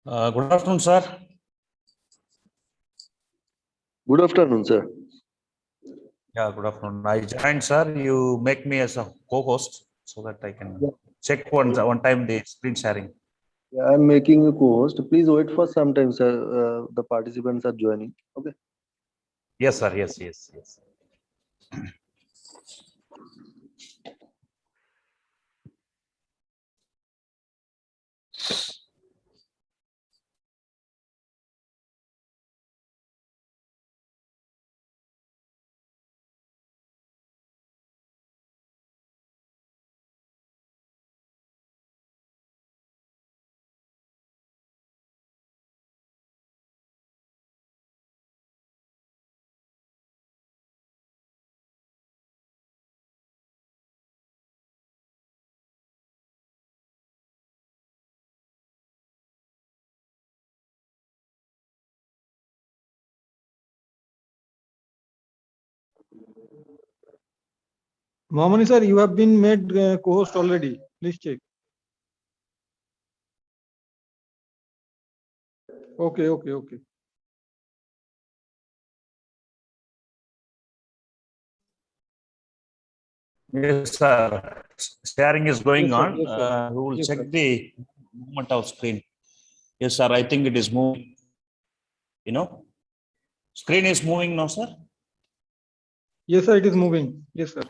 Good afternoon, sir. Good afternoon, sir. Yeah, good afternoon. I joined, sir. You make me as a co-host so that I can check one time the screen sharing. Yeah, I'm making a co-host. Please wait for some time, sir. The participants are joining. Okay. Yes, sir. Yes. Mohamani sir, you have been made co-host already. Please check. Okay, okay, okay. Yes, sir. Sharing is going Yes, sir. on. Yes, sir. We will Yes, check sir. the movement of screen. Yes, sir. I think it is moving. Screen is moving now, sir. Yes, sir. It is moving. Yes, sir.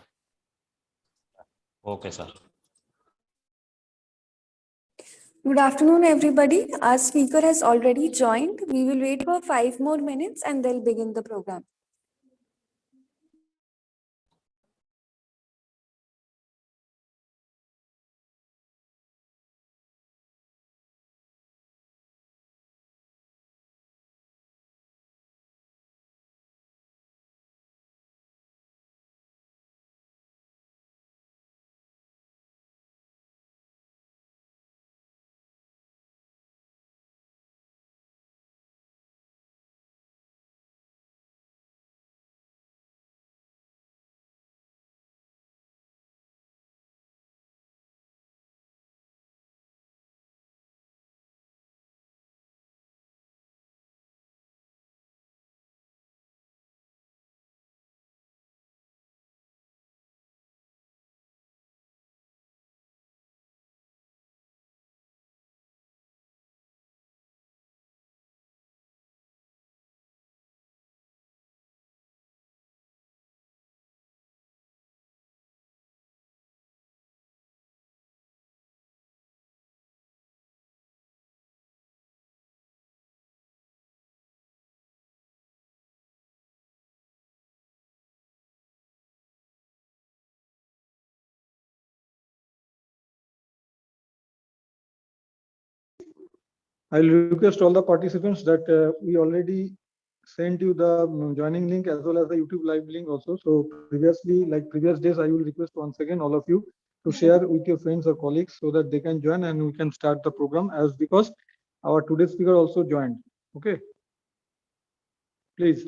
Okay, sir. Good afternoon, everybody. Our speaker has already joined. We will wait for 5 more minutes and they'll begin the program. I'll request all the participants that we already sent you the joining link as well as the YouTube live link also. So previously, like previous days, I will request once again all of you to share with your friends or colleagues so that they can join and we can start the program as because our today's speaker also joined. Okay, please.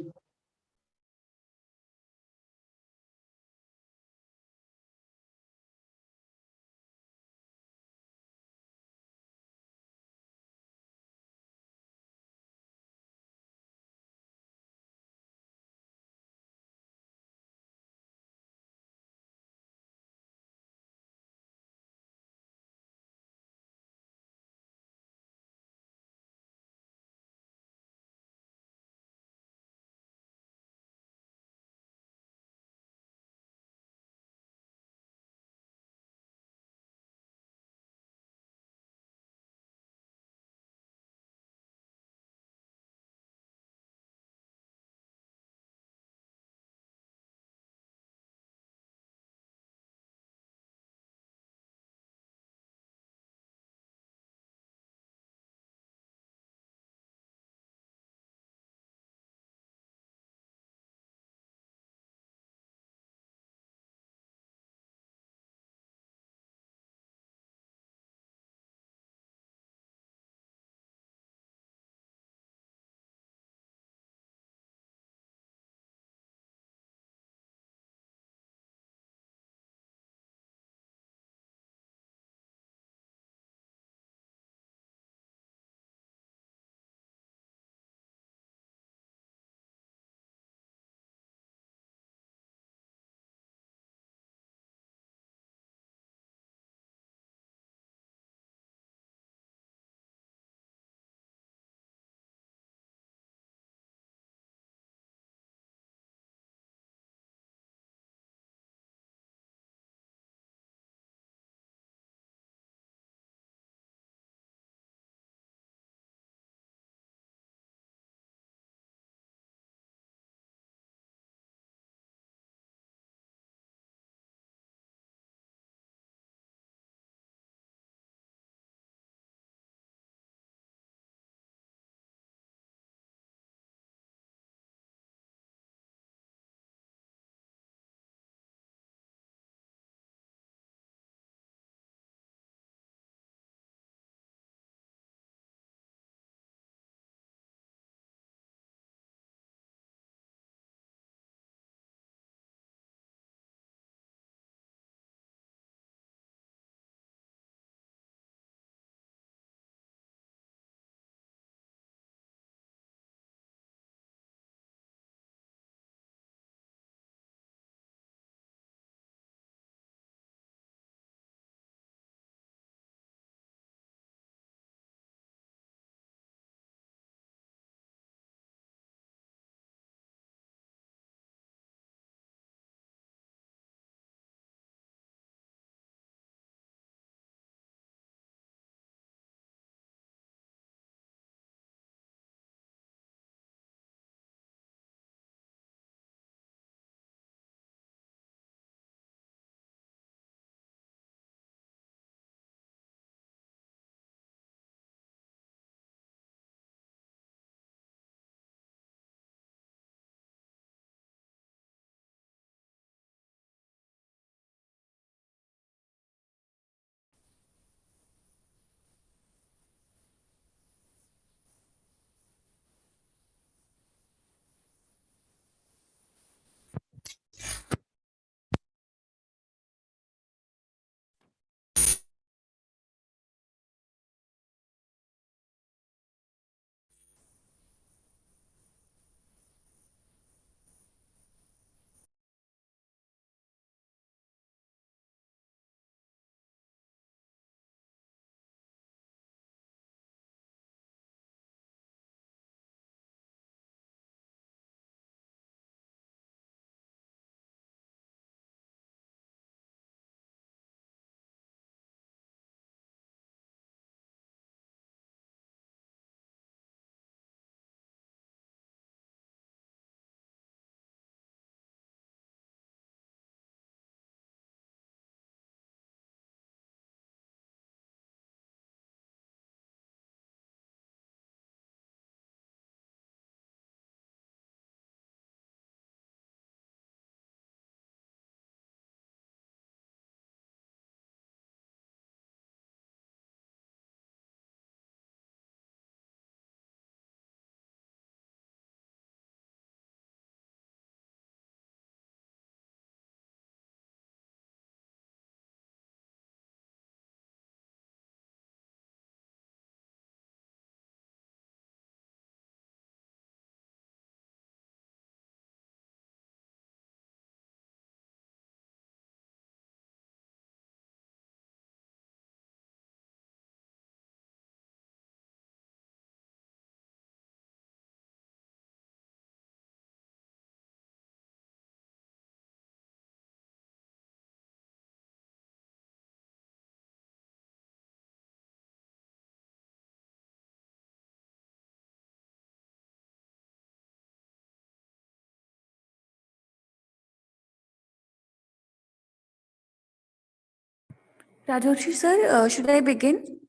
Rajoshi sir, should I begin?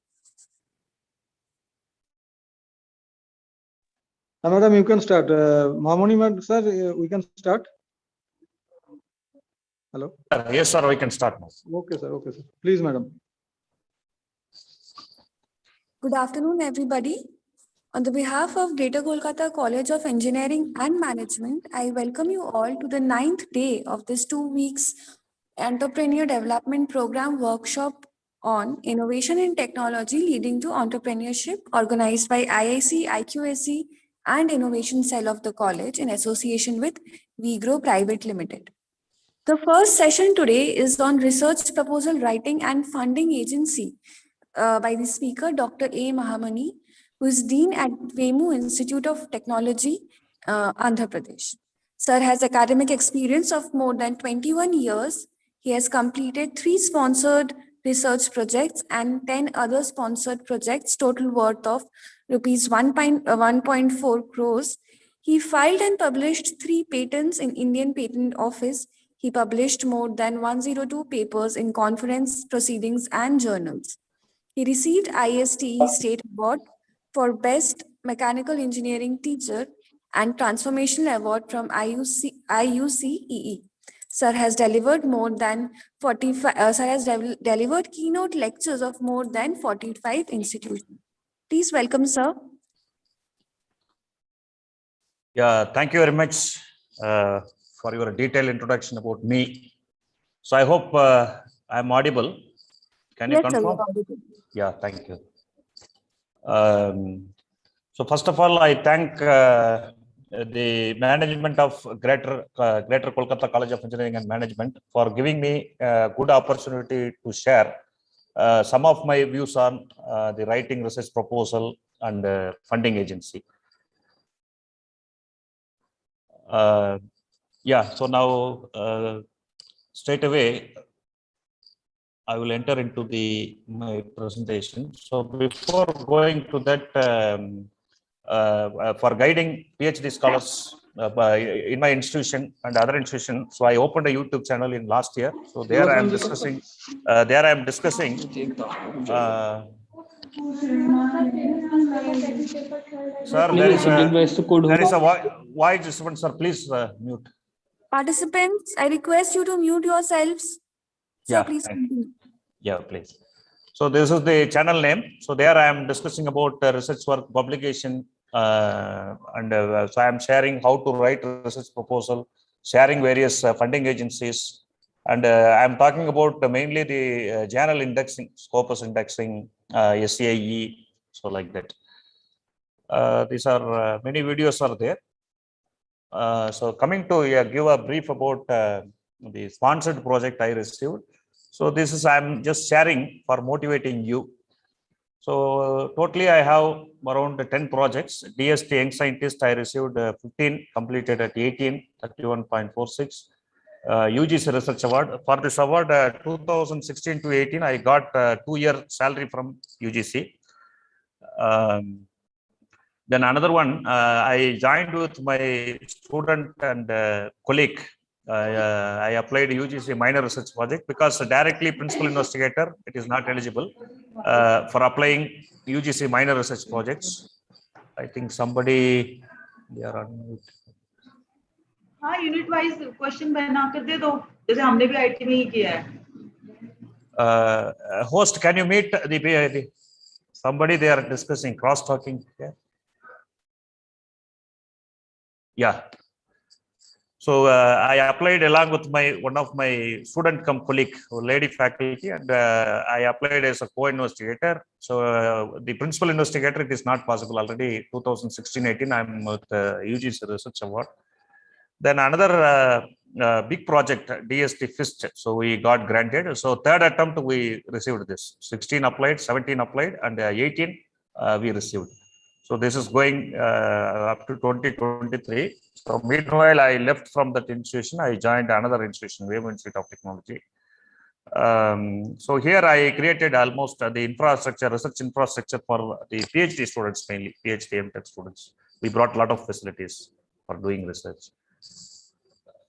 Madam, you can start. Mahamoni, sir, we can start. Hello. Yes, sir, we can start now. Okay, sir. Okay, sir. Please, madam. Good afternoon, everybody. On the behalf of Greater Kolkata College of Engineering and Management, I welcome you all to the 9th day of this 2 weeks Entrepreneur Development Program workshop on Innovation and Technology Leading to Entrepreneurship, organized by IIC IQAC and Innovation Cell of the college in association with WeGrow Private Limited. The first session today is on research proposal writing and funding agency by the speaker, Dr. A. Mahamani, who is Dean at Vemu Institute of Technology, Andhra Pradesh. Sir has academic experience of more than 21 years. He has completed 3 sponsored research projects and 10 other sponsored projects, total worth of rupees 1.4 crores. He filed and published 3 patents in Indian Patent Office. He published more than 102 papers in conference proceedings and journals. He received ISTE State Award for Best Mechanical Engineering Teacher and Transformational Award from IUCEE. Sir has delivered more than 45. Sir has delivered keynote lectures of more than 45 institutions. Please welcome, sir. Yeah, thank you very much for your detailed introduction about me. So I hope I'm audible. Can you Yes, sir, confirm? you're audible. Yeah, thank you. So first of all, I thank the management of Greater Kolkata College of Engineering and Management for giving me a good opportunity to share some of my views on the writing research proposal and funding agency. Yeah, so now straight away I will enter into my presentation. So before going to that, for guiding PhD scholars in my institution and other institutions, so I opened a YouTube channel in last year. So there I am discussing. Sir, there is a voice disturbance. Sir, please mute. Participants, I request you to mute yourselves. Sir, Yeah, please continue. yeah, please. So this is the channel name. So there I am discussing about research work publication, so I am sharing how to write research proposal, sharing various funding agencies, and I am talking about mainly the journal indexing, Scopus indexing, SCIE, so like that. These are many videos are there. So coming to give a brief about the sponsored project I received. So this is I'm just sharing for motivating you. So totally I have around 10 projects. DST Young Scientist I received 15, completed at 18, 31.46. UGC Research Award. For this award 2016 to 18, I got 2-year salary from UGC. Then another one, I joined with my student and colleague. I applied UGC minor research project because directly principal investigator, it is not eligible for applying UGC minor research projects. I think somebody, they are on mute. हाँ unit wise question बना कर दे दो जैसे हमने भी IT में ही किया है Host, can you meet the somebody they are discussing cross talking here? Yeah. So I applied along with one of my student colleague, lady faculty, and I applied as a co-investigator. So the principal investigator, it is not possible already. 2016-18, I'm with UGC Research Award. Then another big project, DST FIST. So we got granted. So third attempt we received this. 16 applied, 17 applied, and 18 we received. So this is going up to 2023. So meanwhile, I left from that institution. I joined another institution, WeGrow Institute of Technology. So here I created almost the infrastructure, research infrastructure for the PhD students, mainly PhD MTech students. We brought a lot of facilities for doing research.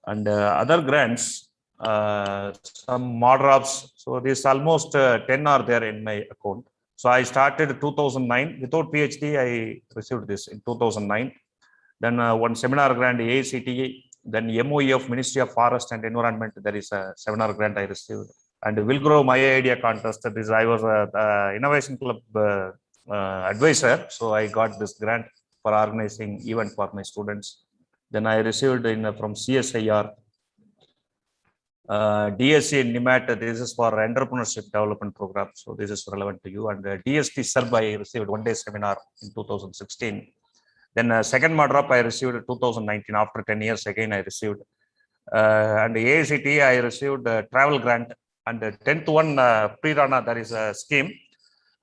And other grants, some mod drops. So this almost 10 are there in my account. So I started 2009 without PhD. I received this in 2009. Then one seminar grant AICTE, then MOE of Ministry of Forest and Environment. There is a seminar grant I received. And WeGrow My Idea contest. This I was a Innovation Club advisor. So I got this grant for organizing event for my students. Then I received from CSIR. DSC in NIMAT, this is for entrepreneurship development program. So this is relevant to you. And DST SERB, I received one-day seminar in 2016. Then second MODROP I received in 2019. After 10 years, again I received. And AICT, I received a travel grant. And the 10th one, pre-Rana, there is a scheme.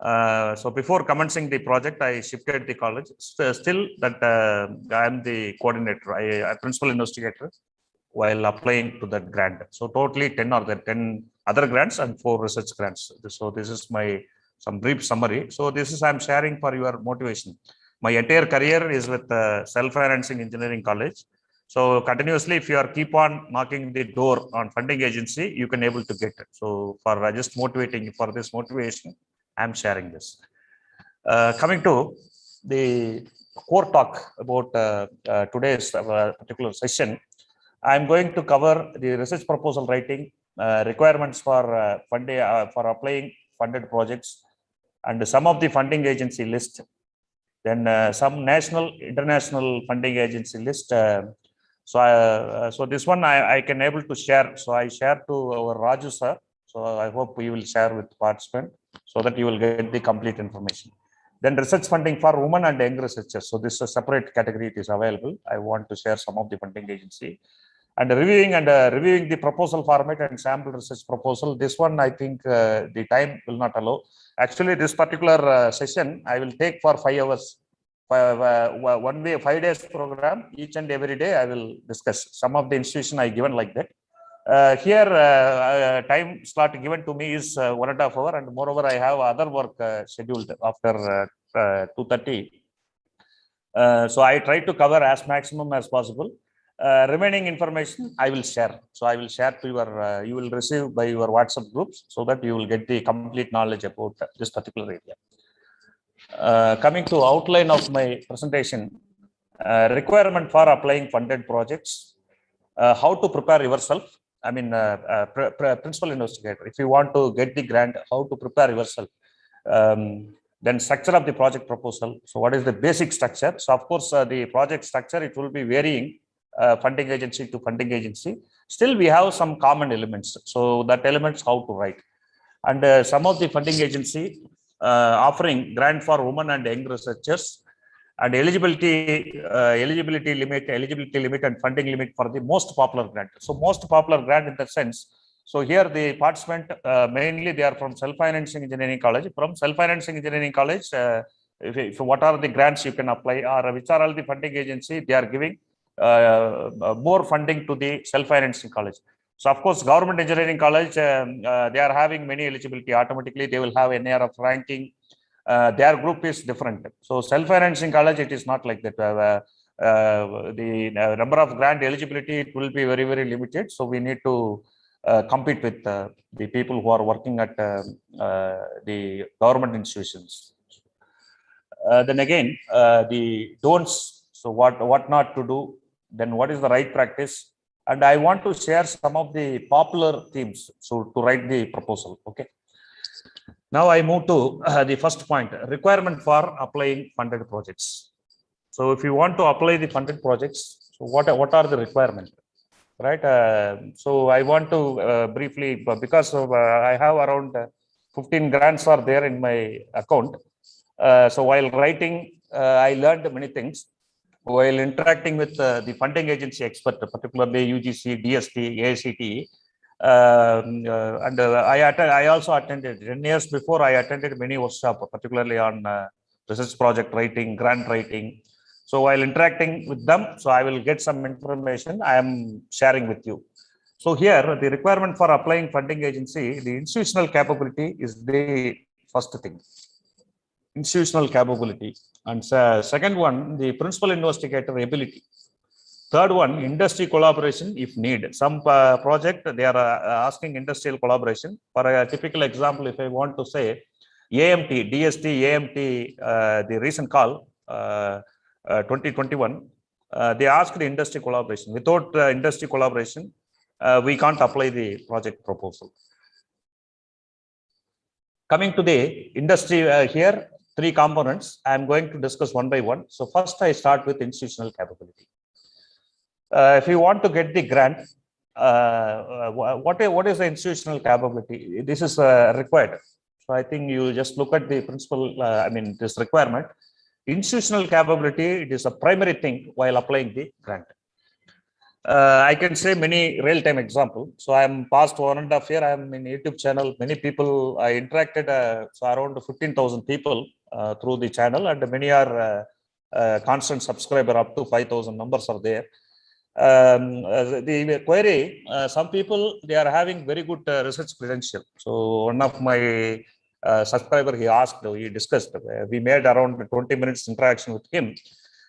So before commencing the project, I shifted the college. Still that I am the coordinator, I principal investigator while applying to that grant. So totally 10 are there, 10 other grants and 4 research grants. So this is my some brief summary. So this is I'm sharing for your motivation. My entire career is with self-financing engineering college. So continuously, if you are keep on knocking the door on funding agency, you can able to get it. So for just motivating for this motivation, I'm sharing this. Coming to the core talk about today's particular session, I'm going to cover the research proposal writing, requirements for funding for applying funded projects, and some of the funding agency list. Then some national, international funding agency list. So this one I can able to share. So I share to our Raju sir. So I hope we will share with participant so that you will get the complete information. Then research funding for women and young researchers. So this is a separate category. It is available. I want to share some of the funding agency. And reviewing the proposal format and sample research proposal. This one I think the time will not allow. Actually, this particular session I will take for 5 hours. 1 way, 5 days program. Each and every day I will discuss. Some of the institution I given like that. Here time slot given to me is 1.5 hours, and moreover I have other work scheduled after 2:30. So I try to cover as maximum as possible. Remaining information I will share. So I will share to your, you will receive by your WhatsApp groups so that you will get the complete knowledge about this particular area. Coming to outline of my presentation, requirement for applying funded projects, how to prepare yourself. I mean, principal investigator, if you want to get the grant, how to prepare yourself. Then structure of the project proposal. So what is the basic structure? So of course, the project structure, it will be varying funding agency to funding agency. Still, we have some common elements. So that elements how to write. And some of the funding agency offering grant for women and young researchers, and eligibility limit and funding limit for the most popular grant. So most popular grant in the sense. So here the participant mainly they are from self-financing engineering college. From self-financing engineering college, if what are the grants you can apply, or which are all the funding agency they are giving more funding to the self-financing college. So of course, government engineering college, they are having many eligibility. Automatically, they will have NARF ranking. Their group is different. So self-financing college, it is not like that. The number of grant eligibility, it will be very, very limited. So we need to compete with the people who are working at the government institutions. Then again, the don'ts. So what not to do. Then what is the right practice? And I want to share some of the popular themes. So to write the proposal. Okay. Now I move to the first point, requirement for applying funded projects. So if you want to apply the funded projects, so what are the requirements, right? So I want to briefly, because of, I have around 15 grants are there in my account. So while writing, I learned many things. While interacting with the funding agency expert, particularly UGC, DST, AICTE, and I also attended 10 years before. I attended many workshops, particularly on research project writing, grant writing. So while interacting with them, so I will get some information I am sharing with you. So here, the requirement for applying funding agency, the institutional capability is the first thing. Institutional capability. And second one, the principal investigator ability. Third one, industry collaboration if need. Some project, they are asking industrial collaboration. For a typical example, if I want to say AMT, DST, AMT, the recent call, 2021, they asked the industry collaboration. Without industry collaboration, we can't apply the project proposal. Coming to the industry here, three components. I'm going to discuss one by one. So first, I start with institutional capability. If you want to get the grant, what is the institutional capability? This is required. So I think you just look at the principle, this requirement. Institutional capability, it is a primary thing while applying the grant. I can say many real-time example. So I'm past 1.5 years, I'm in YouTube channel. Many people I interacted, so around 15,000 people through the channel, and many are constant subscriber, up to 5,000 numbers are there. The query, some people, they are having very good research credential. So one of my subscriber, he asked, he discussed, we made around 20 minutes interaction with him.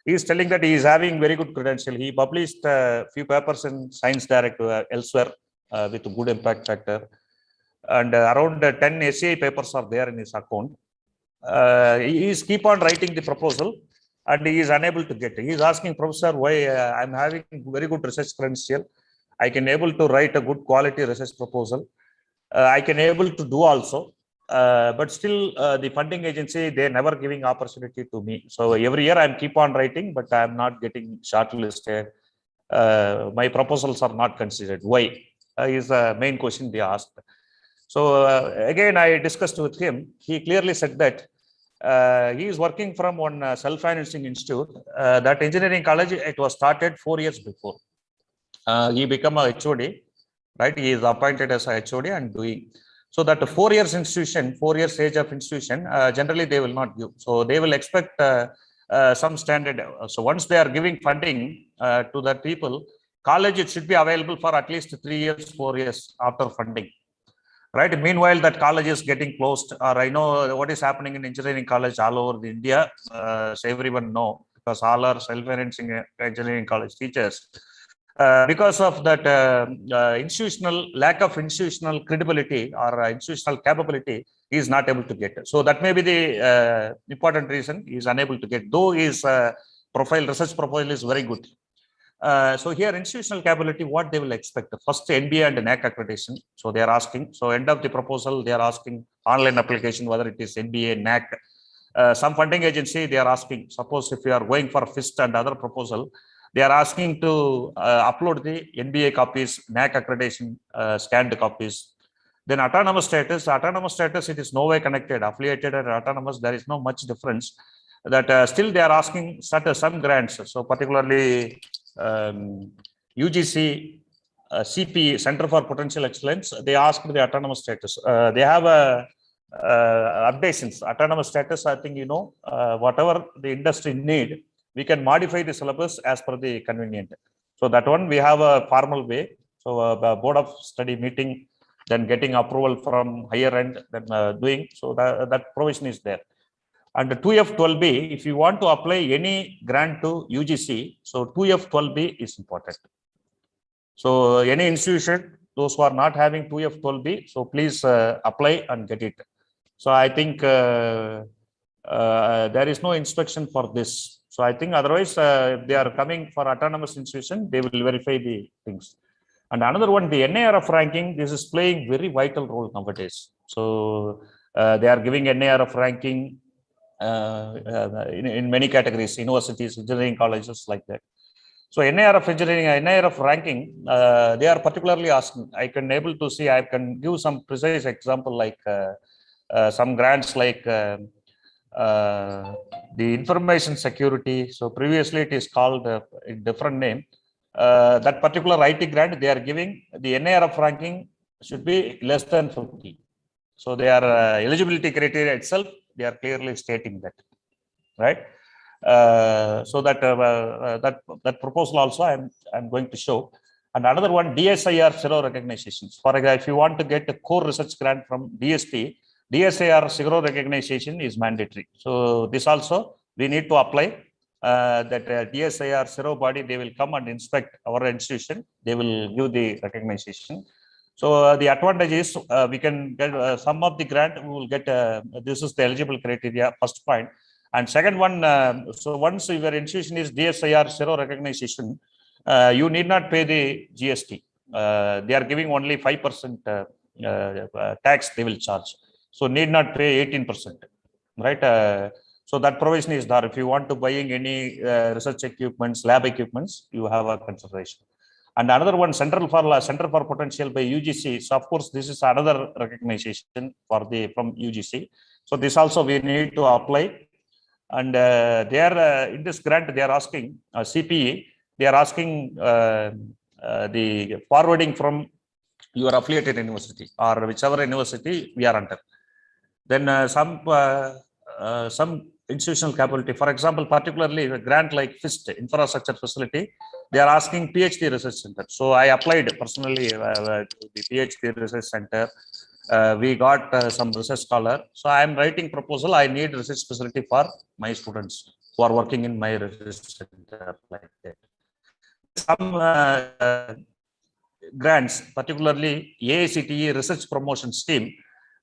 He is telling that he is having very good credential. He published a few papers in Science Direct elsewhere with good impact factor. And around 10 SCI papers are there in his account. He is keep on writing the proposal, and he is unable to get it. He is asking, Professor, why I'm having very good research credential. I can able to write a good quality research proposal. I can able to do also. But still the funding agency, they're never giving opportunity to me. So every year I'm keep on writing, but I'm not getting shortlisted. My proposals are not considered. Why? Is the main question they asked. So again, I discussed with him. He clearly said that he is working from one self-financing institute. That engineering college, it was started 4 years before. He became a HOD, right? He is appointed as a HOD and doing. So that 4 years institution, 4 years age of institution, generally they will not give. So they will expect some standard. So once they are giving funding to that people, college, it should be available for at least 3 years, 4 years after funding. Right. Meanwhile, that college is getting closed. Or I know what is happening in engineering college all over the India. So everyone know, because all are self-financing engineering college teachers. Because of that institutional lack of institutional credibility or institutional capability, he is not able to get it. So that may be the important reason he is unable to get, though his profile, research profile is very good. So here, institutional capability, what they will expect? First, NBA and NAC accreditation. So they are asking. So end of the proposal, they are asking online application, whether it is NBA, NAC. Some funding agency, they are asking. Suppose if you are going for FIST and other proposal, they are asking to upload the NBA copies, NAC accreditation, scanned copies. Then autonomous status. Autonomous status, it is no way connected. Affiliated and autonomous, there is no much difference. That still they are asking some grants. So particularly UGC, CP, Center for Potential Excellence, they asked the autonomous status. They have updations. Autonomous status, I think, whatever the industry need, we can modify the syllabus as per the convenient. So that one, we have a formal way. So a board of study meeting, then getting approval from higher end, then doing. So that provision is there. And 2F12B, if you want to apply any grant to UGC, so 2F12B is important. So any institution, those who are not having 2F12B, so please apply and get it. So I think there is no inspection for this. So I think otherwise, if they are coming for autonomous institution, they will verify the things. And another one, the NARF ranking, this is playing very vital role nowadays. So they are giving NARF ranking in many categories, universities, engineering colleges, like that. So NARF engineering, NARF ranking, they are particularly asking. I can able to see, I can give some precise example, like some grants like the information security. So previously it is called a different name. That particular IT grant, they are giving the NARF ranking should be less than 50. So their eligibility criteria itself, they are clearly stating that, right? So that proposal also I'm going to show. And another one, DSIR zero recognitions. For example, if you want to get a core research grant from DST, DSIR zero recognition is mandatory. So this also we need to apply. that DSIR zero body, they will come and inspect our institution. They will give the recognition. So the advantage is we can get some of the grant. We will get this is the eligible criteria. First point, and second one. So once your institution is DSIR zero recognition, you need not pay the GST. They are giving only 5% tax. They will charge. So need not pay 18%, right? So that provision is there. If you want to buying any research equipments, lab equipments, you have a consideration. And another one, Center for Potential by UGC. So of course, this is another recognition for from UGC. So this also we need to apply. And they are in this grant, they are asking CPE. They are asking the forwarding from your affiliated university or whichever university we are under. Then some institutional capability. For example, particularly a grant like FIST, Infrastructure Facility, they are asking PhD Research Center. So I applied personally to the PhD Research Center. We got some research scholar. So I am writing proposal. I need research facility for my students who are working in my research center like that. Some grants, particularly AICTE Research Promotion Scheme,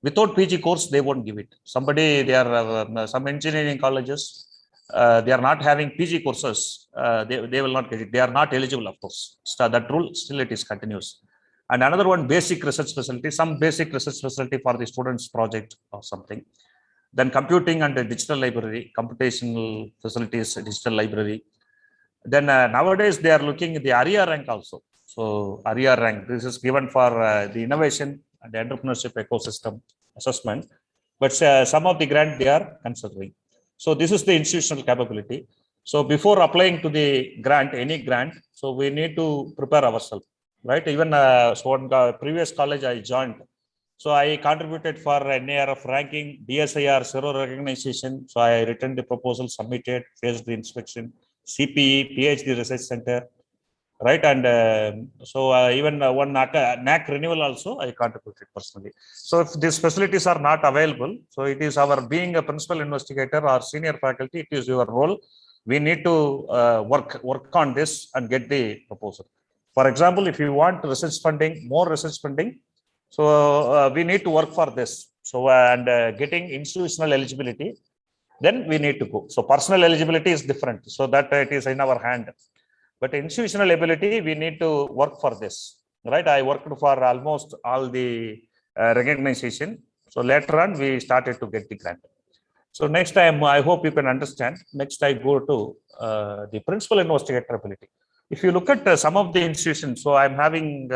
without PG course, they won't give it. They are some engineering colleges, they are not having PG courses. They will not get it. They are not eligible, of course. So that rule still it is continuous. And another one, basic research facility, some basic research facility for the students' project or something. Then computing and digital library, computational facilities, digital library. Then nowadays they are looking at the ARIA rank also. So ARIA rank, this is given for the innovation and the entrepreneurship ecosystem assessment, but some of the grant they are considering. So this is the institutional capability. So before applying to the grant, any grant, so we need to prepare ourselves, right? Even so in the previous college I joined, so I contributed for NARF ranking, DSIR zero recognition. So I returned the proposal, submitted, faced the inspection, CPE, PhD Research Center, right? And even one NAC renewal also I contributed personally. So if these facilities are not available, so it is our being a principal investigator or senior faculty, it is your role. We need to work on this and get the proposal. For example, if you want research funding, more research funding, so we need to work for this. So getting institutional eligibility, then we need to go. So personal eligibility is different. So that it is in our hand. But institutional ability, we need to work for this, right? I worked for almost all the recognition. So later on, we started to get the grant. So next time, I hope you can understand. Next, I go to the principal investigator ability. If you look at some of the institutions, so I'm having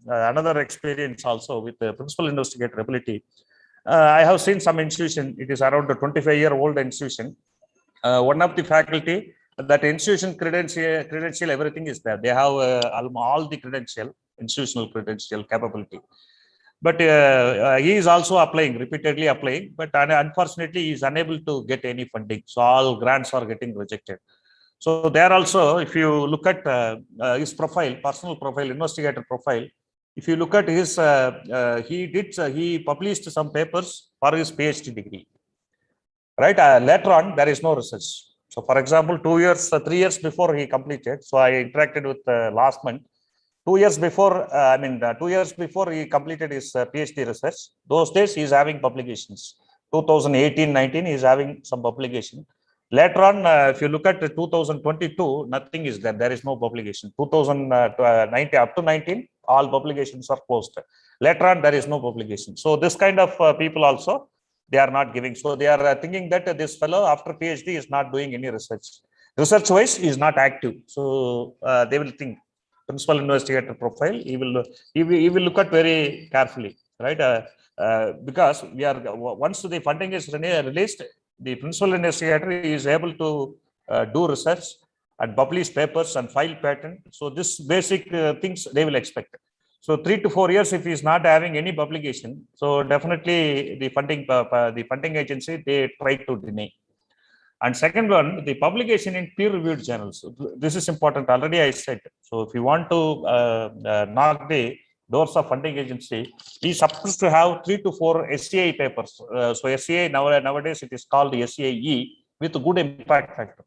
another experience also with the principal investigator ability. I have seen some institution, it is around a 25-year-old institution. One of the faculty, that institution credential, everything is there. They have all the credential, institutional credential capability. But he is also applying, repeatedly applying, but unfortunately, he is unable to get any funding. So all grants are getting rejected. So there also, if you look at his profile, personal profile, investigator profile, if you look at his, he published some papers for his PhD degree, right? Later on, there is no research. So for example, 3 years before he completed, so I interacted with last month, 2 years before, 2 years before he completed his PhD research, those days he is having publications. 2018-19, he is having some publication. Later on, if you look at 2022, nothing is there. There is no publication. 2019 up to 19, all publications are closed. Later on, there is no publication. So this kind of people also, they are not giving. So they are thinking that this fellow after PhD is not doing any research. Research-wise, he is not active. So they will think principal investigator profile. He will look at very carefully, right? Because we are once the funding is released, the principal investigator is able to do research and publish papers and file patent. So this basic things they will expect. So 3 to 4 years, if he is not having any publication, so definitely the funding agency, they try to deny. And second one, the publication in peer-reviewed journals. This is important. Already I said. So if you want to knock the doors of funding agency, he is supposed to have 3 to 4 SCI papers. So SCI nowadays it is called SCIE with good impact factor.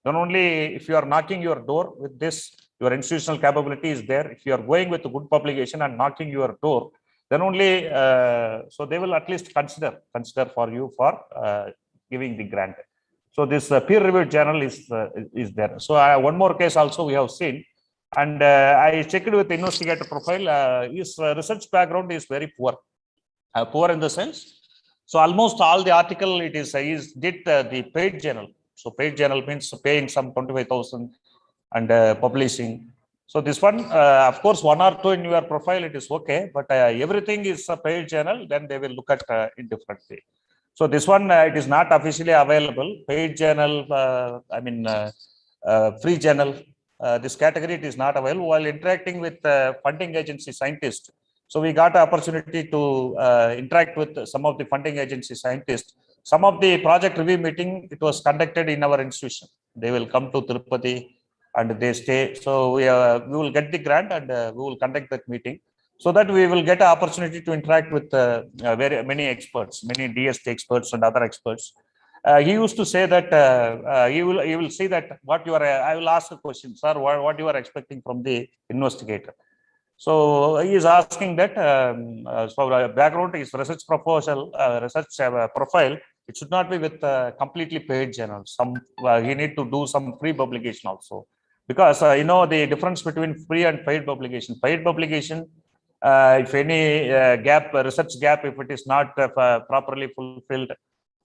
then only if you are knocking your door with this, your institutional capability is there. If you are going with a good publication and knocking your door, then only, so they will at least consider for you for giving the grant. So this peer reviewed journal is there. So one more case also we have seen, and I checked with the investigator profile. His research background is very poor. Poor in the sense, so almost all the article it is did the paid journal. So paid journal means paying some 25,000 and publishing. So this one, of course, one or two in your profile it is okay, but everything is a paid journal. Then they will look at in different way. So this one it is not officially available. Paid journal, free journal. This category it is not available. While interacting with funding agency scientists, so we got an opportunity to interact with some of the funding agency scientists. Some of the project review meeting, it was conducted in our institution. They will come to Tirupati and they stay. So we will get the grant and we will conduct that meeting, so that we will get an opportunity to interact with very many experts, many DST experts and other experts. He used to say that he will see that what you are. I will ask a question, sir. What you are expecting from the investigator? So he is asking that background is research proposal, research profile. It should not be with completely paid journals. Some he need to do some free publication also, because the difference between free and paid publication. Paid publication, if any gap, research gap, if it is not properly fulfilled,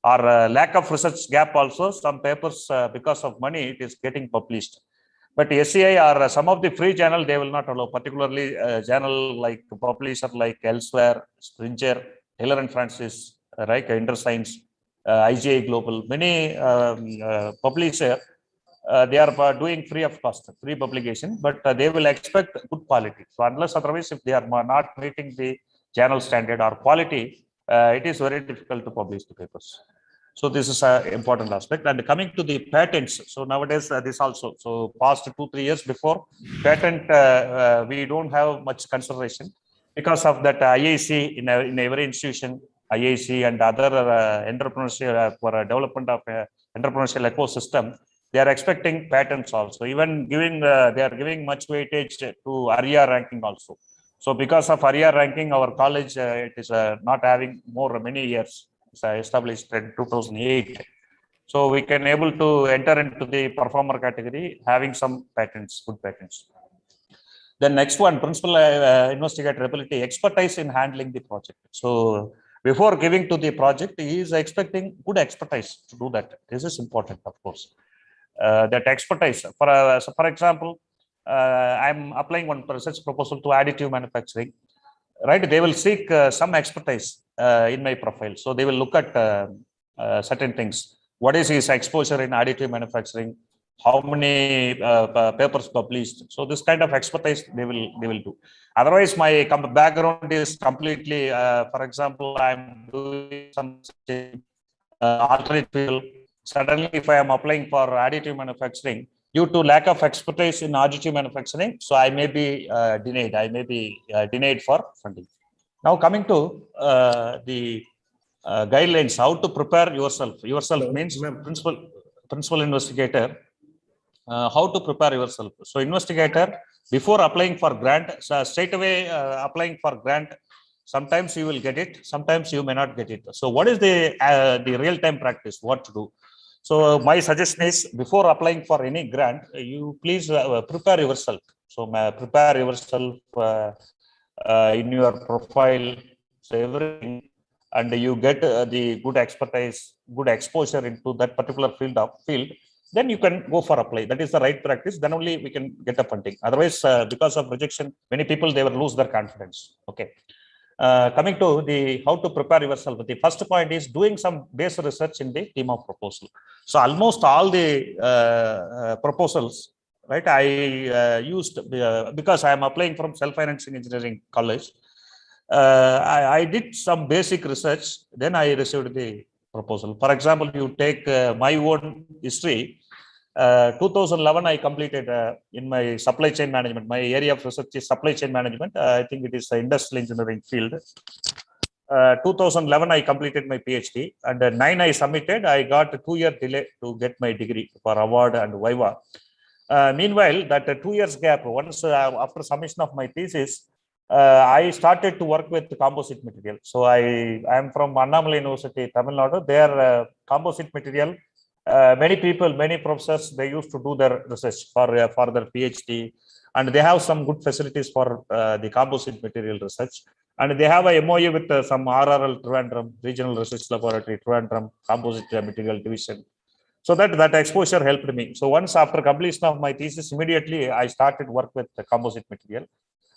or lack of research gap also, some papers because of money it is getting published. But SCI or some of the free channel, they will not allow, particularly journal like publisher like Elsewhere, Springer, Taylor and Francis, right, InterScience, IGI Global, many publisher, they are doing free of cost, free publication, but they will expect good quality. So unless otherwise, if they are not meeting the journal standard or quality, it is very difficult to publish the papers. So this is an important aspect. And coming to the patents, so nowadays this also, so past 2-3 years before, patent we don't have much consideration because of that IIC in every institution, IIC and other entrepreneurship for development of entrepreneurial ecosystem, they are expecting patents also. Even giving they are giving much weightage to ARIA ranking also. So because of ARIA ranking, our college it is not having many years. Established in 2008, so we can able to enter into the performer category having some patents, good patents. The next one, principal investigator ability, expertise in handling the project. So before giving to the project, he is expecting good expertise to do that. This is important, of course. That expertise, for example, I'm applying one research proposal to additive manufacturing. Right, they will seek some expertise in my profile. So they will look at certain things. What is his exposure in additive manufacturing? How many papers published? So this kind of expertise they will do. Otherwise, my background is completely. For example, I'm doing some alternate field. Suddenly, if I am applying for additive manufacturing, due to lack of expertise in additive manufacturing, so I may be denied. I may be denied for funding. Now coming to the guidelines, how to prepare yourself. Yourself means principal investigator. How to prepare yourself. So investigator, before applying for grant, so straight away applying for grant, sometimes you will get it, sometimes you may not get it. So what is the real-time practice, what to do? So my suggestion is, before applying for any grant, you please prepare yourself. So prepare yourself in your profile, so everything, and you get the good expertise, good exposure into that particular field, then you can go for apply. That is the right practice. Then only we can get a funding. Otherwise, because of rejection, many people, they will lose their confidence. Okay. Coming to the how to prepare yourself, the first point is doing some basic research in the team of proposal. So almost all the proposals, right, I used because I am applying from self-financing engineering college. I did some basic research, then I received the proposal. For example, you take my own history. 2011, I completed in my supply chain management. My area of research is supply chain management. I think it is the industrial engineering field. 2011, I completed my PhD, and 9 I submitted. I got a 2-year delay to get my degree for award and viva. Meanwhile, that 2 years gap, once after submission of my thesis, I started to work with composite material. So I am from Annamalai University, Tamil Nadu. Their composite material, many people, many professors, they used to do their research for their PhD, and they have some good facilities for the composite material research. And they have a MOU with some RRL Trivandrum, Regional Research Laboratory, Trivandrum, Composite Material Division. So that exposure helped me. So once after completion of my thesis, immediately I started work with the composite material.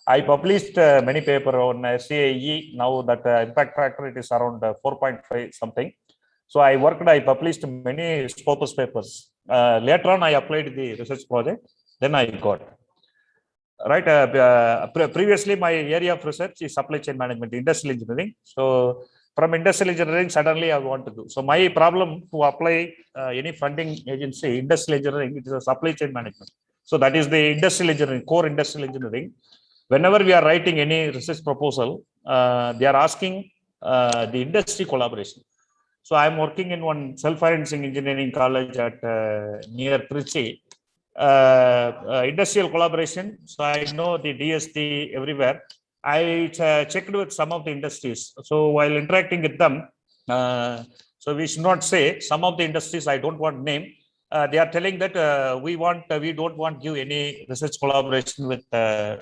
I published many papers on SAE. Now that impact factor, it is around 4.5 something. So I published many Scopus papers. Later on, I applied the research project. Then I got. Right. Previously, my area of research is supply chain management, industrial engineering. So from industrial engineering, suddenly I want to do. So my problem to apply any funding agency, industrial engineering, it is a supply chain management. So that is the industrial engineering, core industrial engineering. Whenever we are writing any research proposal, they are asking the industry collaboration. So I am working in one self-financing engineering college at near Trichy. Industrial collaboration. So I know the DST everywhere. I checked with some of the industries. So while interacting with them, so we should not say some of the industries, I don't want name. They are telling that we don't want you any research collaboration with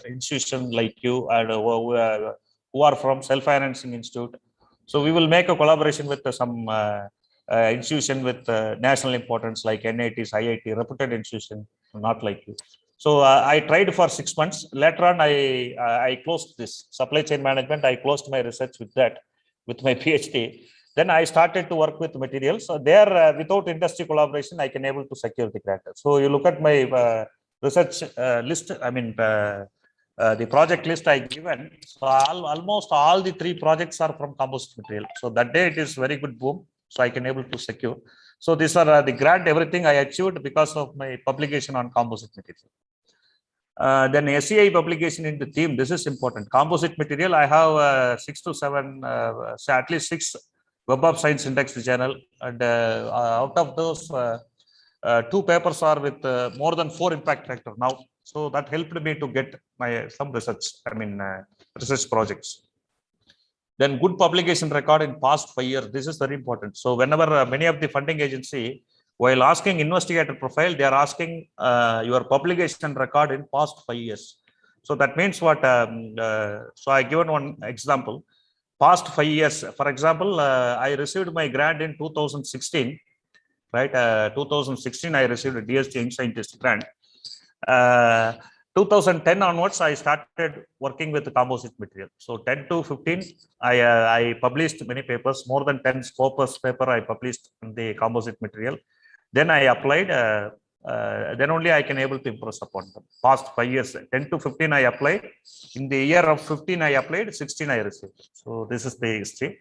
institutions like you and who are from self-financing institute. So we will make a collaboration with some institution with national importance like NITs, IIT, reputed institution, not like you. So I tried for 6 months. Later on, I closed this supply chain management. I closed my research with that, with my PhD. Then I started to work with materials. So there, without industry collaboration, I can able to secure the grant. So you look at my research list. I mean, the project list I given. So almost all the 3 projects are from composite material. So that day it is very good boom. So I can able to secure. So these are the grant, everything I achieved because of my publication on composite material. Then SEI publication in the theme, this is important. Composite material, I have 6 to 7, at least 6 Web of Science Index journal. And out of those, 2 papers are with more than 4 impact factor now. So that helped me to get some research, research projects. Then good publication record in past 5 years. This is very important. So whenever many of the funding agency, while asking investigator profile, they are asking your publication record in past 5 years. So that means what? So I given one example. Past 5 years, for example, I received my grant in 2016. Right, 2016 I received a DST Young Scientist grant. 2010 onwards, I started working with the composite material. So 10 to 15, I published many papers, more than 10 Scopus paper I published in the composite material. Then I applied, then only I can able to impress upon them. Past 5 years, 10 to 15 I applied. In the year of 15 I applied, 16 I received. So this is the history.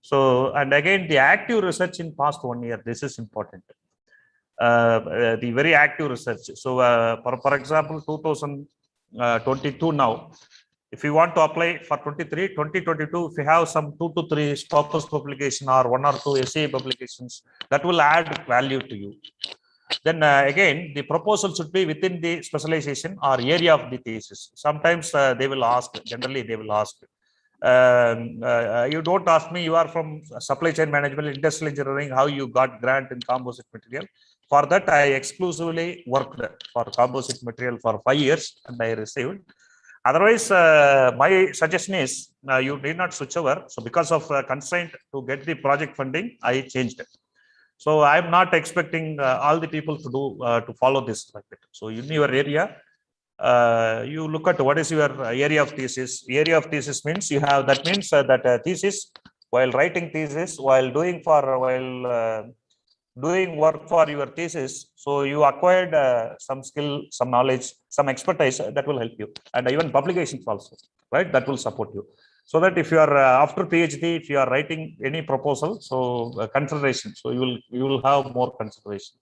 So, and again, the active research in past 1 year, this is important. The very active research. So, for example, 2022 now, if you want to apply for 2022, if you have some 2 to 3 Scopus publication or 1 or 2 SEI publications, that will add value to you. Then again, the proposal should be within the specialization or area of the thesis. Sometimes they will ask, generally they will ask, you don't ask me, you are from supply chain management, industrial engineering, how you got grant in composite material. For that, I exclusively worked for composite material for 5 years and I received. Otherwise, my suggestion is you need not switch over. So because of constraint to get the project funding, I changed it. So I'm not expecting all the people to do to follow this like that. So in your area, you look at what is your area of thesis. Area of thesis means you have, that means that thesis, while writing thesis, while doing work for your thesis, so you acquired some skill, some knowledge, some expertise that will help you, and even publications also, right? That will support you. So that if you are after PhD, if you are writing any proposal, so consideration, so you will have more consideration.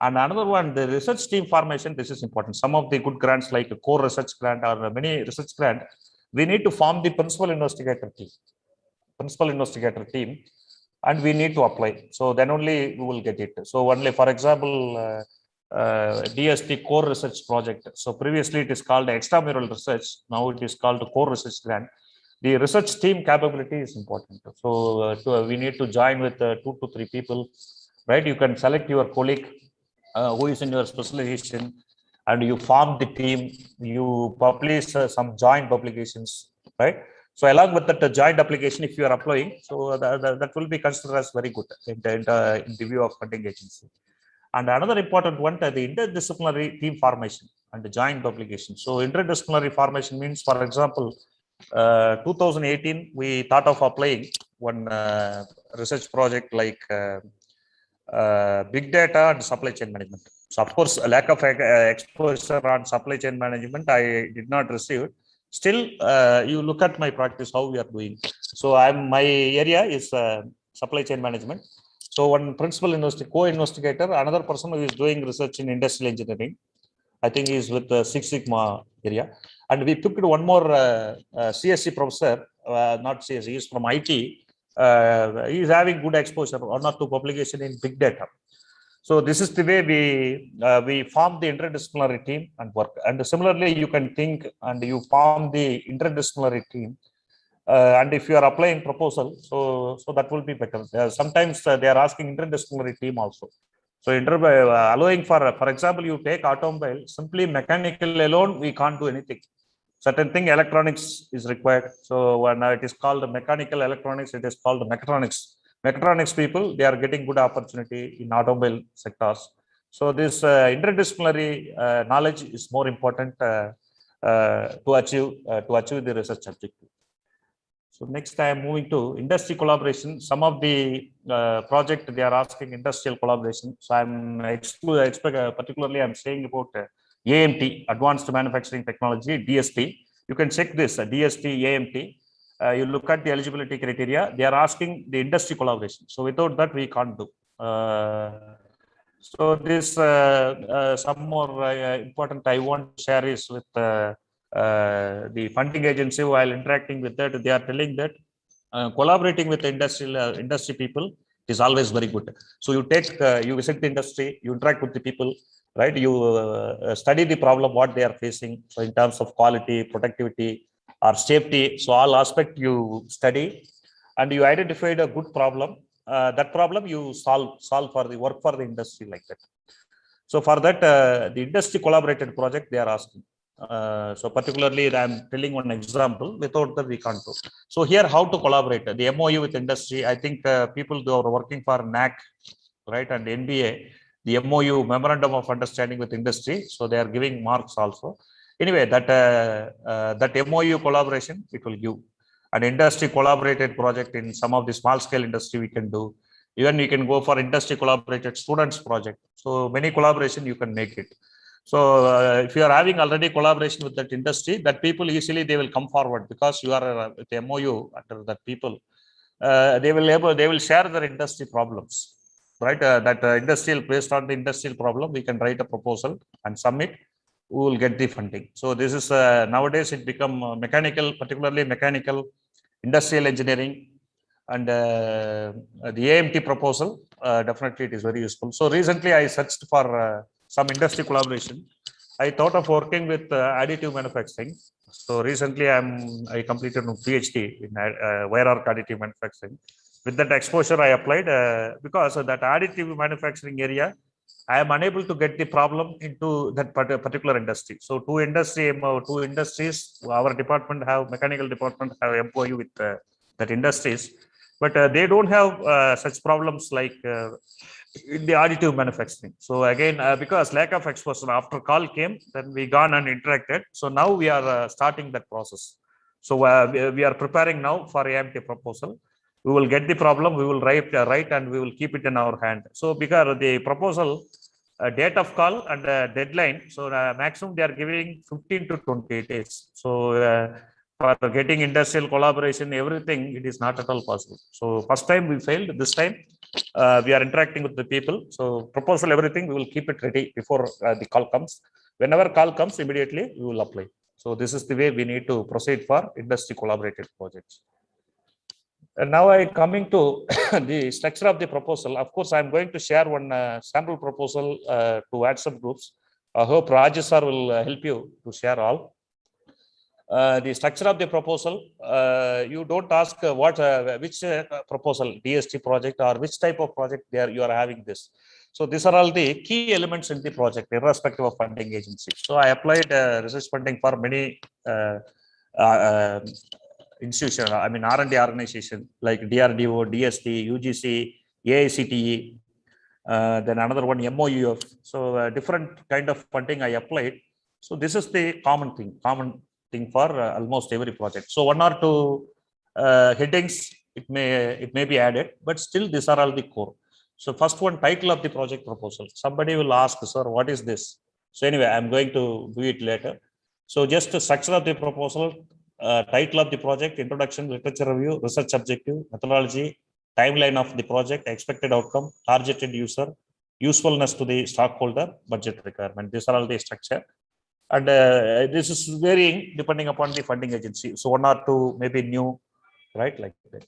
And another one, the research team formation, this is important. Some of the good grants like a core research grant or many research grant, we need to form the principal investigator team. principal investigator team, and we need to apply. So then only we will get it. So only, for example, DST core research project. So previously it is called extramural research. Now it is called core research grant. The research team capability is important. So we need to join with 2 to 3 people, right? You can select your colleague who is in your specialization, and you form the team. You publish some joint publications, right? So along with that joint application, if you are applying, so that will be considered as very good in the view of funding agency. And another important one, the interdisciplinary team formation and the joint publication. So interdisciplinary formation means, for example, 2018, we thought of applying one research project like big data and supply chain management. So of course, a lack of exposure on supply chain management, I did not receive. Still, you look at my practice, how we are doing. So my area is supply chain management. So one principal co-investigator, another person who is doing research in industrial engineering, I think he is with the Six Sigma area. And we picked one more CSC professor, not CSC, he is from IT. He is having good exposure, 1 or 2 publication in big data. So this is the way we form the interdisciplinary team and work. And similarly, you can think and you form the interdisciplinary team. And if you are applying proposal, so that will be better. Sometimes they are asking interdisciplinary team also. So allowing for example, you take automobile, simply mechanical alone, we can't do anything. Certain thing electronics is required. So when it is called mechanical electronics, it is called mechatronics. Mechatronics people, they are getting good opportunity in automobile sectors. So this interdisciplinary knowledge is more important to achieve the research objective. So next I am moving to industry collaboration. Some of the project they are asking industrial collaboration. So I'm particularly I'm saying about AMT, Advanced Manufacturing Technology, DST. You can check this DST, AMT. You look at the eligibility criteria. They are asking the industry collaboration. So without that we can't do. So this some more important I want to share is with the funding agency. While interacting with that, they are telling that collaborating with industry people is always very good. So you take you visit the industry, you interact with the people, right? You study the problem what they are facing. So in terms of quality, productivity, or safety, so all aspect you study, and you identified a good problem. That problem you solve for the work for the industry like that. So for that, the industry collaborated project they are asking. So particularly, I'm telling one example. Without that, we can't do. So here, how to collaborate? The MOU with industry. I think people who are working for NAC, right, and NBA, the MOU, Memorandum of Understanding with Industry. So they are giving marks also. Anyway, that MOU collaboration it will give. An industry collaborated project in some of the small scale industry we can do. Even we can go for industry collaborated students project. So many collaboration you can make it. So if you are having already collaboration with that industry, that people easily they will come forward because you are with the MOU under that people. They will share their industry problems, right? That industrial based on the industrial problem, we can write a proposal and submit. We will get the funding. So this is nowadays it become mechanical, particularly mechanical, industrial engineering, and the AMT proposal. Definitely it is very useful. So recently I searched for some industry collaboration. I thought of working with additive manufacturing. So recently I completed a PhD in wire arc additive manufacturing. With that exposure, I applied because of that additive manufacturing area, I am unable to get the problem into that particular industry. So two industries, our department have mechanical department have MOU with that industries, but they don't have such problems like in the additive manufacturing. So again, because lack of exposure, after call came, then we gone and interacted. So now we are starting that process. So we are preparing now for AMT proposal. We will get the problem, we will write and we will keep it in our hand. So because the proposal date of call and deadline, so maximum they are giving 15 to 20 days. So for getting industrial collaboration, everything, it is not at all possible. So first time we failed, this time we are interacting with the people. So proposal, everything, we will keep it ready before the call comes. Whenever call comes, immediately we will apply. So this is the way we need to proceed for industry collaborated projects. And now I coming to the structure of the proposal. Of course, I'm going to share one sample proposal to WhatsApp groups. I hope Rajesh sir will help you to share all. The structure of the proposal, you don't ask which proposal, DST project or which type of project you are having this. So these are all the key elements in the project, irrespective of funding agency. So I applied research funding for many institution, I mean R&D organization like DRDO, DST, UGC, AICTE, then another one MOUF. So different kind of funding I applied. So this is the common thing for almost every project. So one or two headings it may be added, but still these are all the core. So first one, title of the project proposal. Somebody will ask, sir, what is this? So anyway, I'm going to do it later. So just the structure of the proposal, title of the project, introduction, literature review, research objective, methodology, timeline of the project, expected outcome, targeted user, usefulness to the stockholder, budget requirement. These are all the structure. And this is varying depending upon the funding agency. So one or two maybe new, right? Like that.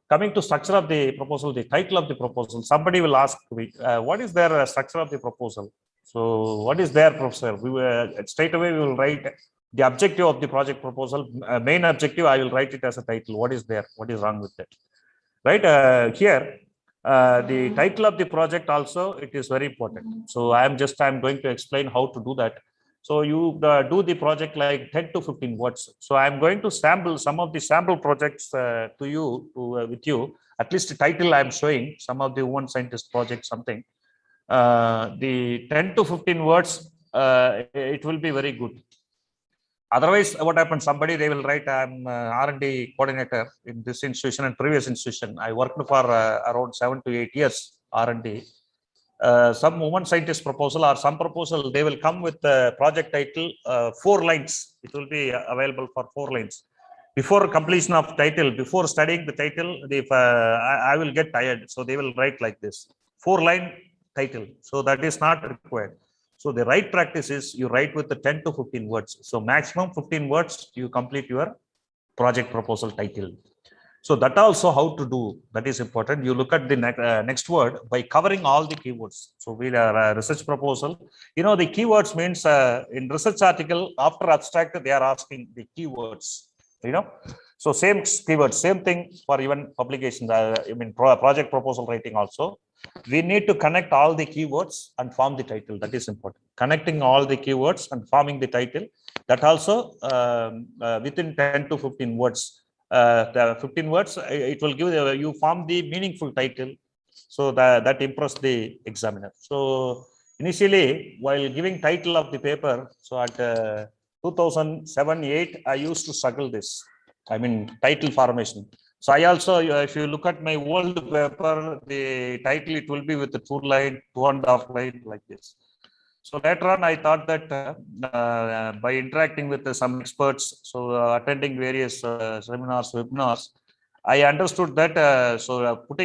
Coming to structure of the proposal, the title of the proposal, somebody will ask me, what is their structure of the proposal? So what is their professor? We straight away we will write the objective of the project proposal, main objective. I will write it as a title. What is there? What is wrong with that? Right here, the title of the project also it is very important. So I'm going to explain how to do that. So you do the project like 10 to 15 words. So I'm going to sample some of the sample projects to you, with you. At least the title I'm showing some of the woman scientist project something. The 10 to 15 words, it will be very good. Otherwise, what happens? Somebody they will write, I'm R&D coordinator in this institution and previous institution. I worked for around 7 to 8 years R&D. Some woman scientist proposal or some proposal, they will come with the project title, 4 lines. It will be available for 4 lines. Before completion of title, before studying the title, if I will get tired. So they will write like this, 4-line title. So that is not required. So the right practice is you write with the 10 to 15 words. So maximum 15 words, you complete your project proposal title. So that also how to do, that is important. You look at the next word by covering all the keywords. So we are research proposal. You know, the keywords means in research article, after abstract, they are asking the keywords, you know. So same keywords, same thing for even publications, I mean project proposal writing also. We need to connect all the keywords and form the title. That is important. Connecting all the keywords and forming the title. That also within 10 to 15 words. The 15 words, it will give you form the meaningful title, so that impress the examiner. So initially, while giving title of the paper, so at 2007-8, I used to struggle this. I mean title formation. So I also, if you look at my old paper, the title it will be with the 2-line, 2.5 line like this. So later on, I thought that by interacting with some experts, so attending various seminars, webinars, I understood that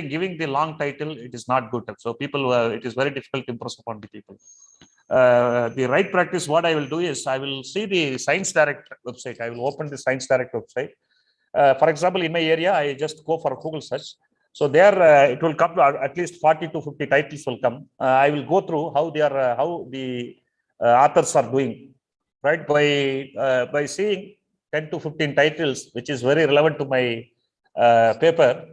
giving the long title, it is not good. So people, it is very difficult to impress upon the people. The right practice, what I will do is, I will see the Science Direct website. I will open the Science Direct website. For example, in my area, I just go for Google search. So there, it will come to at least 40 to 50 titles will come. I will go through how they are, how the authors are doing, right? By seeing 10 to 15 titles, which is very relevant to my paper,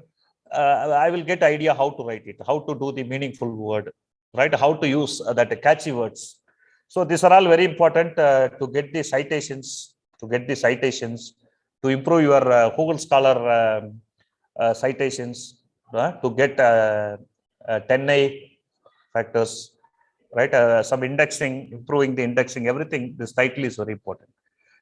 I will get idea how to write it, how to do the meaningful word, right? How to use that catchy words. So these are all very important to get the citations, to improve your Google Scholar citations. To get 10A factors, right? Some indexing, improving the indexing, everything. This title is very important.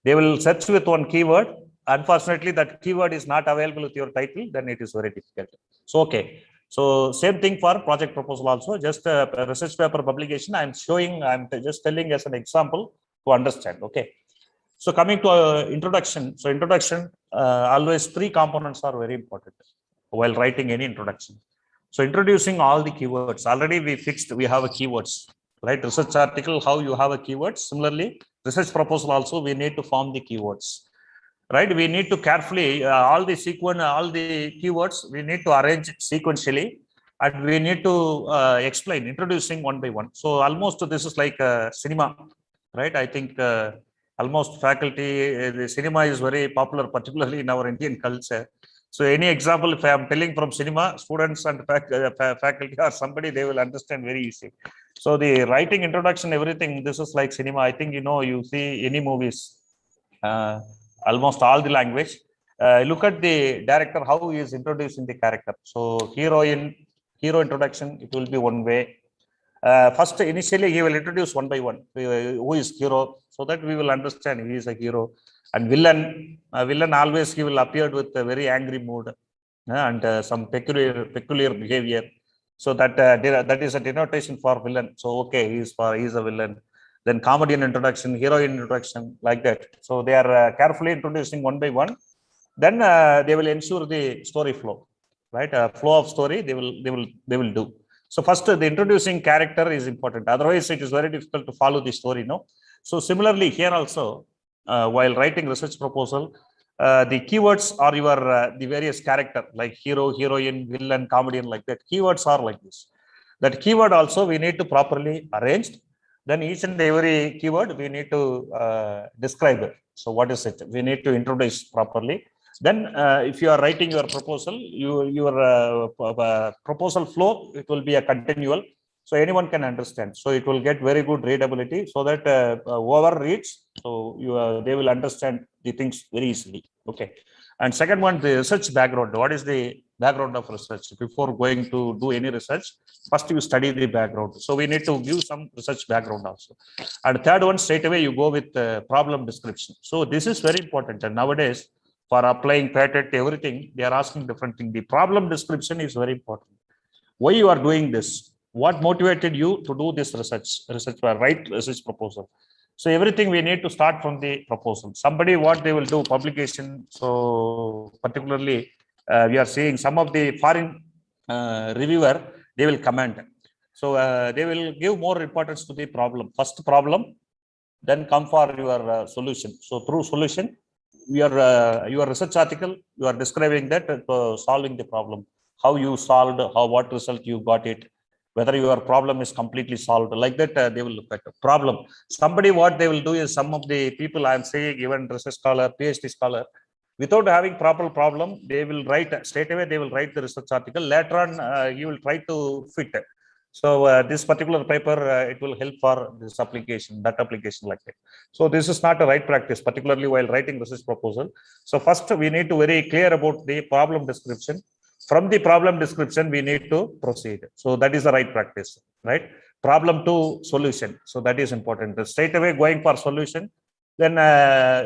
They will search with one keyword. Unfortunately, that keyword is not available with your title, then it is very difficult. So, okay. So same thing for project proposal also. Just a research paper publication. I'm just telling as an example to understand. Okay. So coming to introduction. So introduction, always 3 components are very important while writing any introduction. So introducing all the keywords. Already we have a keywords, right? Research article, how you have a keywords. Similarly, research proposal also, we need to form the keywords, right? We need to carefully, all the keywords, we need to arrange sequentially, and we need to explain, introducing one by one. So almost this is like cinema, right? I think almost faculty, the cinema is very popular, particularly in our Indian culture. So any example, if I am telling from cinema, students and faculty or somebody, they will understand very easy. So the writing, introduction, everything, this is like cinema. I think, you see any movies, almost all the language. Look at the director, how he is introducing the character. So hero introduction, it will be one way. First, initially, he will introduce one by one who is hero, so that we will understand he is a hero. And villain always he will appear with a very angry mood and some peculiar behavior. So that is a denotation for villain. So okay, he is a villain. Then comedian introduction, heroine introduction, like that. So they are carefully introducing one by one. Then they will ensure the story flow, right? Flow of story they will do. So first, the introducing character is important. Otherwise, it is very difficult to follow the story. No. So similarly, here also, while writing research proposal, the keywords are your the various character like hero, heroine, villain, comedian, like that. Keywords are like this. That keyword also we need to properly arrange. Then each and every keyword we need to describe it. So what is it? We need to introduce properly. Then if you are writing your proposal, your proposal flow, it will be a continual. So anyone can understand. So it will get very good readability, so that whoever reads, so they will understand the things very easily. Okay. And second one, the research background. What is the background of research? Before going to do any research, first you study the background. So we need to give some research background also. And third one, straight away you go with problem description. So this is very important. And nowadays, for applying patent, everything, they are asking different thing. The problem description is very important. Why you are doing this? What motivated you to do this research write research proposal? So everything we need to start from the proposal. Somebody, what they will do, publication. So particularly, we are seeing some of the foreign reviewer, they will comment. So they will give more importance to the problem. First problem, then come for your solution. So through solution, your research article, you are describing that solving the problem, how you solved, what result you got it, whether your problem is completely solved, like that. They will look at the problem. Somebody, what they will do is, some of the people I am saying, even research scholar, PhD scholar, without having proper problem, they will write straight away. They will write the research article. Later on, you will try to fit it. So this particular paper, it will help for this application, that application, like that. So this is not a right practice, particularly while writing research proposal. So first, we need to very clear about the problem description. From the problem description, we need to proceed. So that is the right practice, right? Problem to solution. So that is important. Straight away going for solution. Then,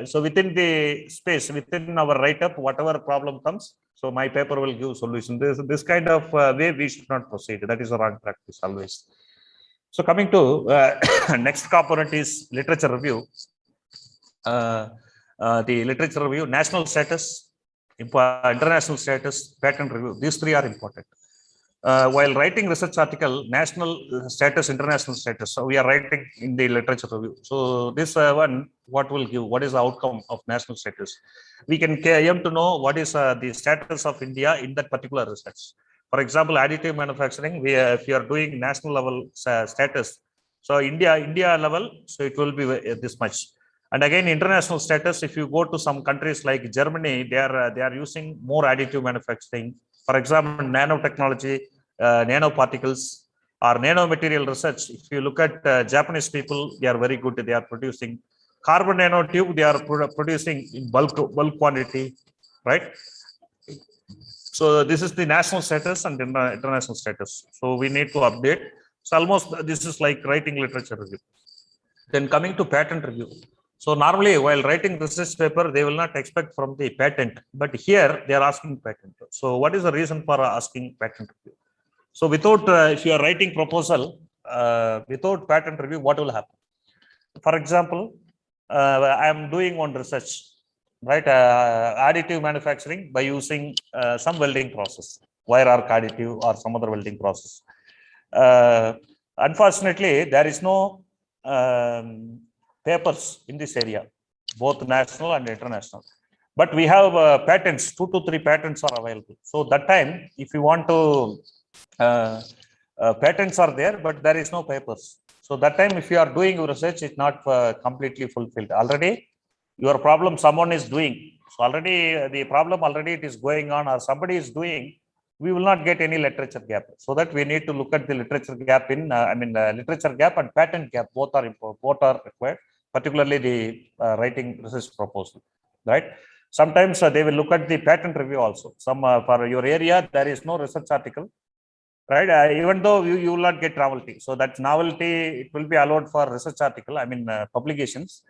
so within the space, within our write-up, whatever problem comes, so my paper will give solution. This kind of way we should not proceed. That is a wrong practice always. So coming to next component is literature review. The literature review, national status, international status, patent review. These three are important. While writing research article, national status, international status, so we are writing in the literature review. So this one, what will give, what is the outcome of national status? We can aim to know what is the status of India in that particular research. For example, additive manufacturing, if you are doing national level status, so India level, so it will be this much. And again, international status, if you go to some countries like Germany, they are using more additive manufacturing. For example, nanotechnology, nanoparticles, or nanomaterial research. If you look at Japanese people, they are very good. They are producing carbon nanotube. They are producing in bulk quantity, right? So this is the national status and international status. So we need to update. So almost this is like writing literature review. Then coming to patent review. So normally, while writing research paper, they will not expect from the patent, but here they are asking patent. So what is the reason for asking patent review? So without, if you are writing proposal, without patent review, what will happen? For example, I am doing one research, right? Additive manufacturing by using some welding process, wire arc additive or some other welding process. Unfortunately, there is no papers in this area, both national and international. But we have patents, 2 to 3 patents are available. So that time, if you want to, patents are there, but there is no papers. So that time, if you are doing research, it's not completely fulfilled. Already, your problem someone is doing. So already the problem already it is going on, or somebody is doing. We will not get any literature gap. So that we need to look at the literature gap in, literature gap and patent gap. Both are important, both are required. Particularly the writing research proposal, right? Sometimes they will look at the patent review also. Some for your area there is no research article, right? Even though you will not get novelty, so that novelty it will be allowed for research article. Publications,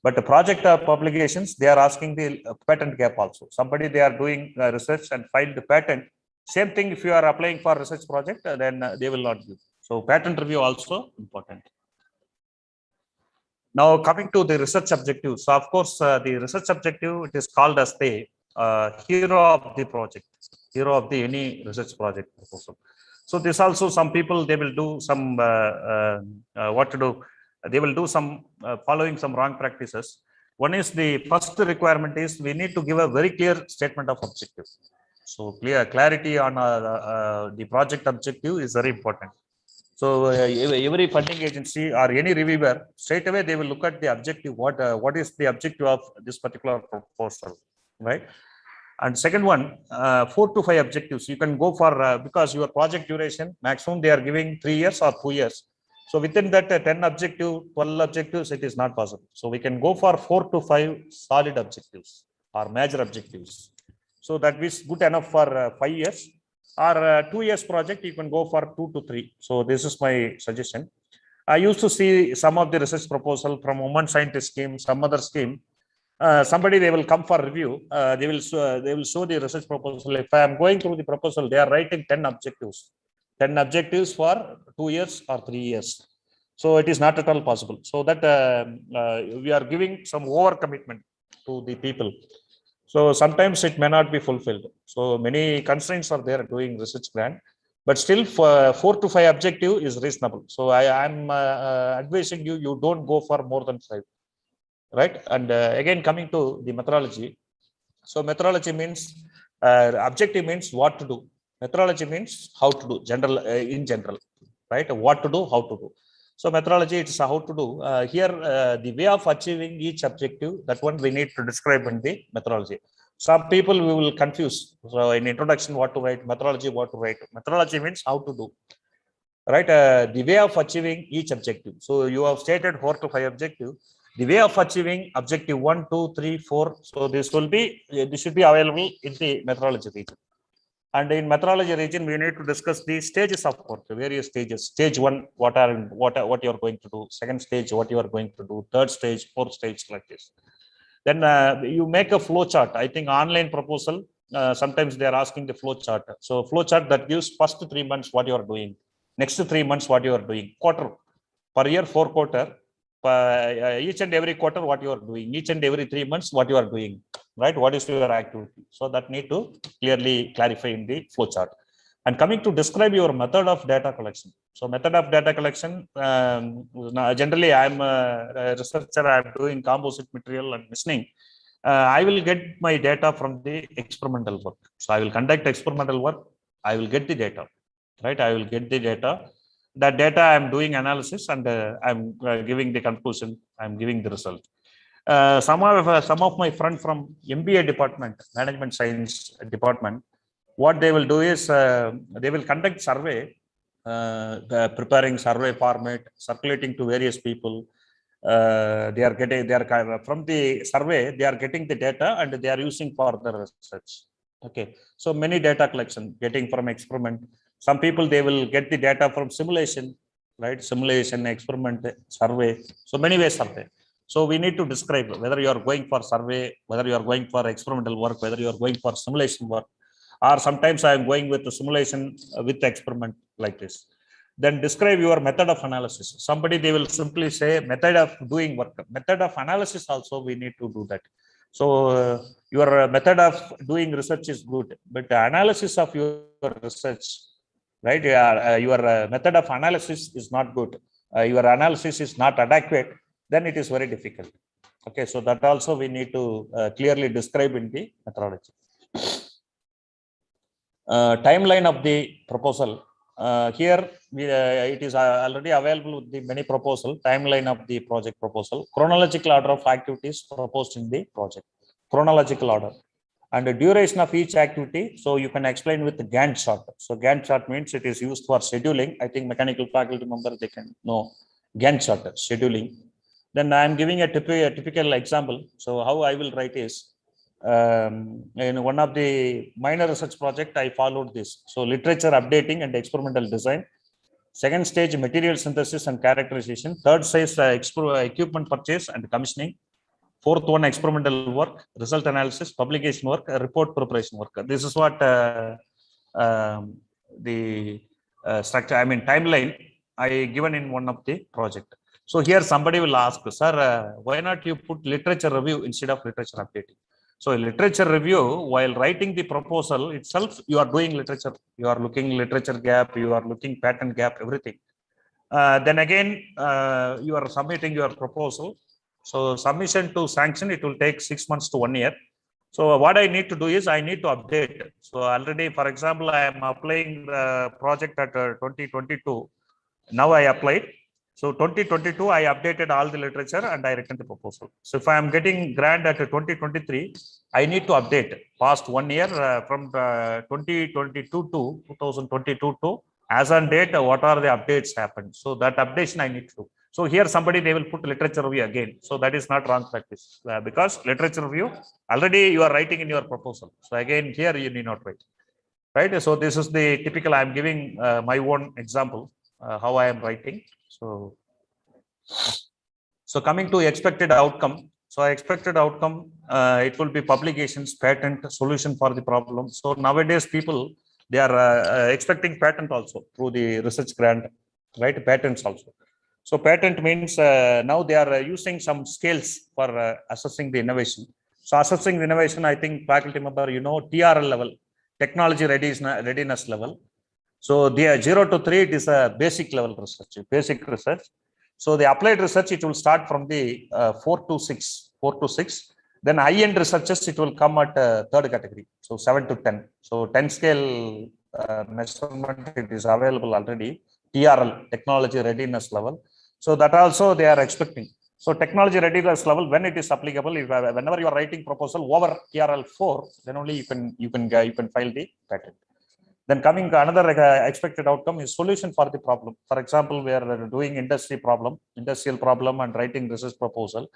but the project publications they are asking the patent gap also. Somebody they are doing research and filed the patent. Same thing if you are applying for research project, then they will not give. So patent review also important. Now coming to the research objective. So of course, the research objective, it is called as the hero of the project, hero of the any research project proposal. So this also some people, they will do some, what to do, they will do some following some wrong practices. One is the first requirement is we need to give a very clear statement of objective. So clarity on the project objective is very important. So every funding agency or any reviewer, straight away they will look at the objective. What is the objective of this particular proposal, right? And second one, 4 to 5 objectives. You can go for because your project duration maximum they are giving 3 years or 2 years. So within that 10 objective, 12 objectives, it is not possible. So we can go for 4 to 5 solid objectives or major objectives. So that is good enough for 5 years. Or 2 years project, you can go for 2 to 3. So this is my suggestion. I used to see some of the research proposal from women scientist scheme, some other scheme. Somebody they will come for review. They will show the research proposal. If I am going through the proposal, they are writing 10 objectives. 10 objectives for 2 years or 3 years. So it is not at all possible. So that we are giving some overcommitment to the people. So sometimes it may not be fulfilled. So many constraints are there doing research grant, but still for 4 to 5 objective is reasonable. So I am advising you don't go for more than 5, right? And again, coming to the methodology. So methodology means, objective means what to do. Methodology means how to do, general, in general, right? What to do, how to do. So methodology, it's how to do. Here, the way of achieving each objective, that one we need to describe in the methodology. Some people we will confuse. So in introduction, what to write, methodology, what to write. Methodology means how to do, right? The way of achieving each objective. So you have stated 4 to 5 objective. The way of achieving objective 1, 2, 3, 4. So this should be available in the methodology region. And in methodology region, we need to discuss the stages of work, various stages. Stage 1, what you are going to do. Second stage, what you are going to do. Third stage, fourth stage, like this. Then you make a flow chart. I think online proposal, sometimes they are asking the flow chart. So flow chart that gives first 3 months what you are doing, next 3 months what you are doing, quarter per year, 4 quarter. Each and every quarter what you are doing, each and every 3 months what you are doing, right? What is your activity? So that need to clearly clarify in the flow chart. And coming to describe your method of data collection. So method of data collection, generally I am a researcher, I am doing composite material and listening. I will get my data from the experimental work. So I will conduct experimental work, I will get the data, right? I will get the data. That data I'm doing analysis and I'm giving the conclusion, I'm giving the result. Some of my friends from MBA department, management science department, what they will do is they will conduct survey, preparing survey format, circulating to various people. They are from the survey, they are getting the data and they are using for the research. Okay, so many data collection getting from experiment. Some people they will get the data from simulation, right? Simulation, experiment, survey. So many ways are there. So we need to describe whether you are going for survey, whether you are going for experimental work, whether you are going for simulation work, or sometimes I am going with the simulation with the experiment like this. Then describe your method of analysis. Somebody they will simply say method of doing work. Method of analysis also we need to do that. So your method of doing research is good, but the analysis of your research, right? Your method of analysis is not good. Your analysis is not adequate. Then it is very difficult. Okay, so that also we need to clearly describe in the methodology. Timeline of the proposal. Here it is already available with the many proposal. Timeline of the project proposal. Chronological order of activities proposed in the project. Chronological order. And the duration of each activity. So you can explain with the Gantt chart. So Gantt chart means it is used for scheduling. I think mechanical faculty member, they can know Gantt chart, scheduling. Then I am giving a typical example. So how I will write is, in one of the minor research project, I followed this. So literature updating and experimental design. Second stage, material synthesis and characterization. Third stage, equipment purchase and commissioning. Fourth one, experimental work, result analysis, publication work, report preparation work. This is what the structure, I mean timeline I given in one of the project. So here somebody will ask, sir, why not you put literature review instead of literature updating? So literature review, while writing the proposal itself, you are doing literature, you are looking literature gap, you are looking patent gap, everything. Then again, you are submitting your proposal. So submission to sanction, it will take 6 months to 1 year. So what I need to do is I need to update. So already, for example, I am applying the project at 2022. Now I applied. So 2022, I updated all the literature and I written the proposal. So if I am getting grant at 2023, I need to update past 1 year from 2022 to 2022 to as on date, what are the updates happened. So that updation I need to do. So here somebody, they will put literature review again. So that is not wrong practice because literature review already you are writing in your proposal. So again, here you need not write, right? So this is the typical, I am giving my own example, how I am writing. So coming to expected outcome. So expected outcome, it will be publications, patent, solution for the problem. So nowadays people, they are expecting patent also through the research grant, right? Patents also. So patent means now they are using some scales for assessing the innovation. So assessing the innovation, I think faculty member, you know, TRL level, technology readiness level. So the 0 to 3, it is a basic level research, basic research. So the applied research, it will start from the 4 to 6. Then high-end researches, it will come at third category. So 7 to 10. So 10 scale measurement, it is available already. TRL, technology readiness level. So that also they are expecting. So technology readiness level, when it is applicable, if, whenever you are writing proposal over TRL 4, then only you can file the patent. Then coming to another expected outcome is solution for the problem. For example, we are doing industrial problem and writing research proposal.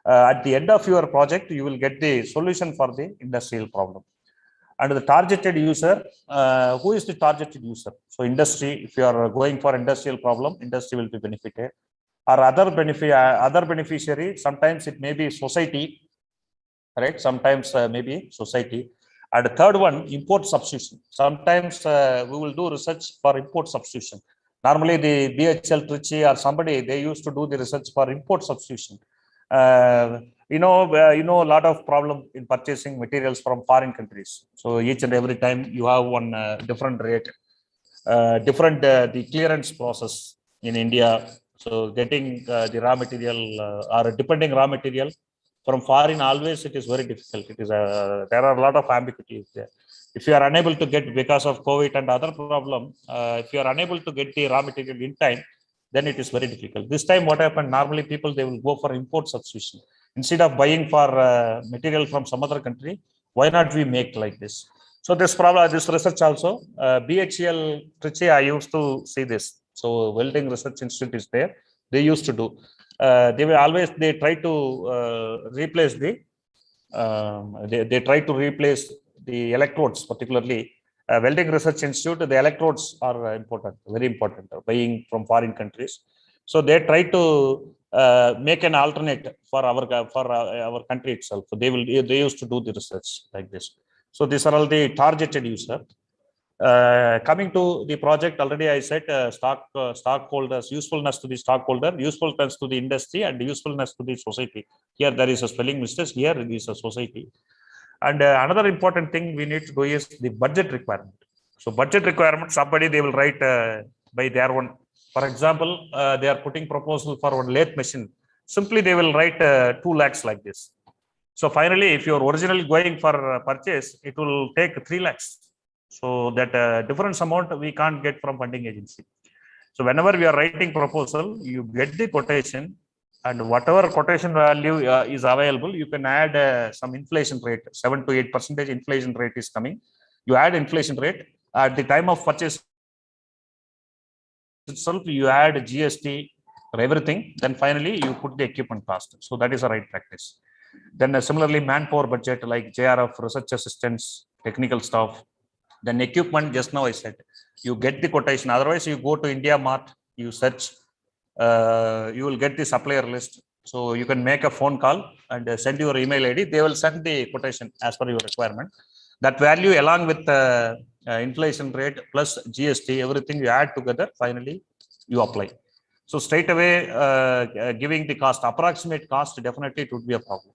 At the end of your project, you will get the solution for the industrial problem. And the targeted user, who is the targeted user? So industry, if you are going for industrial problem, industry will be benefited. Or other beneficiary, sometimes it may be society, right? Sometimes maybe society. And the third one, import substitution. Sometimes we will do research for import substitution. Normally the BHL, Trichy or somebody, they used to do the research for import substitution. You know a lot of problem in purchasing materials from foreign countries. So each and every time you have one different rate, the clearance process in India. So getting the raw material or depending raw material from foreign, always it is very difficult. It is there are a lot of ambiguities there. If you are unable to get, because of COVID and other problem, if you are unable to get the raw material in time, then it is very difficult. This time what happened, normally people, they will go for import substitution. Instead of buying for material from some other country, why not we make like this? So this problem, this research also, BHL, Trichy, I used to see this. So Welding Research Institute is there. They used to do. They try to replace the, they try to replace the electrodes, particularly Welding Research Institute. The electrodes are important, very important, buying from foreign countries. So they try to make an alternate for our country itself. So they used to do the research like this. So these are all the targeted user. Coming to the project, already I said stockholders, usefulness to the stockholder, usefulness to the industry, and usefulness to the society. Here there is a spelling mistake. Here it is a society. And another important thing we need to do is the budget requirement. So budget requirement, somebody they will write by their own. For example, they are putting proposal for one lathe machine simply they will write 2 lakhs like this. So finally, if you're originally going for purchase, it will take 3 lakhs. So that difference amount we can't get from funding agency. So whenever we are writing proposal, you get the quotation, and whatever quotation value is available, you can add some inflation rate. 7 to 8% inflation rate is coming. You add inflation rate at the time of purchase itself. You add GST or everything. Then finally you put the equipment cost. So that is the right practice. Then similarly, manpower budget like JRF, research assistants, technical staff. Then equipment, just now I said, you get the quotation. Otherwise, you go to India Mart, you search, you will get the supplier list. So you can make a phone call and send your email ID. They will send the quotation as per your requirement. That value along with inflation rate plus GST, everything you add together, finally you apply. So straight away giving the cost, approximate cost, definitely it would be a problem.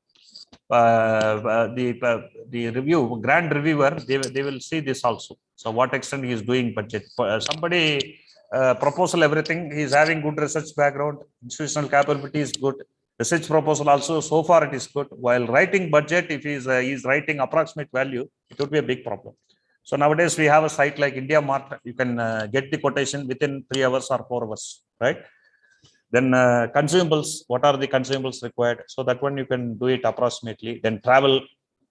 The review grand reviewer, they will see this also. So what extent he is doing budget. Somebody proposal everything, he is having good research background, institutional capability is good, research proposal also so far it is good. While writing budget, if he is writing approximate value, it would be a big problem. So nowadays we have a site like India Mart, you can get the quotation within 3 hours or 4 hours, right? Then consumables, what are the consumables required? So that one you can do it approximately. Then travel,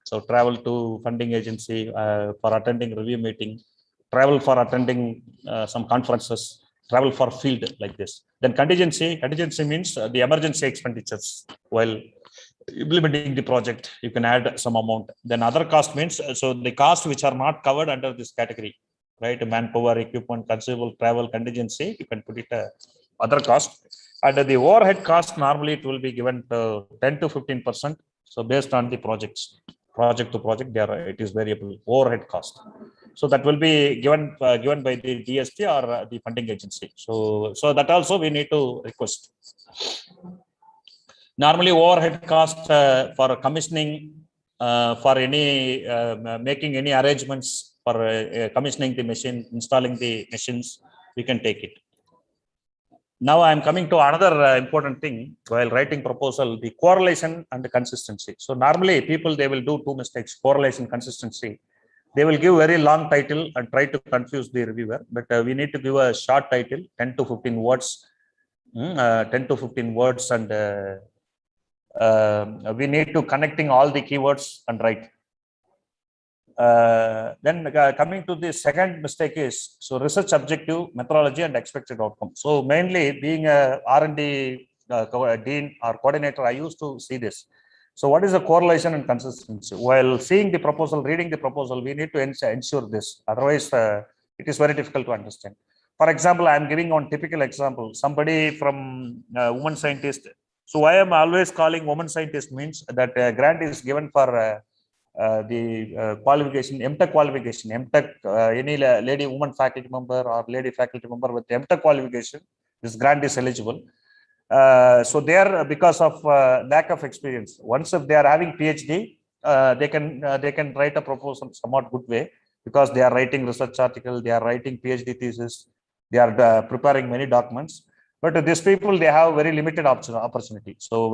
so travel to funding agency for attending review meeting, travel for attending some conferences, travel for field like this. Then contingency means the emergency expenditures while implementing the project, you can add some amount. Then other cost means, so the cost which are not covered under this category, right? Manpower, equipment, consumable, travel, contingency, you can put it other cost. And the overhead cost, normally it will be given to 10 to 15%. So based on the project to project, there it is variable overhead cost. So that will be given by the DST or the funding agency. So that also we need to request. Normally overhead cost for commissioning, for any making any arrangements for commissioning the machine, installing the machines, we can take it. Now I am coming to another important thing while writing proposal, the correlation and the consistency. So normally people, they will do 2 mistakes, correlation, consistency. They will give very long title and try to confuse the reviewer, but we need to give a short title, 10 to 15 words, 10 to 15 words, and we need to connecting all the keywords and write. Then coming to the second mistake is, so research objective, methodology, and expected outcome. So mainly being a R&D dean or coordinator, I used to see this. So what is the correlation and consistency? While seeing the proposal, reading the proposal, we need to ensure this. Otherwise, it is very difficult to understand. For example, I am giving one typical example. Somebody from woman scientist. So why I am always calling woman scientist means that grant is given for the qualification, MTech qualification, MTech, any lady woman faculty member or lady faculty member with MTech qualification, this grant is eligible. So they are, because of lack of experience. Once if they are having PhD, they can write a proposal somewhat good way, because they are writing research article, they are writing PhD thesis, they are preparing many documents. But these people, they have very limited opportunity. So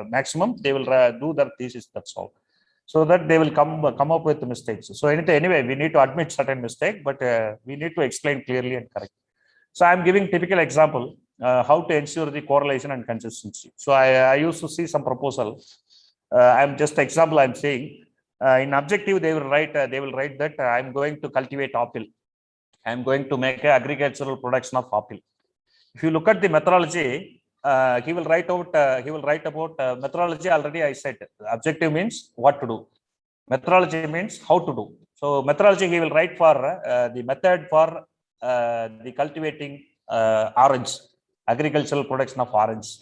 maximum they will do their thesis, that's all. So that they will come up with mistakes. So anyway, we need to admit certain mistake, but we need to explain clearly and correct. So I'm giving typical example how to ensure the correlation and consistency. So I used to see some proposal. I'm just example I'm saying. In objective, they will write that I'm going to cultivate apple. I'm going to make an agricultural production of apple. If you look at the methodology, he will write about methodology. Already I said objective means what to do, methodology means how to do. So methodology, he will write for the method for the cultivating orange, agricultural production of orange.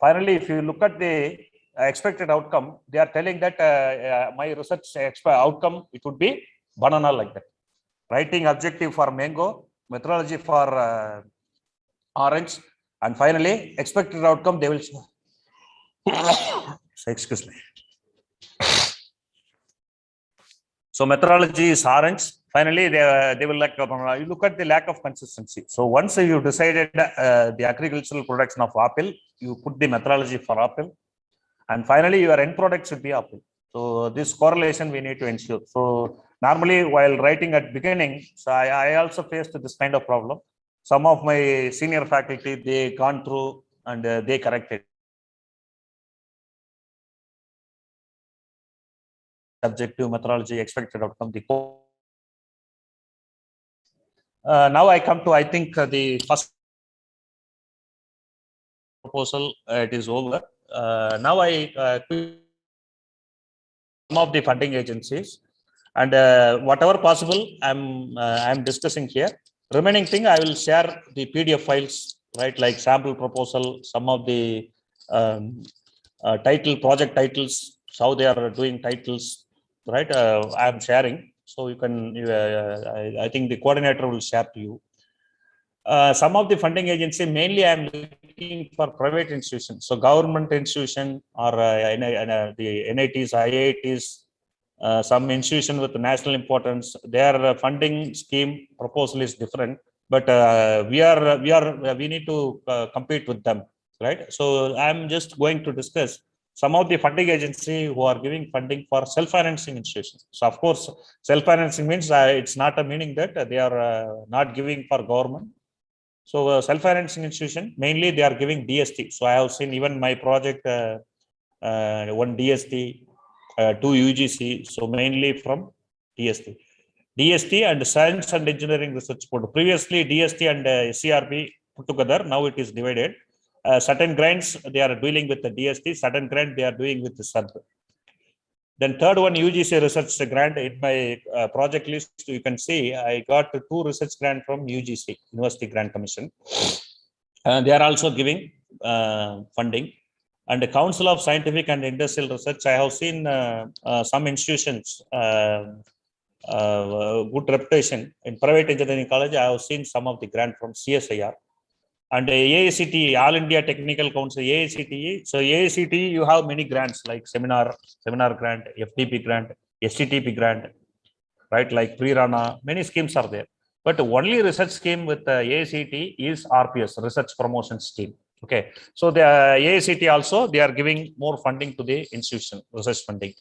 Finally, if you look at the expected outcome, they are telling that my research outcome, it would be banana, like that. Writing objective for mango, methodology for orange, and finally expected outcome they will excuse me. So methodology is orange. Finally, they will like, you look at the lack of consistency. So once you decided the agricultural production of apple, you put the methodology for apple. And finally, your end product should be apple. So this correlation we need to ensure. So normally while writing at beginning, so I also faced this kind of problem. Some of my senior faculty, they gone through and they corrected. Subjective methodology, expected outcome, the now I come to, I think the first proposal, it is over. Now I some of the funding agencies and whatever possible I'm discussing here. Remaining thing I will share the PDF files, right? Like sample proposal, some of the project titles, how they are doing titles, right? I am sharing, so you can. I think the coordinator will share to you. Some of the funding agency, mainly I am looking for private institutions. So government institution or the NITs, IITs, some institution with national importance, their funding scheme proposal is different. But we need to compete with them, right? So I'm just going to discuss some of the funding agency who are giving funding for self-financing institutions. So of course, self-financing means it's not a meaning that they are not giving for government. So self-financing institution, mainly they are giving DST. So I have seen even my project, one DST, two UGC. So mainly from DST. DST and Science and Engineering Research Board. Previously DST and CRB put together, now it is divided. Certain grants, they are dealing with the DST, certain grant they are doing with the SUB. Then third one, UGC research grant. In my project list, you can see I got 2 research grant from UGC, University Grant Commission. They are also giving funding. And the Council of Scientific and Industrial Research, I have seen some institutions, good reputation. In private engineering college, I have seen some of the grant from CSIR. And AICTE, All India Technical Council, AICTE. So AICTE, you have many grants like seminar grant, FDP grant, STTP grant, right? Like Pre-Rana, many schemes are there. But only research scheme with AICTE is RPS, Research Promotion Scheme. Okay. So the AICTE also, they are giving more funding to the institution, research funding.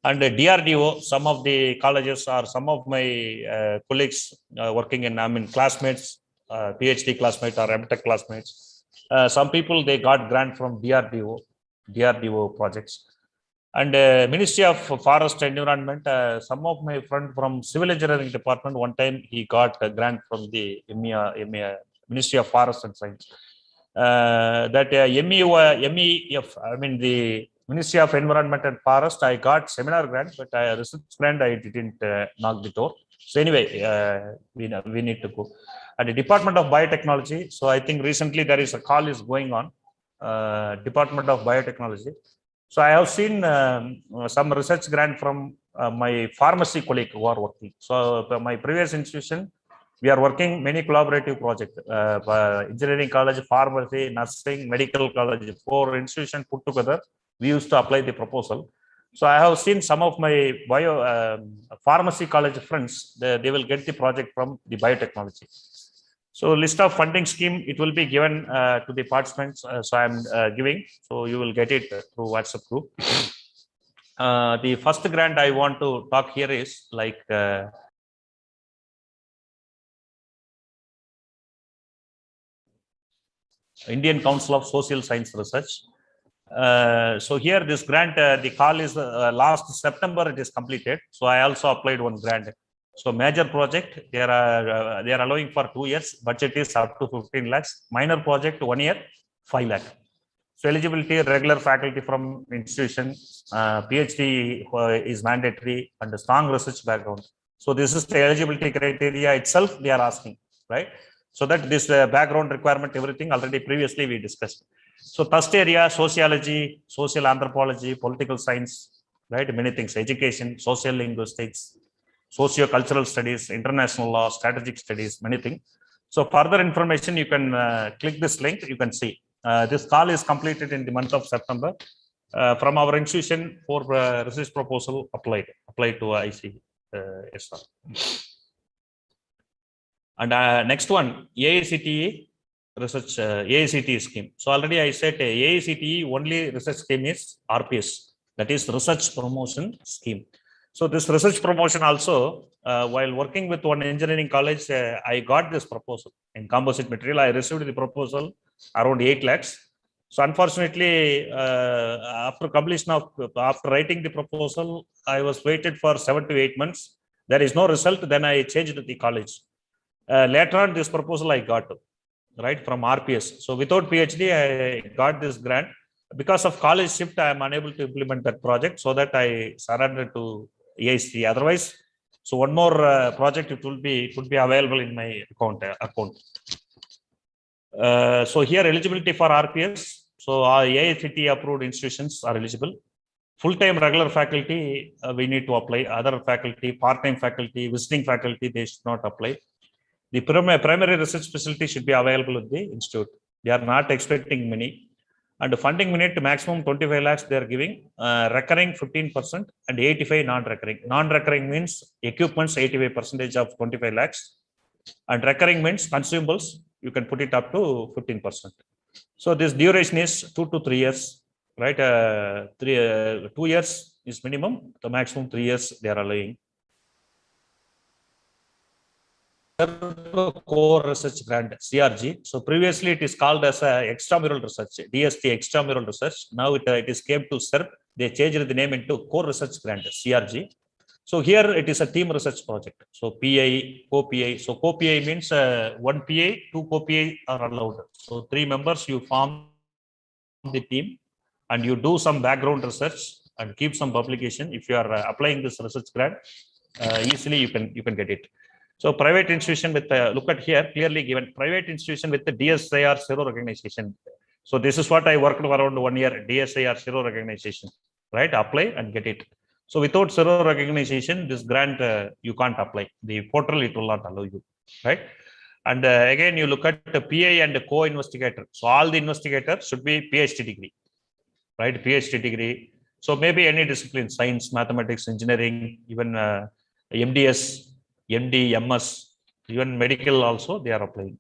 And DRDO, some of the colleges or some of my colleagues working in, classmates, PhD classmates or MTech classmates. Some people, they got grant from DRDO projects. And Ministry of Forest Environment, some of my friend from Civil Engineering Department, one time he got a grant from the Ministry of Forest and Science. MEF, the Ministry of Environment and Forest, I got seminar grant, but research grant, I didn't knock the door. So anyway, we need to go. At the Department of Biotechnology, so I think recently there is a call is going on, Department of Biotechnology. So I have seen some research grant from my pharmacy colleague who are working. So my previous institution, we are working many collaborative projects, engineering college, pharmacy, nursing, medical college, 4 institutions put together. We used to apply the proposal. So I have seen some of my pharmacy college friends, they will get the project from the biotechnology. So list of funding scheme, it will be given to the participants. So I'm giving, so you will get it through WhatsApp group. The first grant I want to talk here is like Indian Council of Social Science Research. So here this grant, the call is last September, it is completed. So I also applied one grant. So major project, they are allowing for 2 years. Budget is up to 15 lakhs. Minor project 1 year, 5 lakh. So eligibility, regular faculty from institution, PhD is mandatory and a strong research background. So this is the eligibility criteria itself they are asking, right? So that this background requirement, everything already previously we discussed. So first area, sociology, social anthropology, political science, right? Many things, education, social linguistics, socio-cultural studies, international law, strategic studies, many things. So further information, you can click this link, you can see. This call is completed in the month of September. From our institution for research proposal applied to IC. Yes, sir. And next one, AICTE research AICTE scheme. So already I said AICTE only research scheme is RPS, that is research promotion scheme. So this research promotion also, while working with one engineering college, I got this proposal in composite material. I received the proposal around 8 lakhs. So unfortunately, after completion of, after writing the proposal, I was waited for 7 to 8 months. There is no result. Then I changed the college. Later on, this proposal I got, right, from RPS. So without PhD, I got this grant. Because of college shift, I am unable to implement that project. So that I surrendered to AIC. Otherwise, so one more project it would be available in my account. So here eligibility for RPS. So our AICTE approved institutions are eligible. Full-time regular faculty, we need to apply. Other faculty, part-time faculty, visiting faculty, they should not apply. The primary research facility should be available at the institute. They are not expecting many. And the funding minute maximum 25 lakhs they are giving, recurring 15% and 85 non-recurring. Non-recurring means equipments 85% of 25 lakhs. And recurring means consumables, you can put it up to 15%. So this duration is 2 to 3 years, right? 2 years is minimum, the maximum 3 years they are allowing. Core Research Grant, CRG. So previously it is called as extramural research, DST extramural research. Now it is came to SERP. They changed the name into Core Research Grant, CRG. So here it is a team research project. So PI, co-PI. So co-PI means one PI, 2 co-PI are allowed. So 3 members you form the team and you do some background research and keep some publication. If you are applying this research grant, easily you can get it. So private institution with look at here clearly given private institution with the DSIR zero recognition. So this is what I worked around 1 year, DSIR zero recognition, right? Apply and get it. So without zero recognition, this grant you can't apply. The portal it will not allow you, right? And again you look at the PI and the co-investigator. So all the investigators should be PhD degree, right? PhD degree. So maybe any discipline, science, mathematics, engineering, even MDS. MD, MS, even medical also they are applying.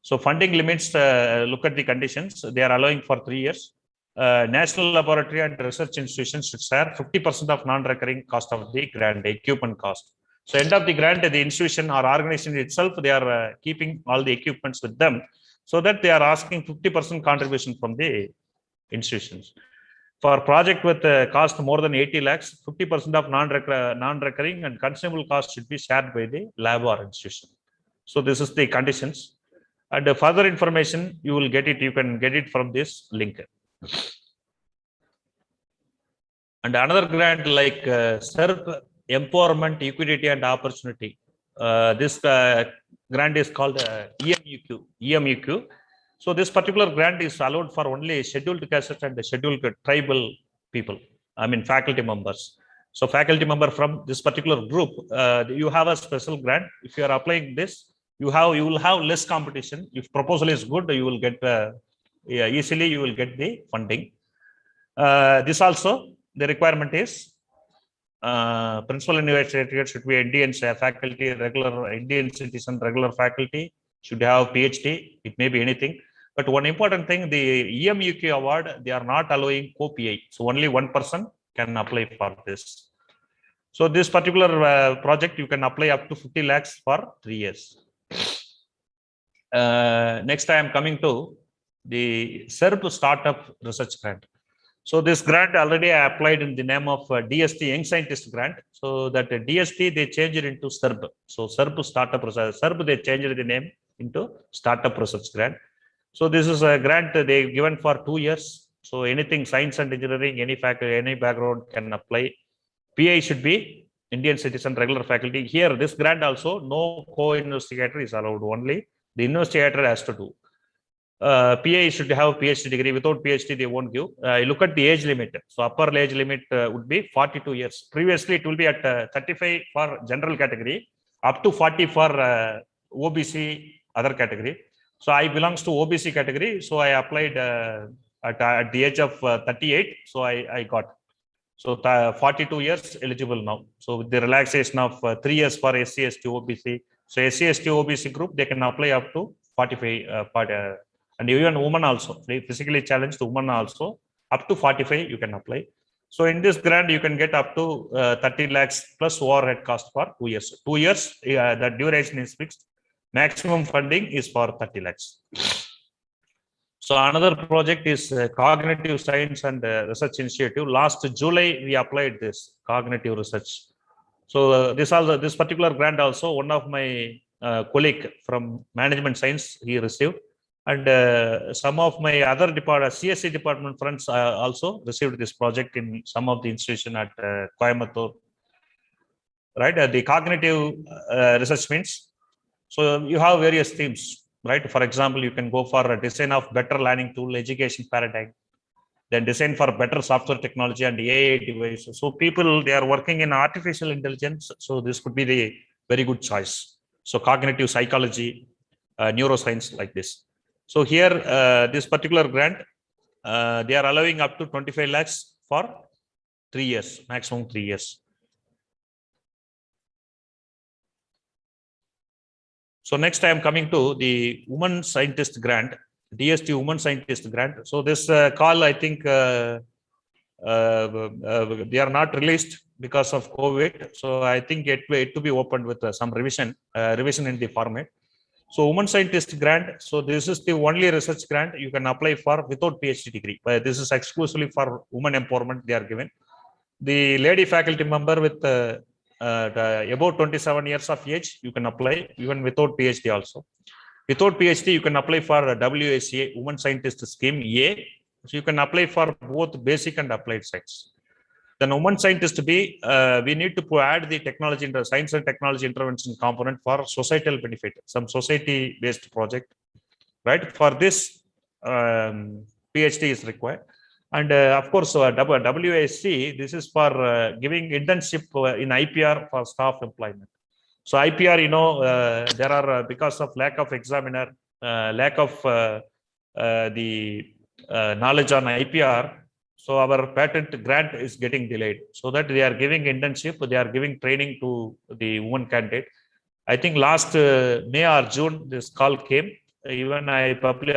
So funding limits, look at the conditions. They are allowing for 3 years. National laboratory and research institutions should share 50% of non-recurring cost of the grant, the equipment cost. So end of the grant, the institution or organization itself, they are keeping all the equipments with them, so that they are asking 50% contribution from the institutions. For project with cost more than 80 lakhs, 50% of non-recurring and consumable cost should be shared by the lab or institution. So this is the conditions. And further information, you will get it. You can get it from this link. And another grant like SERP Empowerment, Equity and Opportunity. This grant is called EMUQ. So this particular grant is allowed for only scheduled castes and scheduled tribal people, I mean faculty members. So faculty member from this particular group, you have a special grant. If you are applying this, you will have less competition. If proposal is good, you will get easily you will get the funding. This also the requirement is principal investigator should be Indian faculty, regular Indian citizen, regular faculty, should have PhD. It may be anything. But one important thing, the EMUQ award, they are not allowing co-PI. So only one person can apply for this. So this particular project, you can apply up to 50 lakhs for 3 years. Next, I am coming to the SERP Startup Research Grant. So this grant already I applied in the name of DST Young Scientist Grant. So that DST, they changed it into SERP. So SERP Startup Research, SERP, they changed the name into Startup Research Grant. So this is a grant they given for 2 years. So anything science and engineering, any faculty, any background can apply. PI should be Indian citizen, regular faculty. Here, this grant also, no co-investigator is allowed. Only the investigator has to do. PI should have PhD degree. Without PhD, they won't give. Look at the age limit. So upper age limit would be 42 years. Previously, it will be at 35 for general category, up to 40 for OBC other category. So I belongs to OBC category. So I applied at the age of 38. So I got. So 42 years eligible now. So with the relaxation of 3 years for SC, ST, OBC. So SC, ST, OBC group, they can apply up to 45, and even women also, physically challenged women also, up to 45 you can apply. So in this grant, you can get up to 30 lakhs plus overhead cost for 2 years. 2 years, the duration is fixed. Maximum funding is for 30 lakhs. So another project is Cognitive Science and Research Initiative. Last July, we applied this cognitive research. So this particular grant also, one of my colleague from Management Science, he received. And some of my other CSC department friends also received this project in some of the institution at Coimbatore. Right, the cognitive research means, so you have various themes. Right, for example, you can go for a design of better learning tool, education paradigm, then design for better software technology and AI devices. So people, they are working in artificial intelligence. So this could be the very good choice. So cognitive psychology, neuroscience, like this. So here, this particular grant, they are allowing up to 25 lakhs for 3 years, maximum 3 years. So next I am coming to the Women Scientist Grant, DST Women Scientist Grant. So this call, I think they are not released because of COVID. So I think it to be opened with some revision in the format. So Women Scientist Grant. So this is the only research grant you can apply for without PhD degree. But this is exclusively for women empowerment. They are given. The lady faculty member with about 27 years of age, you can apply even without PhD also. Without PhD, you can apply for WSA, Women Scientist Scheme A. So you can apply for both basic and applied science. Then Women Scientist B, we need to add the technology, science and technology intervention component for societal benefit, some society-based project, right? For this, PhD is required. And of course, WSC, this is for giving internship in IPR for staff employment. So IPR, you know, there are because of lack of examiner, lack of the knowledge on IPR. So our patent grant is getting delayed. So that they are giving internship, they are giving training to the woman candidate. I think last May or June, this call came. Even I put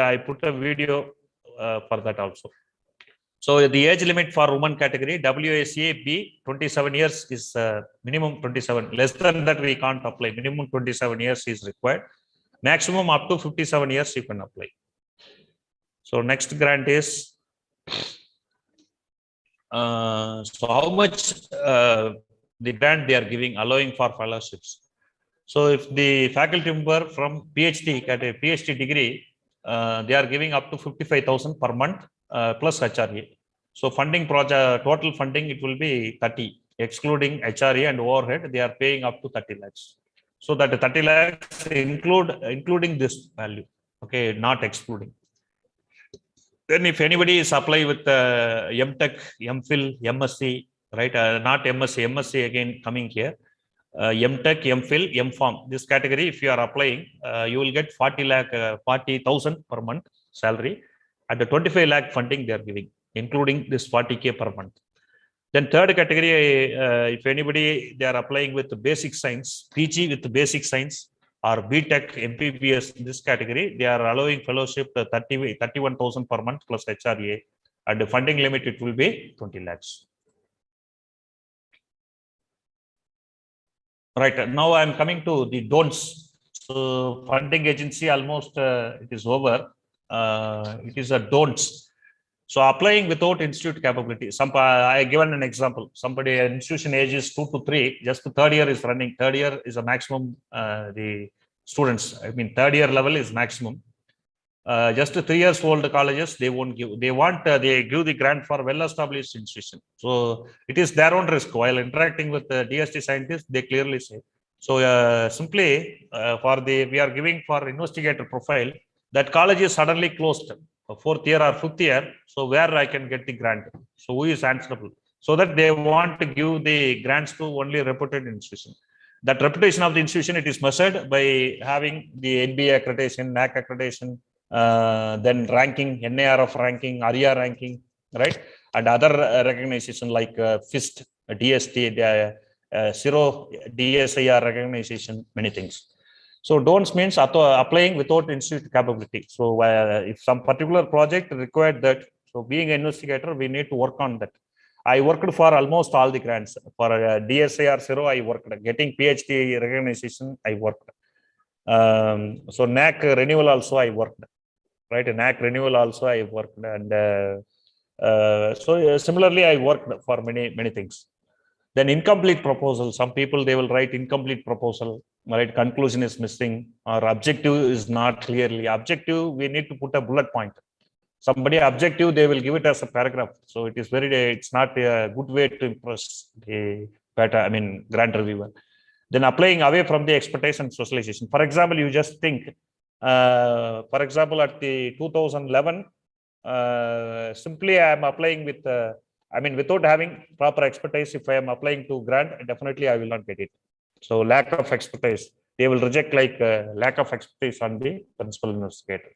a video for that also. So the age limit for woman category, WSA B, 27 years is minimum 27. Less than that, we can't apply. Minimum 27 years is required. Maximum up to 57 years you can apply. So next grant is, so how much the grant they are giving, allowing for fellowships. So if the faculty member from PhD, at a PhD degree, they are giving up to 55,000 per month plus HRA. So funding project, total funding, it will be 30, excluding HRA and overhead, they are paying up to 30 lakhs. So that 30 lakhs including this value, okay, not excluding. Then if anybody is apply with MTech, MPhil, MSc, right, not MSc, MSc again coming here, MTech, MPhil, MPharm, this category, if you are applying, you will get 40,000 per month salary, and the 25 lakh funding they are giving, including this 40K per month. Then third category, if anybody, they are applying with the basic science, PG with the basic science, or BTech, MPBS, in this category, they are allowing fellowship 31,000 per month plus HRA, and the funding limit, it will be 20 lakhs. Right, now I am coming to the don'ts. So funding agency, almost it is over. It is a don'ts. So applying without institute capability. I given an example. Somebody, an institution age is 2 to 3, just the third year is running. Third year is a maximum. The students, I mean, third year level is maximum. Just 3 years old colleges, they won't give. They want they give the grant for well-established institution. So it is their own risk. While interacting with the DST scientists, they clearly say. So simply we are giving for investigator profile, that college is suddenly closed. 4th year or 5th year, so where I can get the grant? So who is answerable? So that they want to give the grants to only reputed institution. That reputation of the institution, it is measured by having the NBA accreditation, NAC accreditation, then ranking, NARF ranking, ARIA ranking, right? and other recognition like FIST, DST, CIRO, DSIR recognition, many things. So don'ts means applying without institute capability. So if some particular project required that, so being an investigator, we need to work on that. I worked for almost all the grants. For DSIR, CIRO, I worked. Getting PhD recognition, I worked. So NAC renewal also I worked. Right, NAC renewal also I worked, and so similarly I worked for many things. Then incomplete proposal. Some people, they will write incomplete proposal, right? Conclusion is missing, or objective is not clearly. Objective, we need to put a bullet point. Somebody objective, they will give it as a paragraph. So it is it's not a good way to impress the grant reviewer. Then applying away from the expectation socialization. For example, you just think, for example, at the 2011, simply I am applying with, without having proper expertise. If I am applying to grant, definitely I will not get it. So lack of expertise, they will reject like lack of expertise on the principal investigator.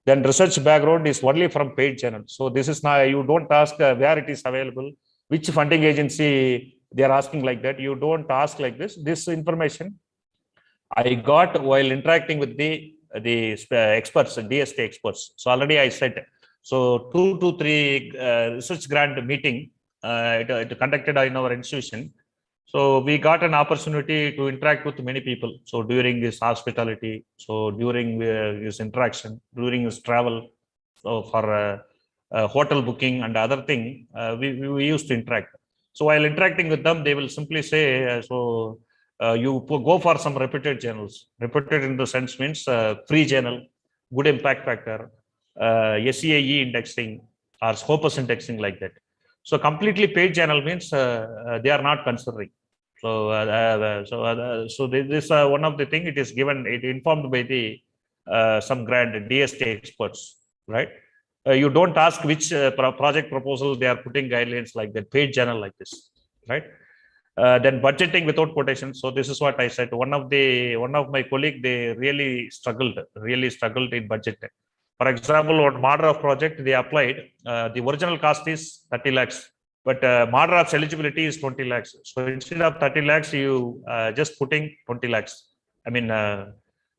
Then research background is only from paid channel. So this is now, you don't ask where it is available, which funding agency they are asking like that. You don't ask like this. This information I got while interacting with the experts, DST experts. So already I said, so 2 to 3 research grant meeting it conducted in our institution. So we got an opportunity to interact with many people. So during this hospitality, so during this interaction, during this travel, so for hotel booking and other thing, we used to interact. So while interacting with them, they will simply say, you go for some reputed journals. Reputed in the sense means free journal, good impact factor, SEAE indexing or Scopus indexing, like that. So completely paid journal means they are not considering. So this one of the thing, it is given, it informed by the some grant DST experts, right? You don't ask which project proposal they are putting guidelines like that, paid journal like this, right? Then budgeting without quotation. So this is what I said. One of my colleague, they really struggled in budget. For example, on model of project they applied, the original cost is 30 lakhs, but model of eligibility is 20 lakhs. So instead of 30 lakhs, you just putting 20 lakhs.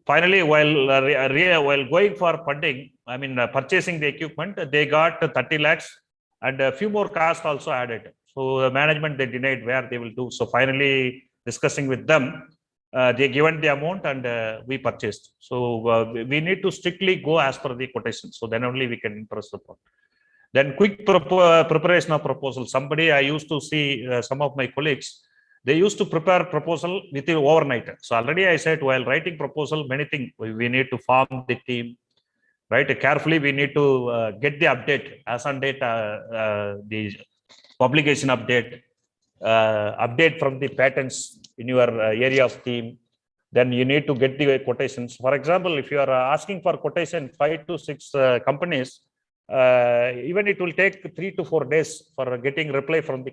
Finally, while going for funding, purchasing the equipment, they got 30 lakhs and a few more costs also added. So the management, they denied where they will do. So finally, discussing with them, they given the amount and we purchased. So we need to strictly go as per the quotation. So then only we can impress the point. Then quick preparation of proposal. Somebody, I used to see some of my colleagues, they used to prepare proposal within overnight. So already I said, while writing proposal, many things, we need to form the team, right? Carefully, we need to get the update as on date, the publication update, update from the patents in your area of team. Then you need to get the quotations. For example, if you are asking for quotation 5 to 6 companies, even it will take 3 to 4 days for getting replying from the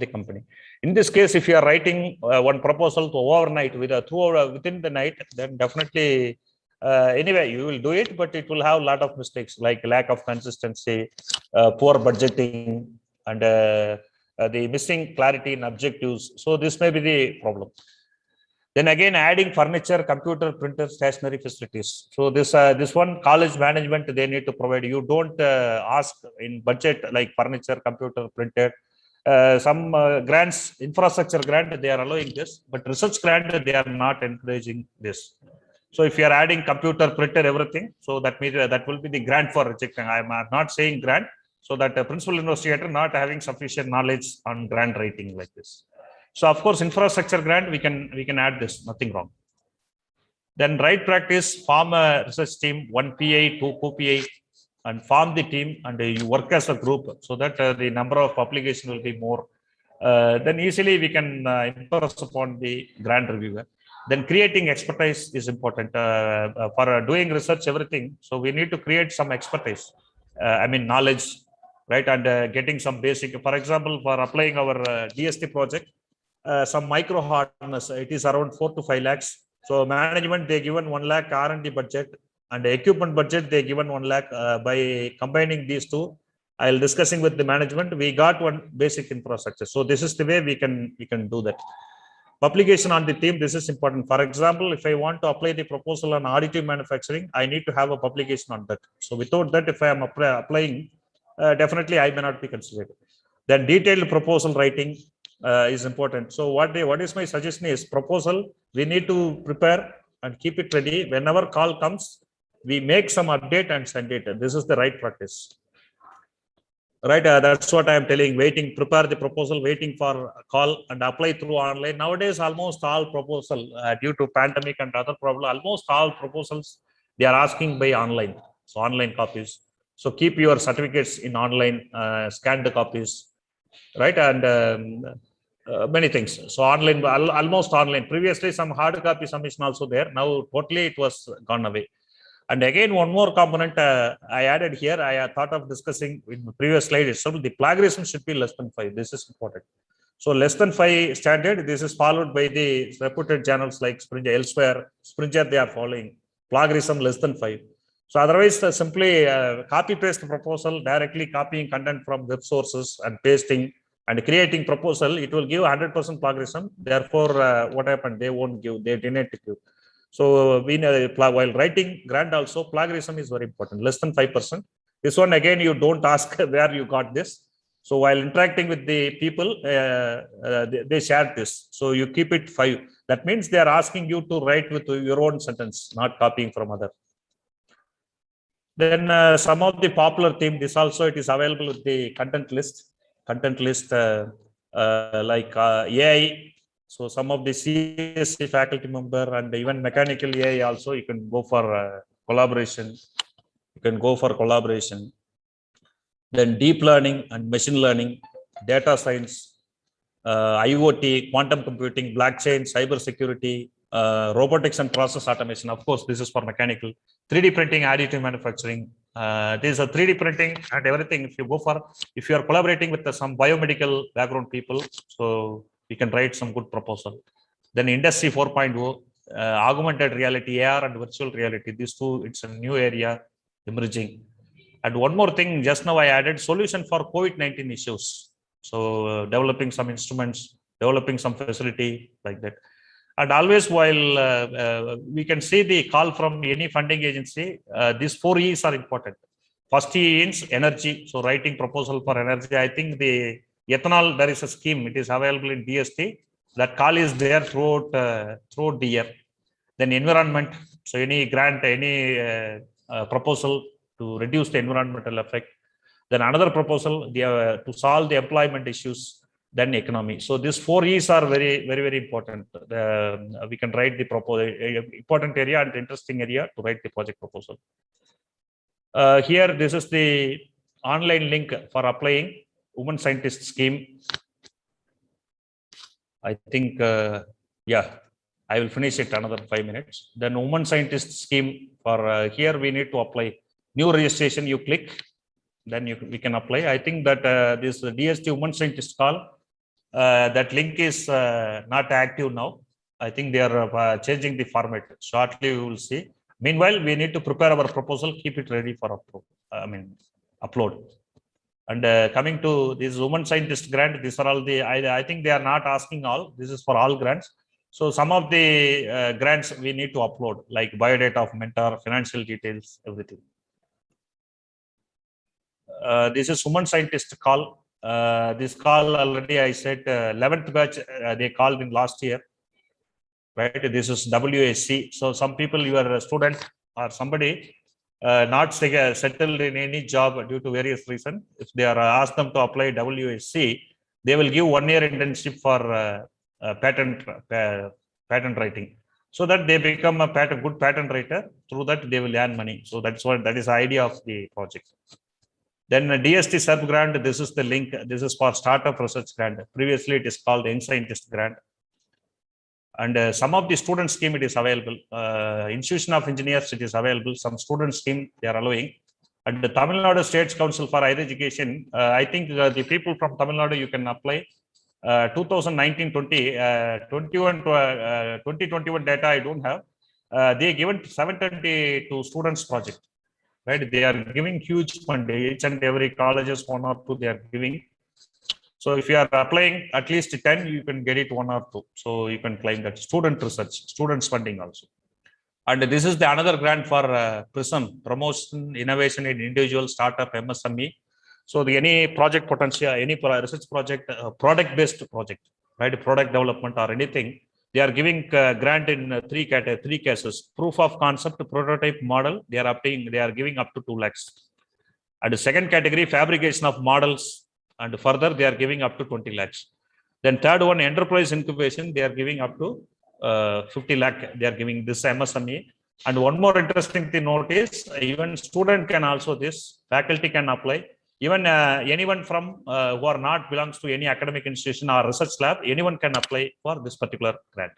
company. In this case, if you are writing one proposal to overnight within the night, then definitely anyway you will do it, but it will have a lot of mistakes like lack of consistency, poor budgeting, and the missing clarity in objectives. So this may be the problem. Then again, adding furniture, computer, printer, stationery facilities. So this one, college management, they need to provide. You don't ask in budget like furniture, computer, printer. Some grants, infrastructure grant, they are allowing this, but research grant, they are not encouraging this. So if you are adding computer, printer, everything, so that means that will be the grant for rejecting. I am not saying grant, so that a principal investigator not having sufficient knowledge on grant writing like this. So of course, infrastructure grant, we can add this, nothing wrong. Then right practice, form a research team, 1 PI, 2 co-PI, and form the team, and you work as a group, so that the number of publication will be more. Then easily we can impress upon the grant reviewer. Then creating expertise is important for doing research, everything. So we need to create some expertise, knowledge, right? And getting some basic, for example, for applying our DST project, some micro harness, it is around 4 to 5 lakhs. So management, they given 1 lakh R&D budget, and the equipment budget, they given 1 lakh. By combining these two, I'll discussing with the management. We got one basic infrastructure. So this is the way we can do that. Publication on the theme, this is important. For example, if I want to apply the proposal on additive manufacturing, I need to have a publication on that. So without that, if I am applying, definitely I may not be considered. Then detailed proposal writing is important. So what is my suggestion is proposal, we need to prepare and keep it ready. Whenever call comes, we make some update and send it. This is the right practice. Right, that's what I am telling. Waiting, prepare the proposal, waiting for a call and apply through online. Nowadays, almost all proposal due to pandemic and other problem, almost all proposals they are asking by online. So online copies. So keep your certificates in online, scanned copies, right? And many things. So online, almost online. Previously, some hard copy submission also there. Now totally it was gone away. And again, one more component I added here, I thought of discussing in the previous slide itself, the plagiarism should be less than 5. This is important. So less than 5 standard, this is followed by the reputed journals like Springer, elsewhere, Springer they are following. Plagiarism less than 5. So otherwise, simply copy paste proposal, directly copying content from web sources and pasting and creating proposal, it will give 100% plagiarism. Therefore, what happened? They won't give, they deny to give. So we while writing grant also, plagiarism is very important, less than 5%. This one again, you don't ask where you got this. So while interacting with the people, they share this. So you keep it 5. That means they are asking you to write with your own sentence, not copying from other. Then some of the popular theme, this also it is available with the content list. Like AI. So some of the CSC faculty member and even mechanical AI also, you can go for collaboration. Then deep learning and machine learning, data science, IoT, quantum computing, blockchain, cyber security, robotics and process automation. Of course, this is for mechanical. 3D printing, additive manufacturing. This is a 3D printing and everything. If you are collaborating with some biomedical background people, so we can write some good proposal. Then industry 4.0, augmented reality, AR and virtual reality. These two, it's a new area emerging. And one more thing, just now I added solution for COVID-19 issues. So developing some instruments, developing some facility like that. And always while we can see the call from any funding agency, these 4 E's are important. First E is energy. So writing proposal for energy. I think the ethanol, there is a scheme. It is available in DST. That call is there throughout the year. Then environment. So any grant, any proposal to reduce the environmental effect. Then another proposal to solve the employment issues. Then economy. So these 4 E's are very, very, very important. We can write the proposal, important area and interesting area to write the project proposal. Here, this is the online link for applying Women Scientist Scheme. I think, yeah, I will finish it another 5 minutes. Then Women Scientist Scheme for here we need to apply new registration. You click, then we can apply. I think that this DST Women Scientist call. That link is not active now. I think they are changing the format. Shortly, we will see. Meanwhile, we need to prepare our proposal, keep it ready for upload. And coming to this Women Scientist grant, these are all the, I think they are not asking all. This is for all grants. So some of the grants we need to upload, like biodata of mentor, financial details, everything. This is Women Scientist call. This call already I said 11th batch they called in last year, right? This is WAC. So some people, you are a student or somebody not settled in any job due to various reasons. If they are asked them to apply WAC, they will give 1 year internship for patent writing, so that they become a good patent writer. Through that they will earn money. So that is the idea of the project. Then DST sub grant, this is the link. This is for startup research grant. Previously, it is called Young Scientist grant. And some of the student scheme, it is available. Institution of Engineers, it is available. Some student scheme, they are allowing. And the Tamil Nadu States Council for Higher Education, I think the people from Tamil Nadu, you can apply. 2019-20, 2021 data I don't have. They given 722 students project. right? They are giving huge fund. Each and every colleges, 1 or 2, they are giving. So if you are applying at least 10, you can get it 1 or 2. So you can claim that student research, students funding also. And this is the another grant for PRISM, Promotion, Innovation in Individual Startup MSME. So the any project potential, any research project, product-based project, right? Product development or anything, they are giving grant in three cases: proof of concept, prototype, model. They are giving up to 2 lakhs. And the second category, fabrication of models, and further they are giving up to 20 lakhs. Then third one, enterprise incubation, they are giving up to 50 lakh. They are giving this MSME. And one more interesting thing note is, even student can also this, faculty can apply. Even anyone from who are not belongs to any academic institution or research lab, anyone can apply for this particular grant.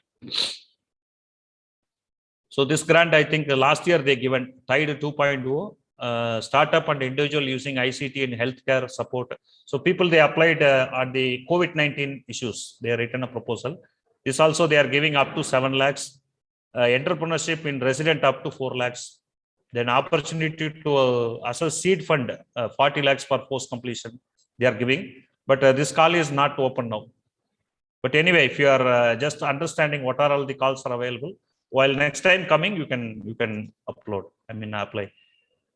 So this grant, I think last year they given Tide 2.0, startup and individual using ICT in healthcare support. So people, they applied on the COVID-19 issues. They are written a proposal. This also they are giving up to 7 lakhs. Entrepreneurship in resident up to 4 lakhs. Then opportunity to assess seed fund, 40 lakhs for post completion they are giving. But this call is not open now. But anyway, if you are just understanding what are all the calls are available, while next time coming, you can upload, apply.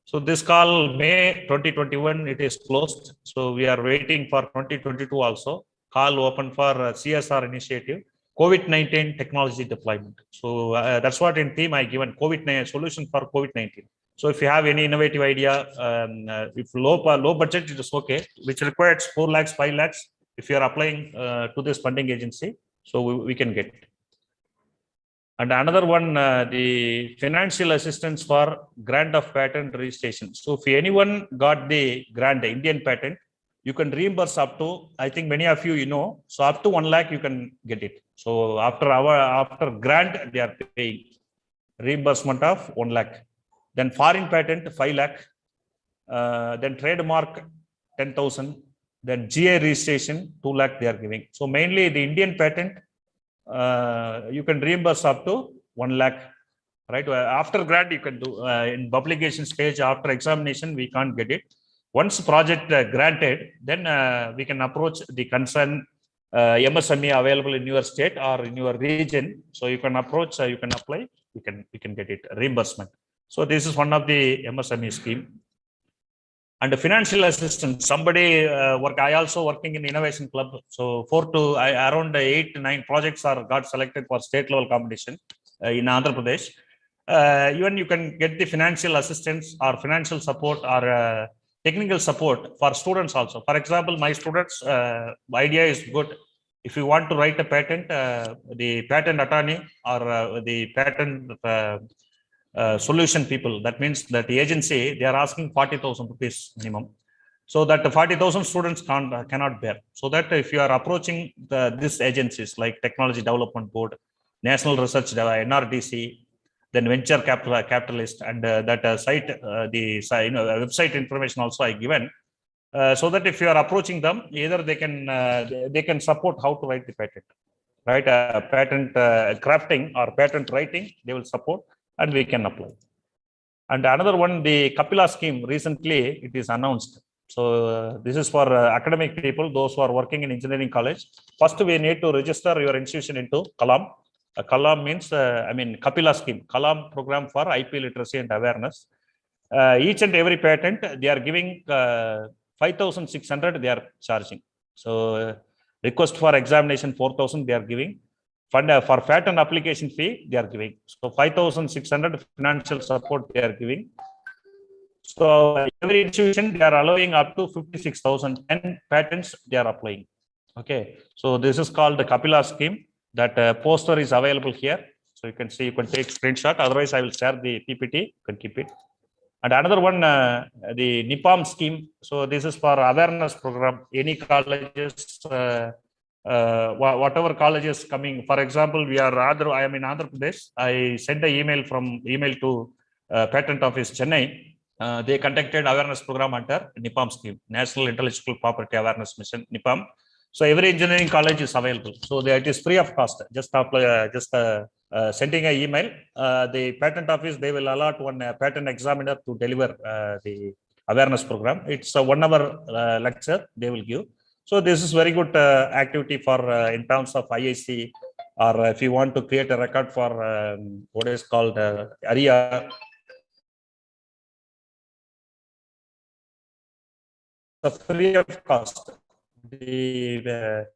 So this call May 2021, it is closed. So we are waiting for 2022 also. Call open for CSR initiative, COVID-19 technology deployment. So that's what in theme I given, COVID-19 solution for COVID-19. So if you have any innovative idea, if low budget, it is okay, which requires 4 lakhs, 5 lakhs. If you are applying to this funding agency, so we can get it. And another one, the financial assistance for grant of patent registration. So if anyone got the grant, the Indian patent, you can reimburse up to, I think many of you, know, so up to 1 lakh you can get it. So after grant, they are paying reimbursement of 1 lakh. Then foreign patent, 5 lakh. Then trademark, 10,000. Then GA registration, 2 lakh they are giving. So mainly the Indian patent, you can reimburse up to 1 lakh, right? After grant, you can do in publication stage, after examination, we can't get it. Once project granted, then we can approach the concerned MSME available in your state or in your region. So you can approach, you can apply, we can get it reimbursement. So this is one of the MSME scheme. And the financial assistance, somebody I also working in Innovation Club. So around 8 to 9 projects got selected for state level competition in Andhra Pradesh. Even you can get the financial assistance or financial support or technical support for students also. For example, my students, idea is good. If you want to write a patent, the patent attorney or the patent solution people, that means that the agency, they are asking 40,000 rupees minimum. So that 40,000 students cannot bear. So that if you are approaching these agencies like Technology Development Board, National Research, NRDC, then venture capitalist, and that site, the website information also I given. So that if you are approaching them, either they can support how to write the patent, right? Patent crafting or patent writing, they will support, and we can apply. And another one, the Kapila scheme, recently it is announced. So this is for academic people, those who are working in engineering college. First, we need to register your institution into Kalam. Kalam means, Kapila scheme, Kalam program for IP literacy and awareness. Each and every patent, they are giving 5,600, they are charging. So request for examination, 4,000 they are giving. Fund for patent application fee, they are giving. So 5,600 financial support they are giving. So every institution, they are allowing up to 56,000, 10 patents they are applying. Okay. So this is called the Kapila scheme. That poster is available here. So you can see, you can take screenshot. Otherwise, I will share the PPT. You can keep it. And another one, the NIPAM scheme. So this is for awareness program. Any colleges, whatever colleges coming. For example, I am in Andhra Pradesh. I sent an email to Patent Office Chennai. They conducted awareness program under NIPAM scheme, National Intellectual Property Awareness Mission, NIPAM. So every engineering college is available. So it is free of cost. Just apply, sending an email. The patent office, they will allot one patent examiner to deliver the awareness program. It's a 1 hour lecture they will give. So this is very good activity for in terms of IIC, or if you want to create a record for what is called ARIA. Free of cost. The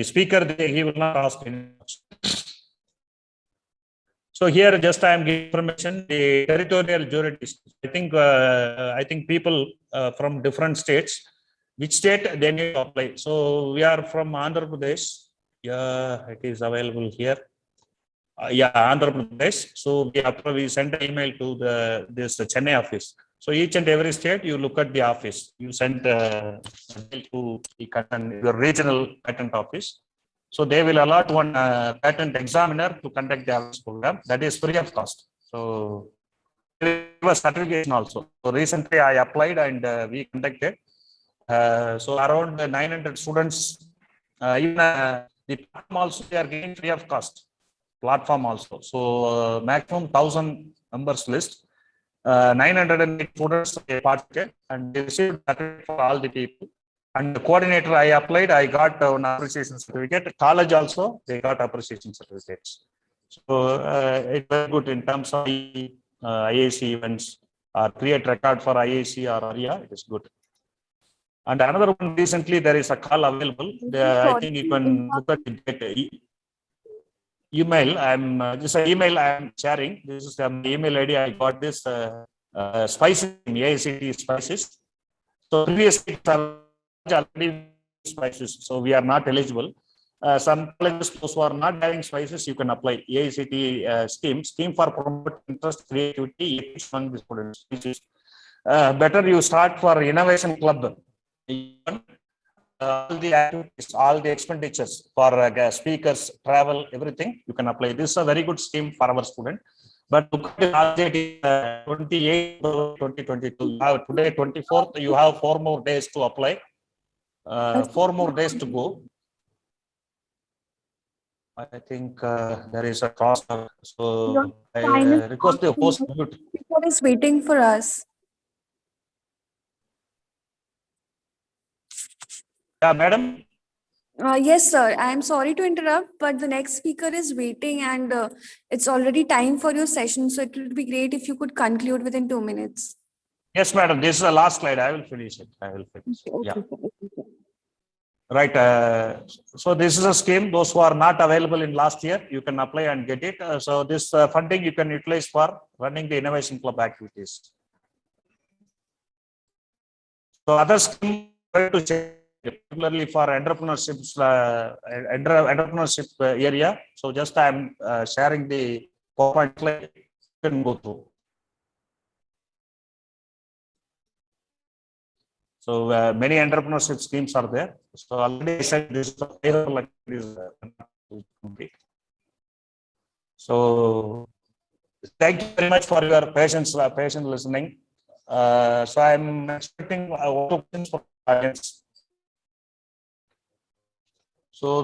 speaker, he will not ask any questions. So here, just I am giving information. The territorial jurisdiction. I think people from different states, which state they need to apply. So we are from Andhra Pradesh. Yeah, it is available here. Yeah, Andhra Pradesh. So we send an email to this Chennai office. So each and every state, you look at the office. You send a mail to your regional patent office. So they will allot one patent examiner to conduct the awareness program. That is free of cost. So there was certification also. So recently I applied and we conducted. So around 900 students. Even the platform also they are getting free of cost. Platform also. So maximum 1,000 members list. 908 students participated and they received certificate for all the people. And the coordinator I applied, I got an appreciation certificate. College also, they got appreciation certificates. So it's very good in terms of IIC events or create record for IIC or ARIA. It is good. And another one recently, there is a call available. I think you can look at the email. This is an email I am sharing. This is the email ID. I got this spices, AICT spices. So previously already spices, so we are not eligible. Some colleges those who are not having spices, you can apply AICT scheme for promoting interest, creativity, ethics among the students. Better you start for innovation club. All the activities, all the expenditures for speakers, travel, everything you can apply. This is a very good scheme for our student. But look at the last date, 28 2022. Today 24th. You have 4 more days to apply. 4 more days to go. I think there is a cost. So I request the host mute. People is waiting for us. Yeah, madam. Yes, sir. I am sorry to interrupt, but the next speaker is waiting and it's already time for your session. So it would be great if you could conclude within 2 minutes. Yes, madam. This is the last slide. I will finish it. Yeah. Right. So this is a scheme. Those who are not available in last year, you can apply and get it. So this funding you can utilize for running the innovation club activities. So other scheme to check, particularly for entrepreneurship area. So just I am sharing the PowerPoint slide. You can go through. So many entrepreneurship schemes are there. So already I said this is complete. So thank you very much for your patience, patient listening. So I'm expecting questions for audience. So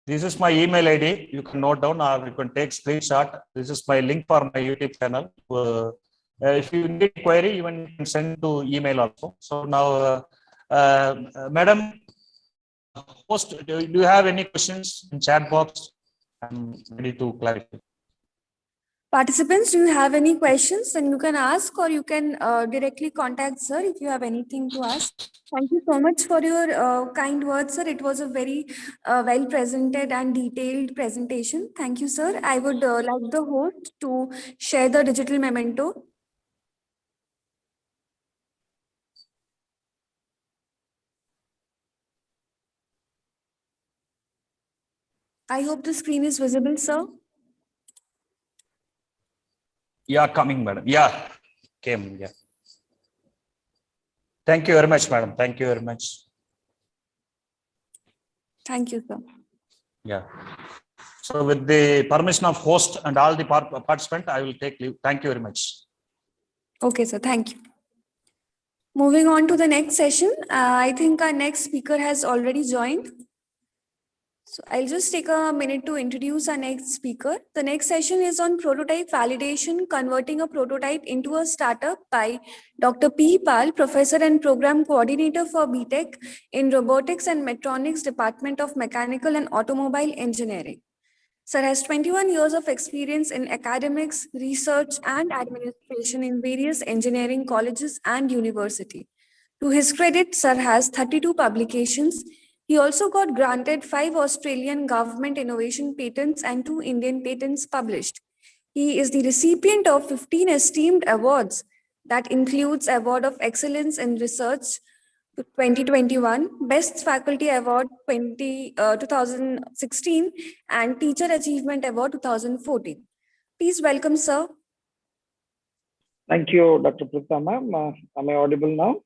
this is my email ID. You can note down or you can take screenshot. This is my link for my YouTube channel. If you need query, even you can send to email also. So now, madam, host, do you have any questions in chat box? I'm ready to clarify. Participants, do you have any questions? And you can ask or you can directly contact sir if you have anything to ask. Thank you so much for your kind words, sir. It was a very well presented and detailed presentation. Thank you, sir. I would like the host to share the digital memento. I hope the screen is visible, sir. Yeah, coming, madam. Yeah, came. Yeah. Thank you very much, madam. Thank you very much. Thank you, sir. Yeah. So with the permission of host and all the participants, I will take leave. Thank you very much. Okay, sir. Thank you. Moving on to the next session, I think our next speaker has already joined. So I'll just take a minute to introduce our next speaker. The next session is on prototype validation, converting a prototype into a startup by Dr. P. Pal, Professor and Program Coordinator for BTech in Robotics and Metronics Department of Mechanical and Automobile Engineering. Sir has 21 years of experience in academics, research, and administration in various engineering colleges and university. To his credit, Sir has 32 publications. He also got granted 5 Australian government innovation patents and 2 Indian patents published. He is the recipient of 15 esteemed awards. That includes Award of Excellence in Research 2021, Best Faculty Award 2016, and Teacher Achievement Award 2014. Please welcome, sir. Thank you, Dr. Prita ma'am. Am I audible now?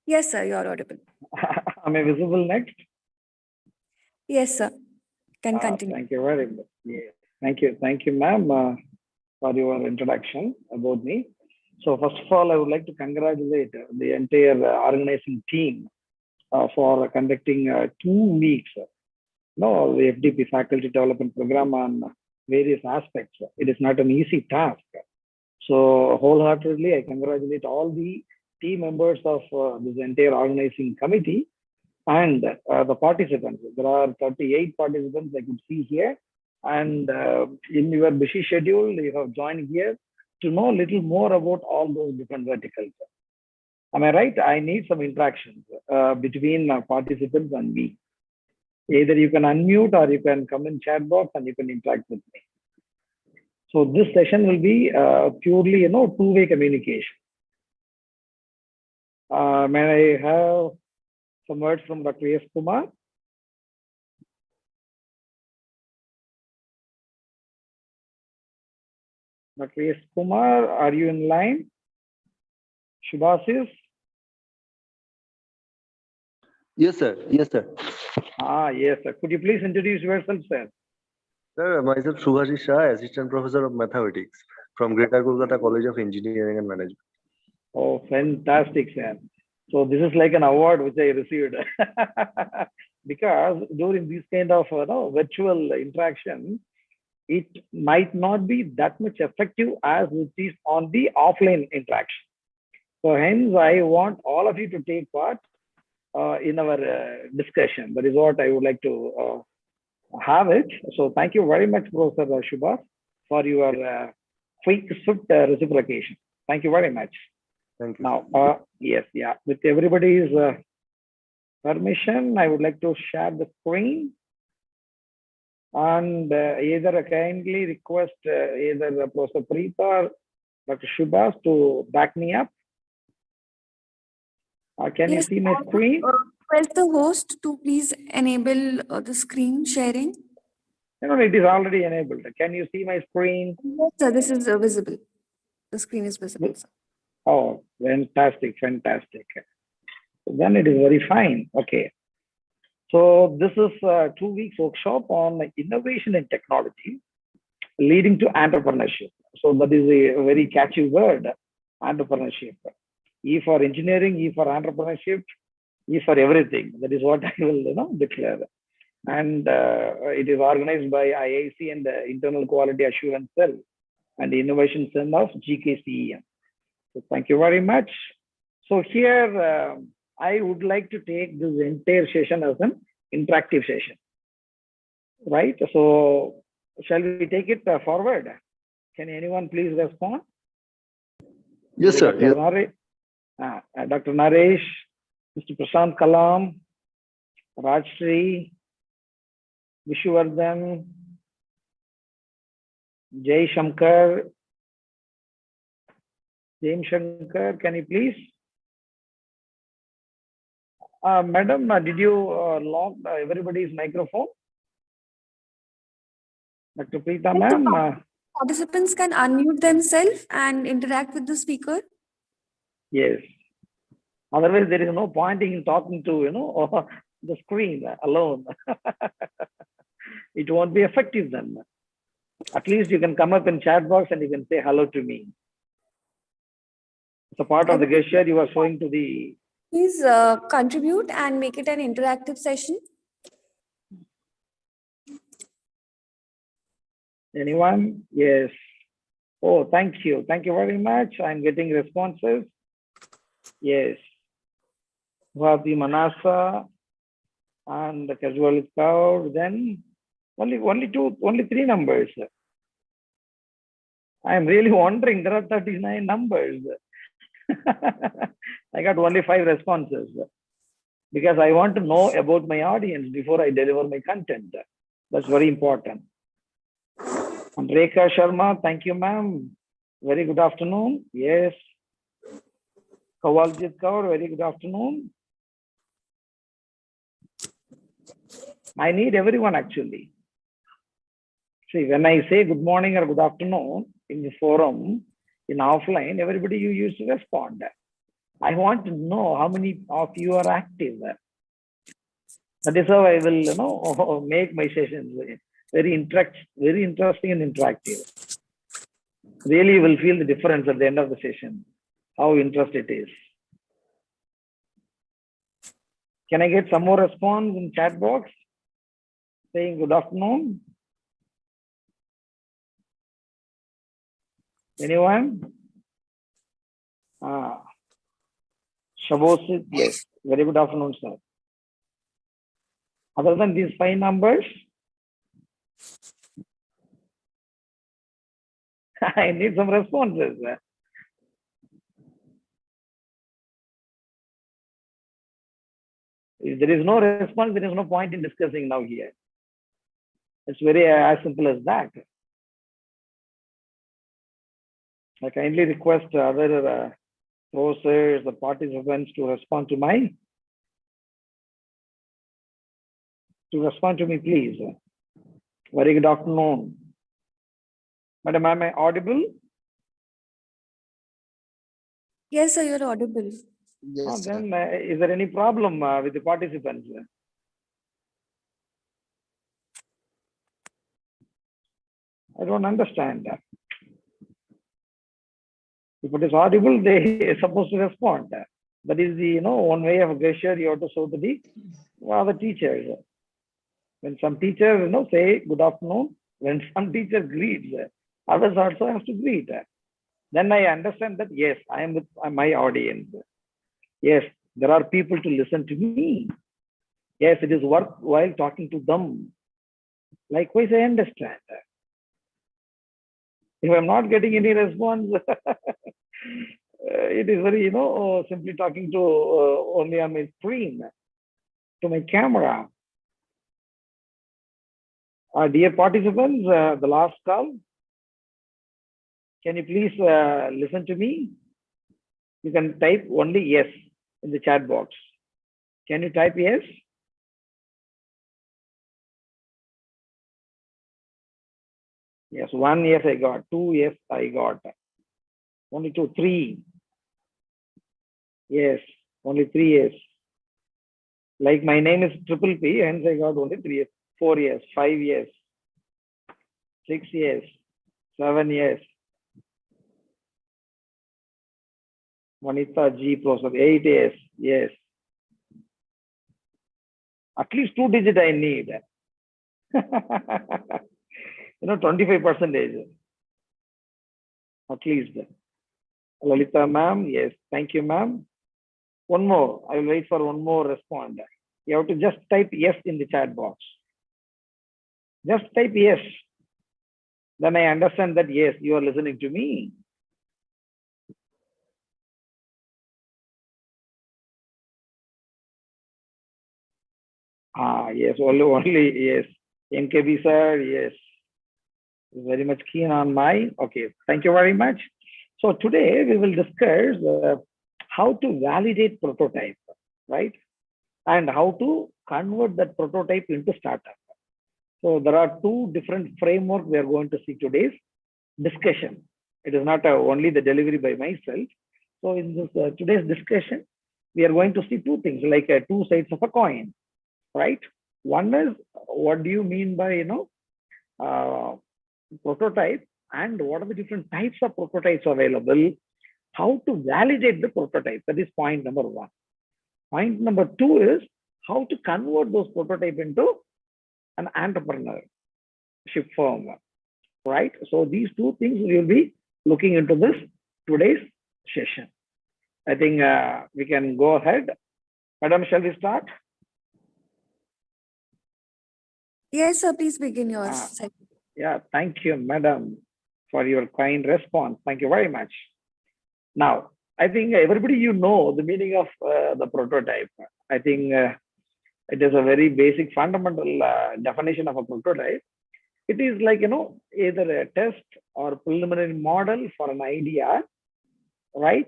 Yes, sir, you are audible. Am I visible next? Yes, sir. Can continue. Thank you very much. Yeah. Thank you, ma'am, for your introduction about me. So first of all, I would like to congratulate the entire organizing team for conducting 2 weeks, the FDP faculty development program on various aspects. It is not an easy task. So wholeheartedly, I congratulate all the team members of this entire organizing committee and the participants. There are 38 participants I could see here. And in your busy schedule, you have joined here to know a little more about all those different verticals. Am I right? I need some interactions between participants and me. Either you can unmute or you can come in chat box and you can interact with me. So this session will be purely, two-way communication. May I have some words from Dr. S. Kumar? Dr. S. Kumar, are you in line? Shubhasis? Yes, sir. Yes, sir. Yes, sir. Could you please introduce yourself, sir? Sir, myself Subhashish Shah, Assistant Professor of Mathematics from Greater Kolkata College of Engineering and Management. Oh, fantastic, sir. So this is like an award which I received because during this kind of virtual interaction, it might not be that much effective as it is on the offline interaction. So hence, I want all of you to take part in our discussion. That is what I would like to have it. So thank you very much, Professor Shubhas, for your quick, swift reciprocation. Thank you very much. Thank you. Now, yes, yeah. With everybody's permission, I would like to share the screen and either kindly request either Professor Preeta or Dr. Shubhas to back me up. Can you see my screen? Request the host to please enable the screen sharing. It is already enabled. Can you see my screen? Yes, sir, this is visible. The screen is visible, sir. Oh, fantastic, fantastic. Then it is very fine. Okay. So this is a 2 weeks workshop on innovation and technology leading to entrepreneurship. So that is a very catchy word, entrepreneurship. E for engineering, E for entrepreneurship, E for everything. That is what I will declare. And it is organized by IIC and the Internal Quality Assurance Cell and the Innovation Cell of GKCEM. So thank you very much. So here I would like to take this entire session as an interactive session, right? So shall we take it forward? Can anyone please respond? Yes, sir. Dr. Naresh, Dr. Naresh, Mr. Prashant Kalam, Rajshri, Vishwardhan, Jay Shankar, James Shankar, can you please? Madam, did you lock everybody's microphone? Dr. Preeta ma'am? Participants can unmute themselves and interact with the speaker. Yes. Otherwise, there is no point in talking to, the screen alone. It won't be effective then. At least you can come up in chat box and you can say hello to me. It's a part of the gesture you are showing to the. Please contribute and make it an interactive session. Anyone? Yes. Oh, thank you. Thank you very much. I'm getting responses. Yes. Bhati Manasa and the casual crowd. Then only three numbers. I'm really wondering. There are 39 numbers. I got only 5 responses because I want to know about my audience before I deliver my content. That's very important. And Rekha Sharma, thank you, ma'am. Very good afternoon. Yes. Kawaljit Kaur, very good afternoon. I need everyone actually. See, when I say good morning or good afternoon in the forum, in offline, everybody you used to respond. I want to know how many of you are active. That is how I will, make my sessions very interesting and interactive. Really, you will feel the difference at the end of the session, how interesting it is. Can I get some more response in chat box saying good afternoon? Anyone? Shabosit, yes. Very good afternoon, sir. Other than these 5 numbers, I need some responses. If there is no response, there is no point in discussing now here. It's very as simple as that. I kindly request other professors, the participants to respond to me, please. Very good afternoon. Madam, am I audible? Yes, sir, you're audible. Yes, sir. Then is there any problem with the participants? I don't understand. If it is audible, they are supposed to respond. That is the one way of gesture you have to show to the other teachers. When some teachers say good afternoon, when some teacher greets, others also have to greet. Then I understand that yes, I am with my audience. Yes, there are people to listen to me. Yes, it is worthwhile talking to them. Likewise, I understand. If I'm not getting any response, it is very, simply talking to only on my screen, to my camera. Dear participants, the last call, can you please listen to me? You can type only yes in the chat box. Can you type yes? Yes, 1 yes I got, 2 yes I got, only 2, 3. Yes, only 3 yes. Like my name is Triple P, hence I got only 3 yes. 4 yes, 5 yes, 6 yes, 7 yes. Vanita G process, 8 yes, yes. At least 2 digit I need. 25%. At least. Lalita ma'am, yes. Thank you, ma'am. One more. I will wait for one more respond. You have to just type yes in the chat box. Just type yes. Then I understand that yes, you are listening to me. Yes, only yes. MKB sir, yes. Very much keen on my. Okay, thank you very much. So today we will discuss how to validate prototype, right? And how to convert that prototype into startup. So there are 2 different frameworks we are going to see today's discussion. It is not only the delivery by myself. So in this today's discussion, we are going to see 2 things, like 2 sides of a coin, right? One is, what do you mean by prototype, and what are the different types of prototypes available, how to validate the prototype. That is point number one. Point number two is how to convert those prototype into an entrepreneurship firm, right? So these two things we will be looking into this today's session. I think we can go ahead. Madam, shall we start? Yes, sir, please begin your session. Yeah, thank you, madam, for your kind response. Thank you very much. Now, I think everybody, you know the meaning of the prototype. I think it is a very basic fundamental definition of a prototype. It is like, either a test or preliminary model for an idea, right?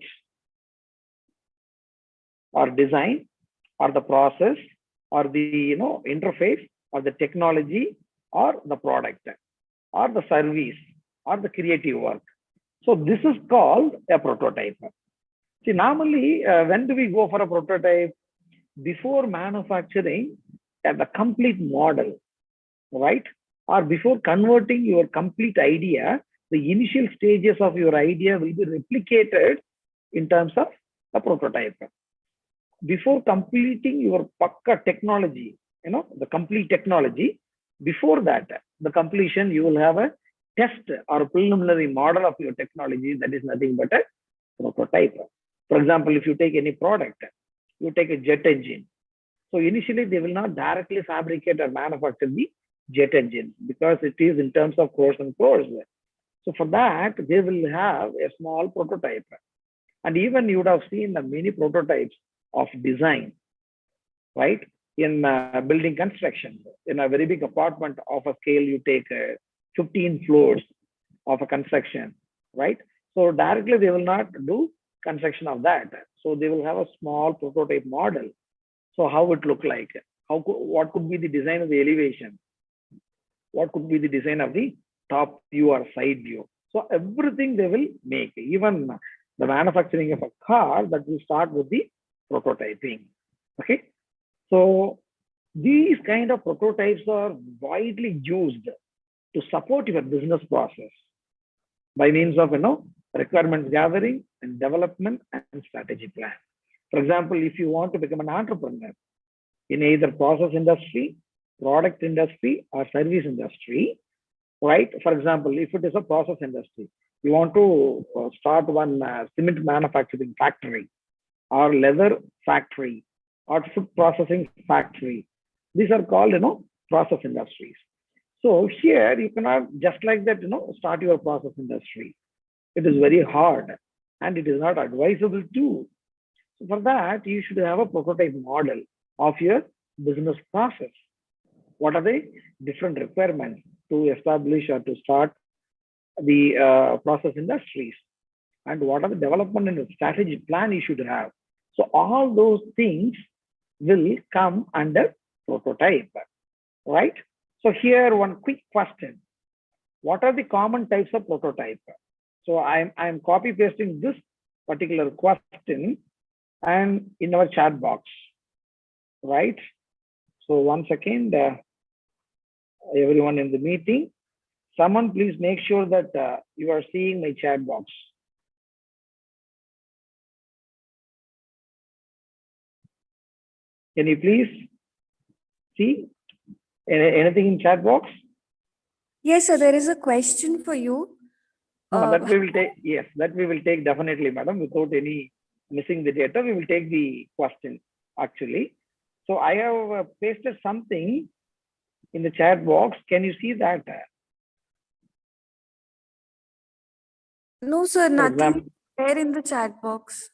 Or design, or the process, or the interface, or the technology, or the product, or the service, or the creative work. So this is called a prototype. See, normally, when do we go for a prototype? Before manufacturing the complete model, right? Or before converting your complete idea, the initial stages of your idea will be replicated in terms of a prototype. Before completing your pakka technology, the complete technology, before that, the completion, you will have a test or a preliminary model of your technology that is nothing but a prototype. For example, if you take any product, you take a jet engine. So initially, they will not directly fabricate or manufacture the jet engine because it is in terms of crores and crores. So for that, they will have a small prototype. And even you would have seen the many prototypes of design, right? In building construction, in a very big apartment of a scale, you take 15 floors of a construction, right? So directly they will not do construction of that. So they will have a small prototype model. So how it look like? What could be the design of the elevation? What could be the design of the top view or side view? So everything they will make. Even the manufacturing of a car, that will start with the prototyping. Okay. So these kind of prototypes are widely used to support your business process by means of requirements gathering and development and strategy plan. For example, if you want to become an entrepreneur in either process industry, product industry, or service industry, right? For example, if it is a process industry, you want to start one cement manufacturing factory, or leather factory, or food processing factory. These are called, process industries. So here you cannot just like that, start your process industry. It is very hard and it is not advisable to. So for that, you should have a prototype model of your business process. What are the different requirements to establish or to start the process industries? And what are the development and strategy plan you should have? So all those things will come under prototype, right? So here one quick question. What are the common types of prototype? So I'm copy pasting this particular question and in our chat box, right? So one second, everyone in the meeting, someone please make sure that you are seeing my chat box. Can you please see anything in chat box? Yes, sir, there is a question for you. No, that we will take, yes, that we will take definitely, madam, without any missing the data. We will take the question actually. So I have pasted something in the chat box. Can you see that? No, sir, nothing there in the chat box.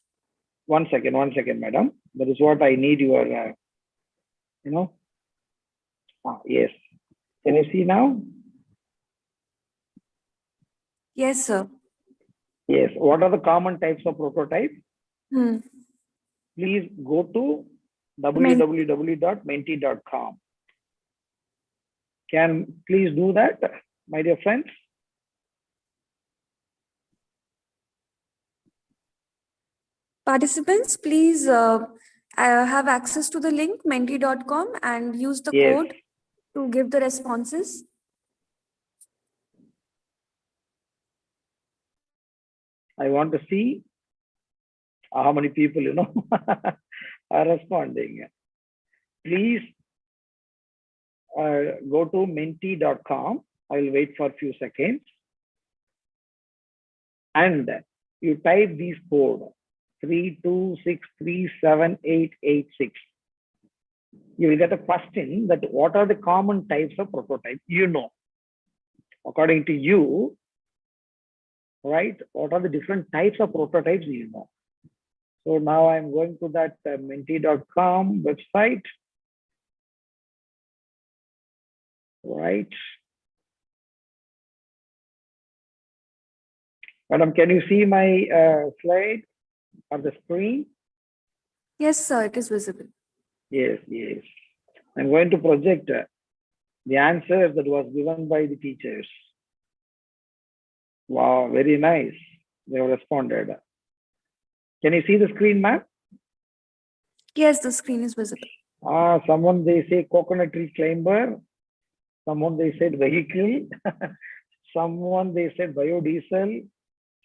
One second, madam. That is what I need your, yes. Can you see now? Yes, sir. Yes. What are the common types of prototype? Please go to www.menti.com. Can please do that, my dear friends? Participants, please have access to the link menti.com and use the Yes. code to give the responses. I want to see How many people, are responding? Please go to menti.com. I will wait for a few seconds. And you type these code 32637886. You will get a question that what are the common types of prototype? According to you, right? What are the different types of prototypes you know? So now I'm going to that menti.com website, right? Madam, can you see my slide or the screen? Yes, sir, it is visible. Yes, yes. I'm going to project the answer that was given by the teachers. Wow, very nice. They have responded. Can you see the screen, ma'am? Yes, the screen is visible. Someone they say coconut tree climber. Someone they said vehicle. Someone they said biodiesel.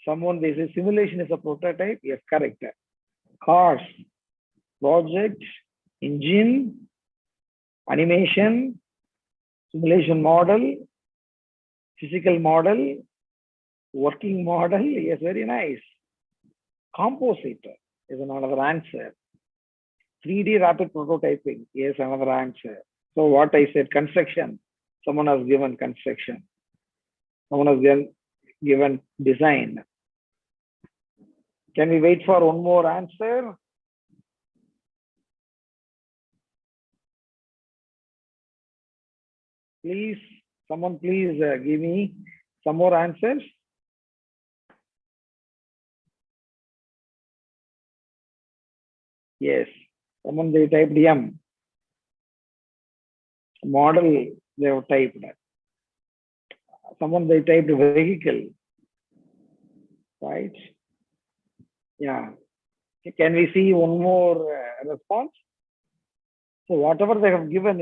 Someone they say simulation is a prototype. Yes, correct. Cars, project, engine, animation, simulation model, physical model, working model. Yes, very nice. Composite is another answer. 3D rapid prototyping. Yes, another answer. So what I said, construction. Someone has given construction. Someone has given design. Can we wait for one more answer? Please, someone please give me some more answers. Yes, someone they typed M. Model they have typed. Someone they typed vehicle. Right? Yeah. Can we see one more response? So whatever they have given,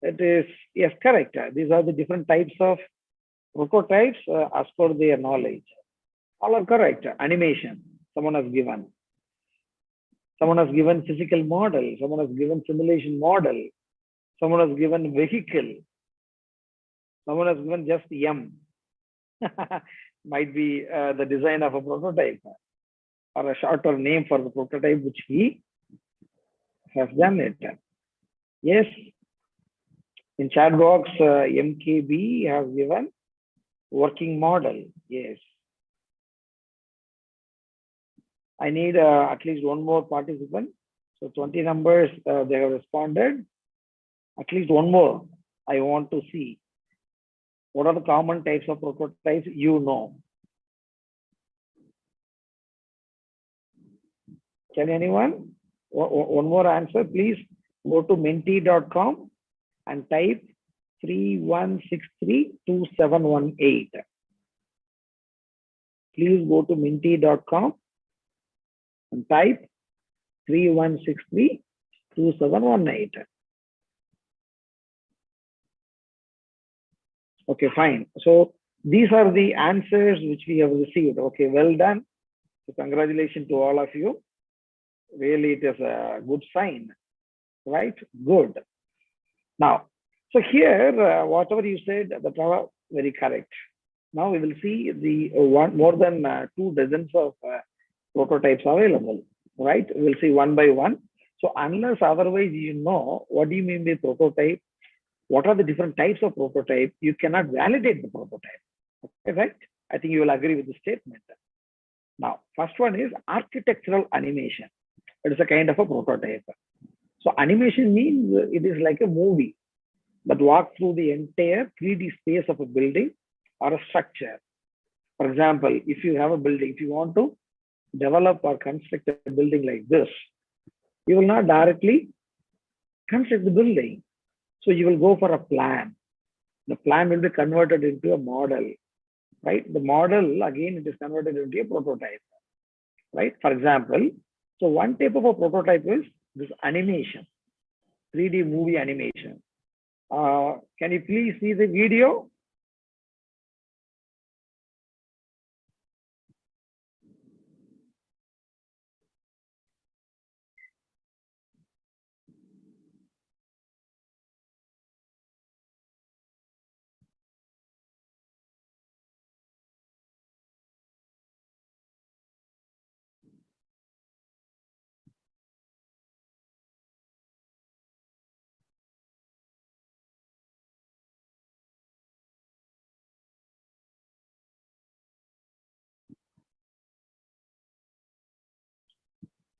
it is, yes, correct. These are the different types of prototypes as per their knowledge. All are correct. Animation, someone has given. Someone has given physical model. Someone has given simulation model. Someone has given vehicle. Someone has given just M. Might be the design of a prototype or a shorter name for the prototype which he has done it. Yes. In chat box, MKB has given working model. Yes. I need at least one more participant. So 20 numbers, they have responded. At least one more. I want to see what are the common types of prototypes you know. Can anyone? One more answer, please. Go to menti.com and type 31632718. Please go to menti.com and type 31632718. Okay, fine. So these are the answers which we have received. Okay, well done. So congratulations to all of you. Really, it is a good sign, right? Good. Now, so here, whatever you said, that are very correct. Now we will see the more than 2 dozens of prototypes available, right? We'll see one by one. So unless otherwise what do you mean by prototype? What are the different types of prototype? You cannot validate the prototype, okay, right? I think you will agree with the statement. Now, first one is architectural animation. It is a kind of a prototype. So animation means it is like a movie that walks through the entire 3D space of a building or a structure. For example, if you have a building, if you want to develop or construct a building like this, you will not directly construct the building. So you will go for a plan. The plan will be converted into a model, right? The model, again, it is converted into a prototype, right? For example, so one type of a prototype is this animation, 3D movie animation. Can you please see the video?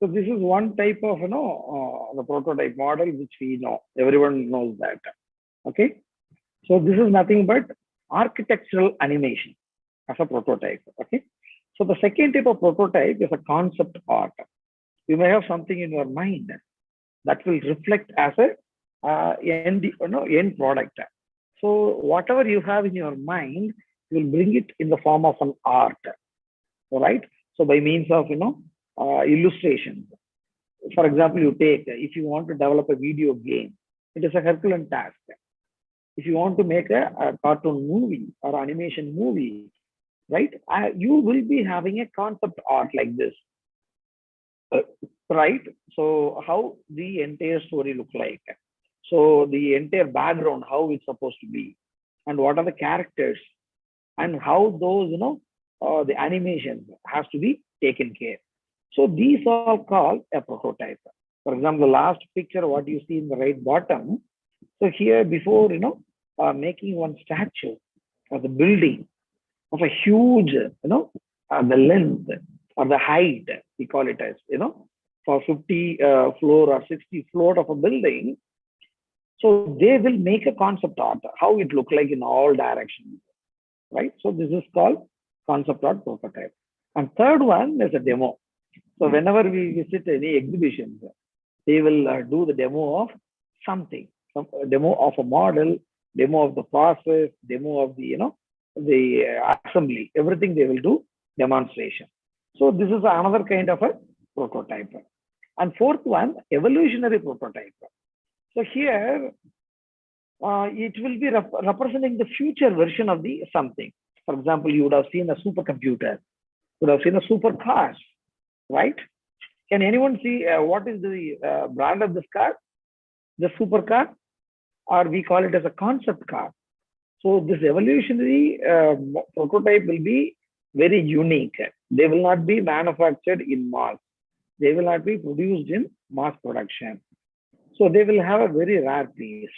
So this is one type of, the prototype model, which we know, everyone knows that. Okay. So this is nothing but architectural animation as a prototype. Okay. So the second type of prototype is a concept art. You may have something in your mind that will reflect as a end product. So whatever you have in your mind, you will bring it in the form of an art. All right. So by means of illustrations. For example, you take, if you want to develop a video game, it is a Herculean task. If you want to make a cartoon movie or animation movie, right, you will be having a concept art like this, right? So how the entire story look like, so the entire background, how it's supposed to be, and what are the characters, and how those the animation has to be taken care. So these are called a prototype. For example, the last picture, what you see in the right bottom. So here, before making one statue or the building of a huge, the length or the height, we call it as, for 50 floor or 60 floor of a building. So they will make a concept art, how it look like in all directions, right? So this is called concept art prototype. And third one is a demo. So whenever we visit any exhibitions, they will do the demo of something, some demo of a model, demo of the process, demo of the, the assembly, everything they will do demonstration. So this is another kind of a prototype. And fourth one, evolutionary prototype. So here, it will be representing the future version of the something. For example, you would have seen a supercomputer, you would have seen a supercar, right? Can anyone see what is the brand of this car? The supercar, or we call it as a concept car. So this evolutionary prototype will be very unique. They will not be manufactured in mass. They will not be produced in mass production. So they will have a very rare piece,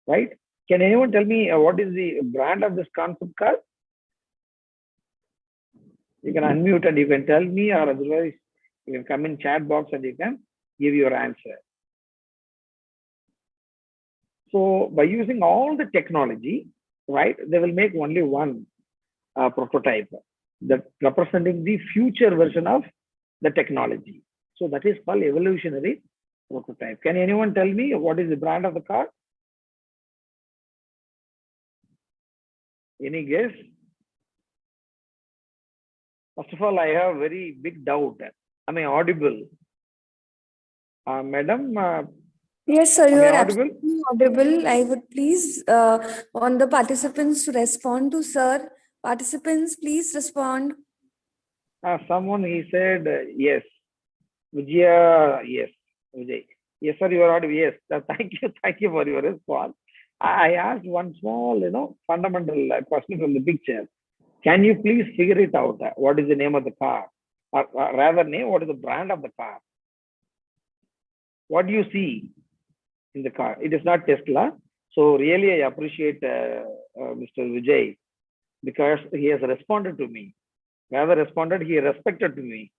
right? Can anyone tell me what is the brand of this concept car? You can unmute and you can tell me, or otherwise you can come in chat box and you can give your answer. So by using all the technology, right, they will make only one prototype that representing the future version of the technology. So that is called evolutionary prototype. Can anyone tell me what is the brand of the car? Any guess? First of all, I have very big doubt. Am I audible? Madam? Yes, sir, you Am I are audible? absolutely audible. I would please want the participants to respond to sir. Participants, please respond. Someone, he said yes. Vijaya, yes. Vijay. Yes, sir, you are audible. Yes. Thank you for your response. I asked one small, fundamental question from the picture. Can you please figure it out? What is the name of the car? Or rather, what is the brand of the car? What do you see in the car? It is not Tesla. So really, I appreciate Mr. Vijay, because he has responded to me. Rather responded, he respected to me,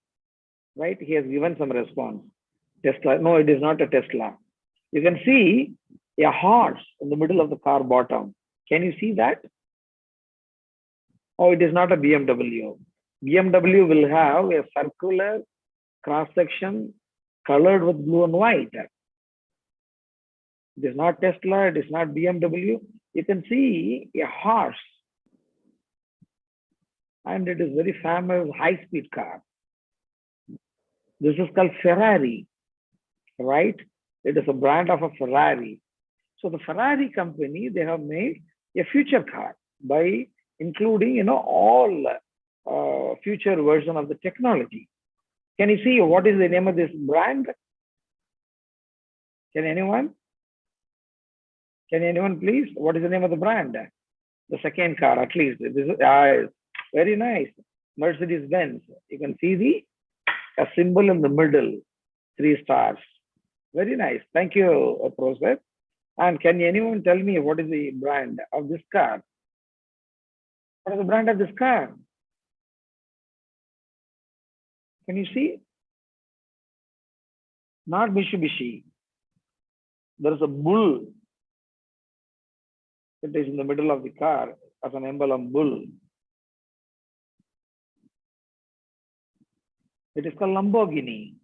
right? He has given some response. Tesla, no, it is not a Tesla. You can see a horse in the middle of the car bottom. Can you see that? Oh, it is not a BMW. BMW will have a circular cross section colored with blue and white. It is not Tesla, it is not BMW. You can see a horse, and it is very famous high-speed car. This is called Ferrari, right? It is a brand of a Ferrari. So the Ferrari company, they have made a future car by including, all future version of the technology. Can you see what is the name of this brand? Can anyone? Can anyone please? What is the name of the brand? The second car, at least. This is very nice. Mercedes-Benz. You can see a symbol in the middle, 3 stars. Very nice. Thank you, Professor. And can anyone tell me what is the brand of this car? What is the brand of this car? Can you see? not Mitsubishi. There is a bull. It is in the middle of the car as an emblem, bull. It is called Lamborghini.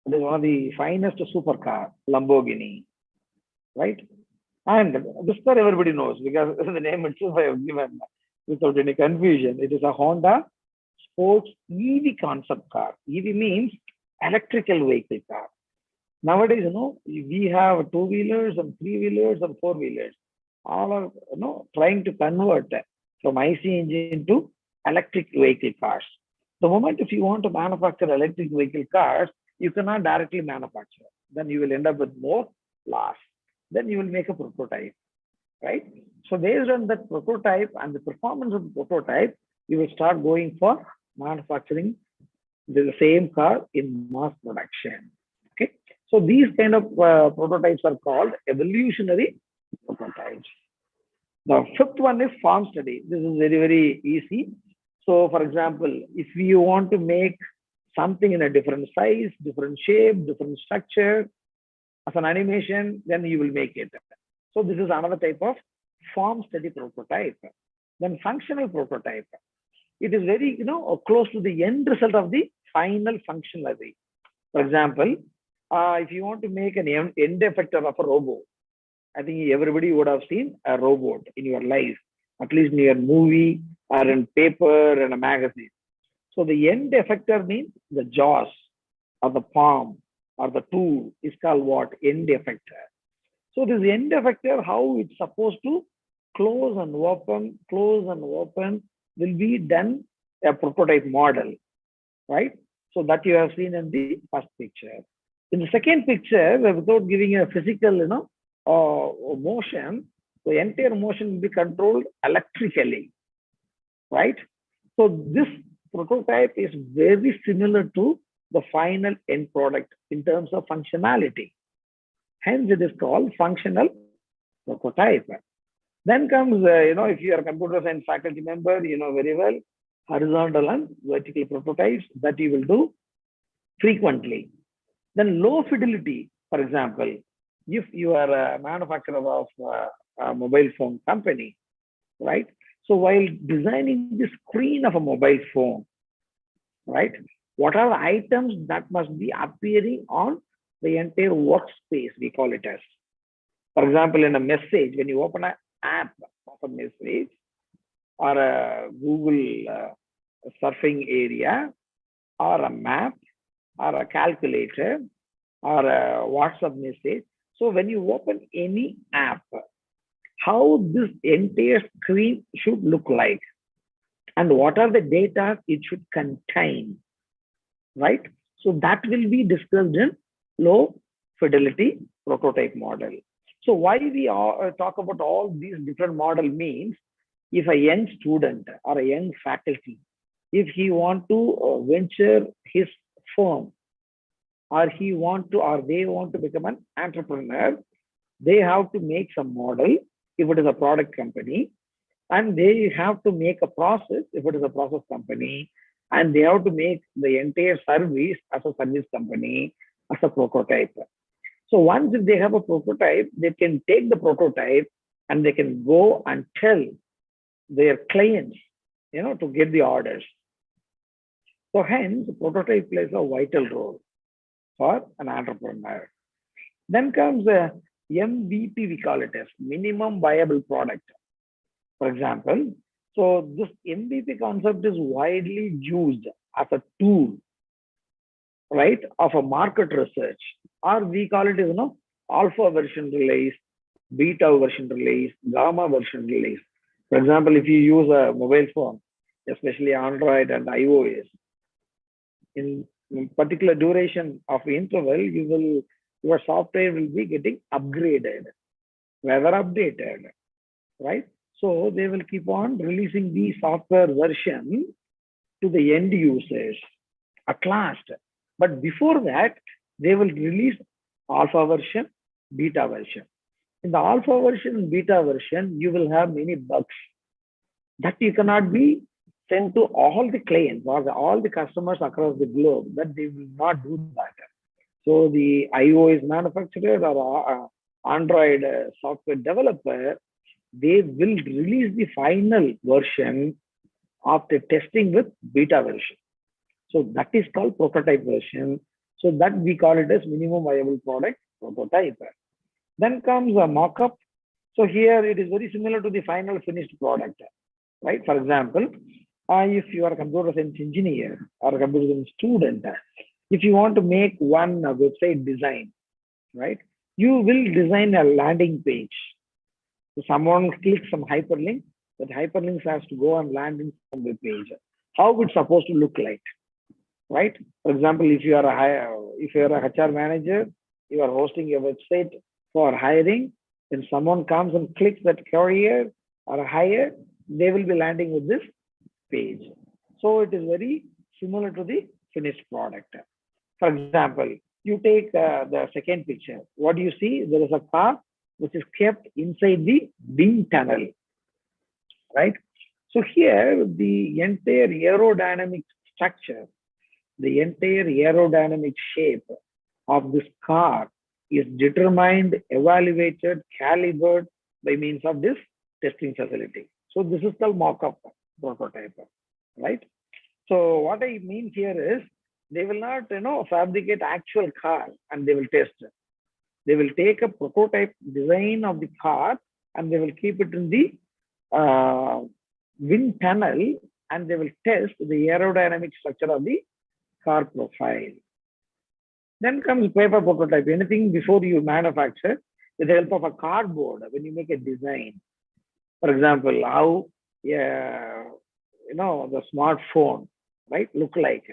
It is one of the finest supercar, Lamborghini, right? And this car everybody knows because the name itself I have given without any confusion. It is a Honda Sports EV concept car. EV means electrical vehicle car. Nowadays, we have two-wheelers and three-wheelers and four-wheelers. All are, trying to convert from IC engine to electric vehicle cars. The moment if you want to manufacture electric vehicle cars, you cannot directly manufacture. Then you will end up with more loss. Then you will make a prototype, right? So based on that prototype and the performance of the prototype, you will start going for manufacturing the same car in mass production. Okay. So these kind of prototypes are called evolutionary prototypes. The fifth one is farm study. This is very, very easy. So for example, if you want to make something in a different size, different shape, different structure as an animation, then you will make it. So this is another type of farm study prototype. Then functional prototype. It is very, close to the end result of the final functionality. For example, if you want to make an end effector of a robot, I think everybody would have seen a robot in your life, at least in your movie or in paper and a magazine. So the end effector means the jaws or the palm or the tool is called what? End effector. So this end effector, how it's supposed to close and open will be done a prototype model, right? So that you have seen in the first picture. In the second picture, without giving a physical, motion, the entire motion will be controlled electrically, right? So this prototype is very similar to the final end product in terms of functionality. Hence, it is called functional prototype. Then comes, if you are a computer science faculty member, you know very well, horizontal and vertical prototypes that you will do frequently. Then low fidelity, for example, if you are a manufacturer of a mobile phone company, right? So while designing the screen of a mobile phone, right, what are the items that must be appearing on the entire workspace, we call it as. For example, in a message, when you open an app of a message or a Google surfing area or a map or a calculator or a WhatsApp message. So when you open any app, how this entire screen should look like and what are the data it should contain, right? So that will be discussed in low fidelity prototype model. So why we talk about all these different model means, if a young student or a young faculty, if he want to venture his firm, or they want to become an entrepreneur, they have to make some model if it is a product company, and they have to make a process if it is a process company, and they have to make the entire service as a service company as a prototype. So once if they have a prototype, they can take the prototype and they can go and tell their clients, to get the orders. So hence, prototype plays a vital role for an entrepreneur. Then comes the MVP, we call it as minimum viable product. For example, so this MVP concept is widely used as a tool, right, of a market research, or we call it as alpha version release, beta version release, gamma version release. For example, if you use a mobile phone, especially Android and iOS, in particular duration of interval, your software will be getting upgraded, whether updated, right? So they will keep on releasing the software version to the end users at last. But before that, they will release alpha version, beta version. In the alpha version and beta version, you will have many bugs that you cannot be sent to all the clients or all the customers across the globe, that they will not do that. So the iOS manufacturer or Android software developer, they will release the final version after testing with beta version. So that is called prototype version. So that we call it as minimum viable product prototype. Then comes a mock-up. So here it is very similar to the final finished product, right? For example, if you are a computer science engineer or a computer science student, if you want to make one website design, right? You will design a landing page. So someone clicks some hyperlink, that hyperlinks has to go and land in some web page. How it's supposed to look like, right? For example, if you are a HR manager, you are hosting a website for hiring, when someone comes and clicks that career or hire, they will be landing with this page. So it is very similar to the finished product. For example, you take the second picture. What do you see? There is a car which is kept inside the wind tunnel, right? So here the entire aerodynamic structure, the entire aerodynamic shape of this car is determined, evaluated, calibrated by means of this testing facility. So this is called mock-up prototype, right? So what I mean here is they will not, fabricate actual car and they will test it. They will take a prototype design of the car and they will keep it in the wind tunnel and they will test the aerodynamic structure of the car profile. Then comes paper prototype. Anything before you manufacture with the help of a cardboard, when you make a design. For example, how the smartphone, right, look like.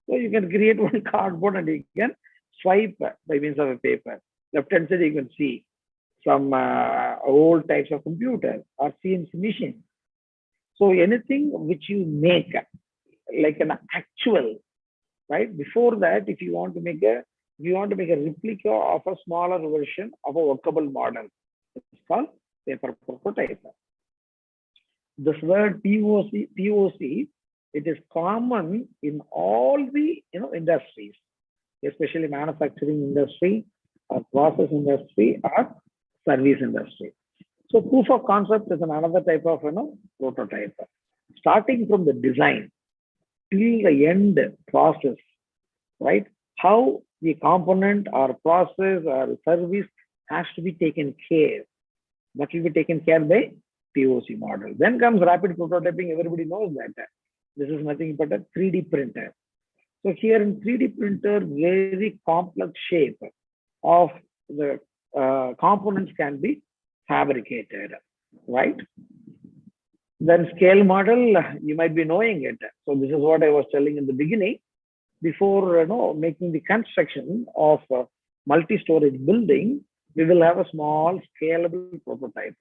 So you can create one cardboard and you can swipe by means of a paper. Left hand side you can see some old types of computers or CNC machine. So anything which you make like an actual, right? Before that, if you want to make a replica of a smaller version of a workable model, it's called paper prototype. This word POC, it is common in all the industries, especially manufacturing industry, or process industry, or service industry. So proof of concept is another type of prototype. Starting from the design till the end process, right? How the component or process or service has to be taken care. That will be taken care by POC model. Then comes rapid prototyping. Everybody knows that. This is nothing but a 3D printer. So here in 3D printer, very complex shape of the components can be fabricated, right? Then scale model, you might be knowing it. So this is what I was telling in the beginning. Before making the construction of a multi-storage building, we will have a small scalable prototype.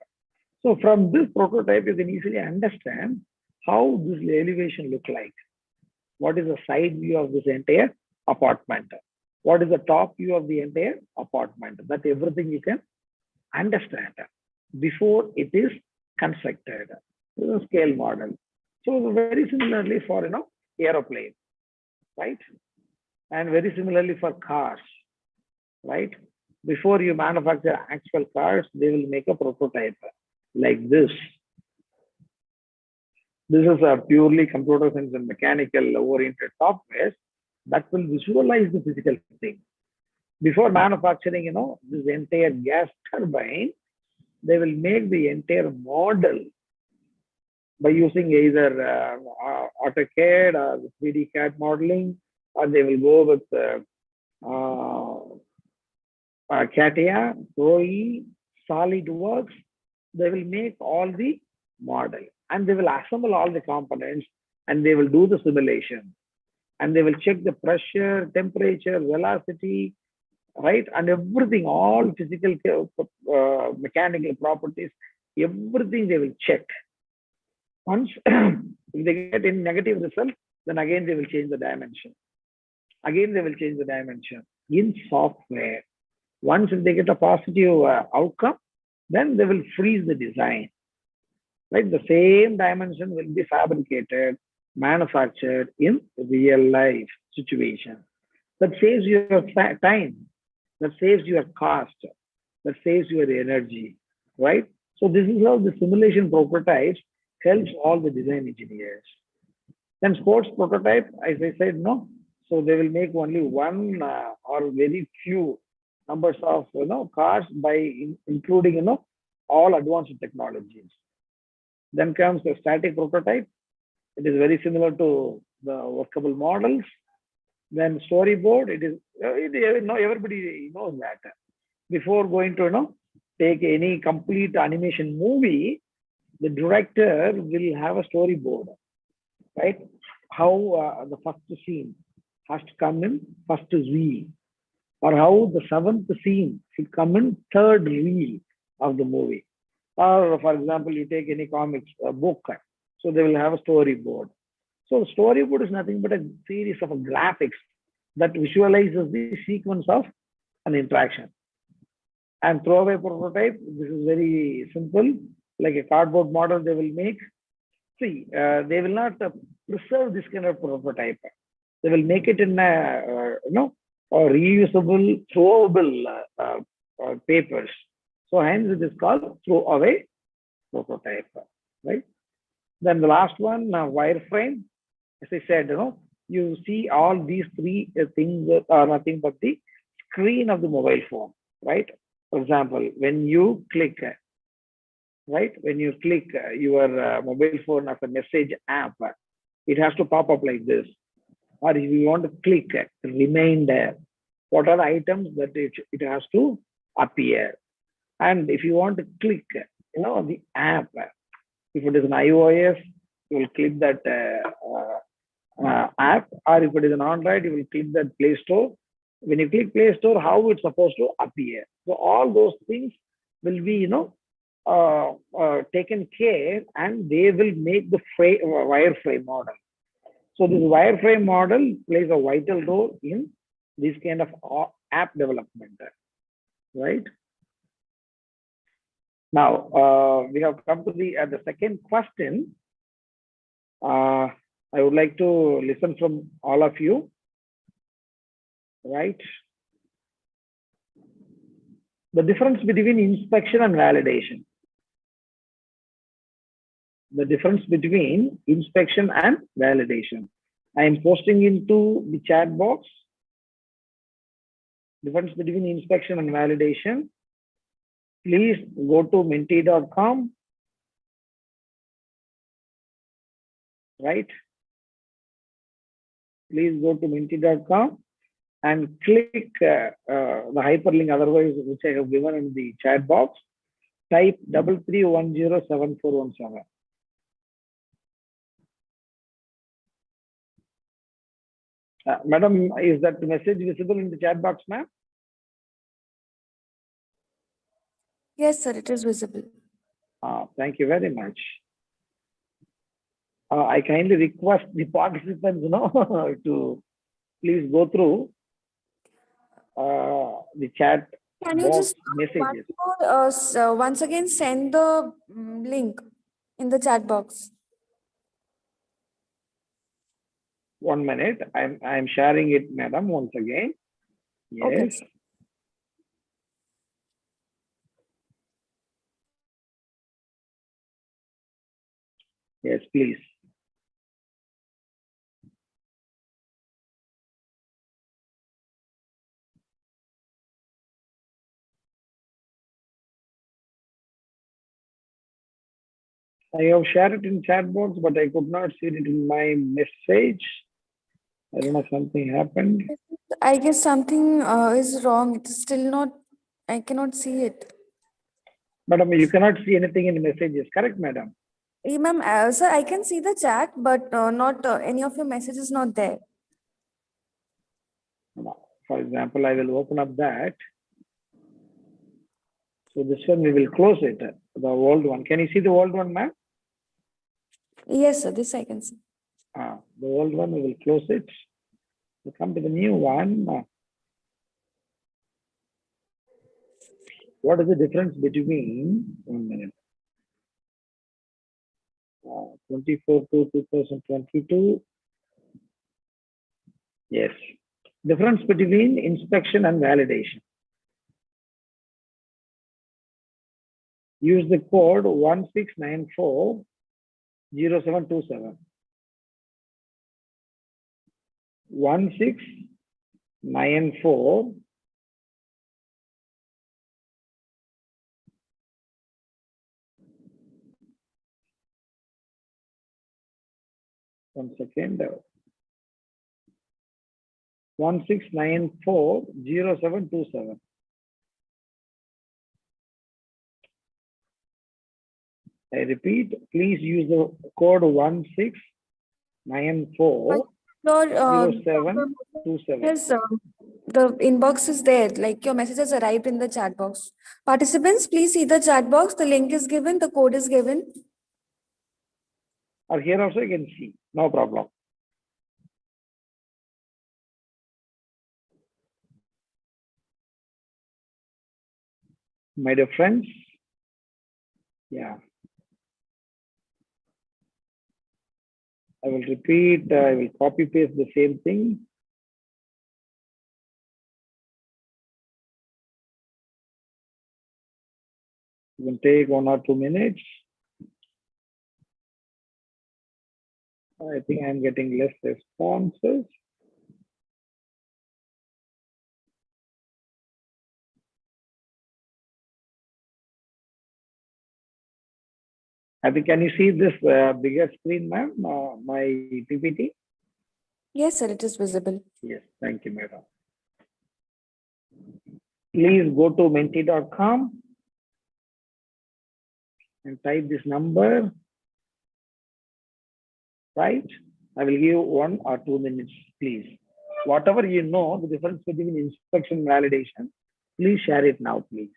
So from this prototype, you can easily understand how this elevation look like. What is the side view of this entire apartment? What is the top view of the entire apartment? That everything you can understand before it is constructed. This is a scale model. So very similarly for aeroplane, right? And very similarly for cars, right? Before you manufacture actual cars, they will make a prototype like this. This is a purely computer science and mechanical oriented software that will visualize the physical thing. Before manufacturing, this entire gas turbine, they will make the entire model by using either AutoCAD or 3D CAD modeling, or they will go with CATIA, ProE, SolidWorks. They will make all the model and they will assemble all the components and they will do the simulation and they will check the pressure, temperature, velocity, right? And everything, all physical, mechanical properties, everything they will check. Once if they get any negative result, then again they will change the dimension. Again, they will change the dimension in software. Once if they get a positive outcome, then they will freeze the design. Right? The same dimension will be fabricated, manufactured in real life situation. That saves your time, that saves your cost, that saves your energy, right? So this is how the simulation prototypes helps all the design engineers. Then sports prototype, as I said, no. So they will make only one or very few numbers of cars by including all advanced technologies. Then comes the static prototype. It is very similar to the workable models. Then storyboard, everybody knows that. Before going to take any complete animation movie, the director will have a storyboard, right? How the first scene has to come in first reel, or how the seventh scene should come in third reel of the movie. Or for example, you take any comics book, so they will have a storyboard. So storyboard is nothing but a series of graphics that visualizes the sequence of an interaction. And throwaway prototype, this is very simple, like a cardboard model they will make. See, they will not preserve this kind of prototype. They will make it in a, reusable, throwable papers. So hence it is called throwaway prototype, right? Then the last one, wireframe. As I said, you see all these three things are nothing but the screen of the mobile phone, right? For example, when you click, right? When you click your mobile phone as a message app, it has to pop up like this. Or if you want to click reminder, what are the items that it has to appear? And if you want to click, the app, if it is an iOS, you will click that app, or if it is an Android, you will click that Play Store. When you click Play Store, how it's supposed to appear. So all those things will be, taken care, and they will make the wireframe model. So this wireframe model plays a vital role in this kind of app development, right? Now, we have come to the second question. I would like to listen from all of you, right? The difference between inspection and validation. The difference between inspection and validation. I am posting into the chat box. Difference between inspection and validation. Please go to menti.com, right? Please go to menti.com and click the hyperlink, otherwise, which I have given in the chat box. Type 33107417. Madam, is that message visible in the chat box, ma'am? Yes, sir, it is visible. Thank you very much. I kindly request the participants, to please go through the chat Can you box just messages. once again send the link in the chat box? 1 minute. I'm sharing it, madam, once again. Yes. Okay. Yes, please. I have shared it in chat box, but I could not see it in my message. I don't know, something happened. I guess something is wrong. It is still not, I cannot see it. Madam, you cannot see anything in the messages, correct, madam? Ma'am, sir, I can see the chat, but not any of your messages not there. For example, I will open up that. So this one, we will close it, the old one. Can you see the old one, ma'am? Yes, sir, this I can see. The old one, we will close it. We come to the new one. What is the difference between, 1 minute, 24 to 2022? Yes. Difference between inspection and validation. Use the code 16940727. 1694. One second. 16940727. I repeat, please use the code 16940727. Yes, the inbox is there, like your message has arrived in the chat box. Participants, please see the chat box. The link is given, the code is given. Or here also you can see, no problem. My dear friends, yeah. I will repeat, I will copy paste the same thing. It will take 1 or 2 minutes. I think I'm getting less responses. I think, can you see this bigger screen, ma'am? My PPT? Yes, sir, it is visible. Yes, thank you, madam. Please go to menti.com and type this number, right? I will give 1 or 2 minutes, please. Whatever you know, the difference between inspection and validation, please share it now, please.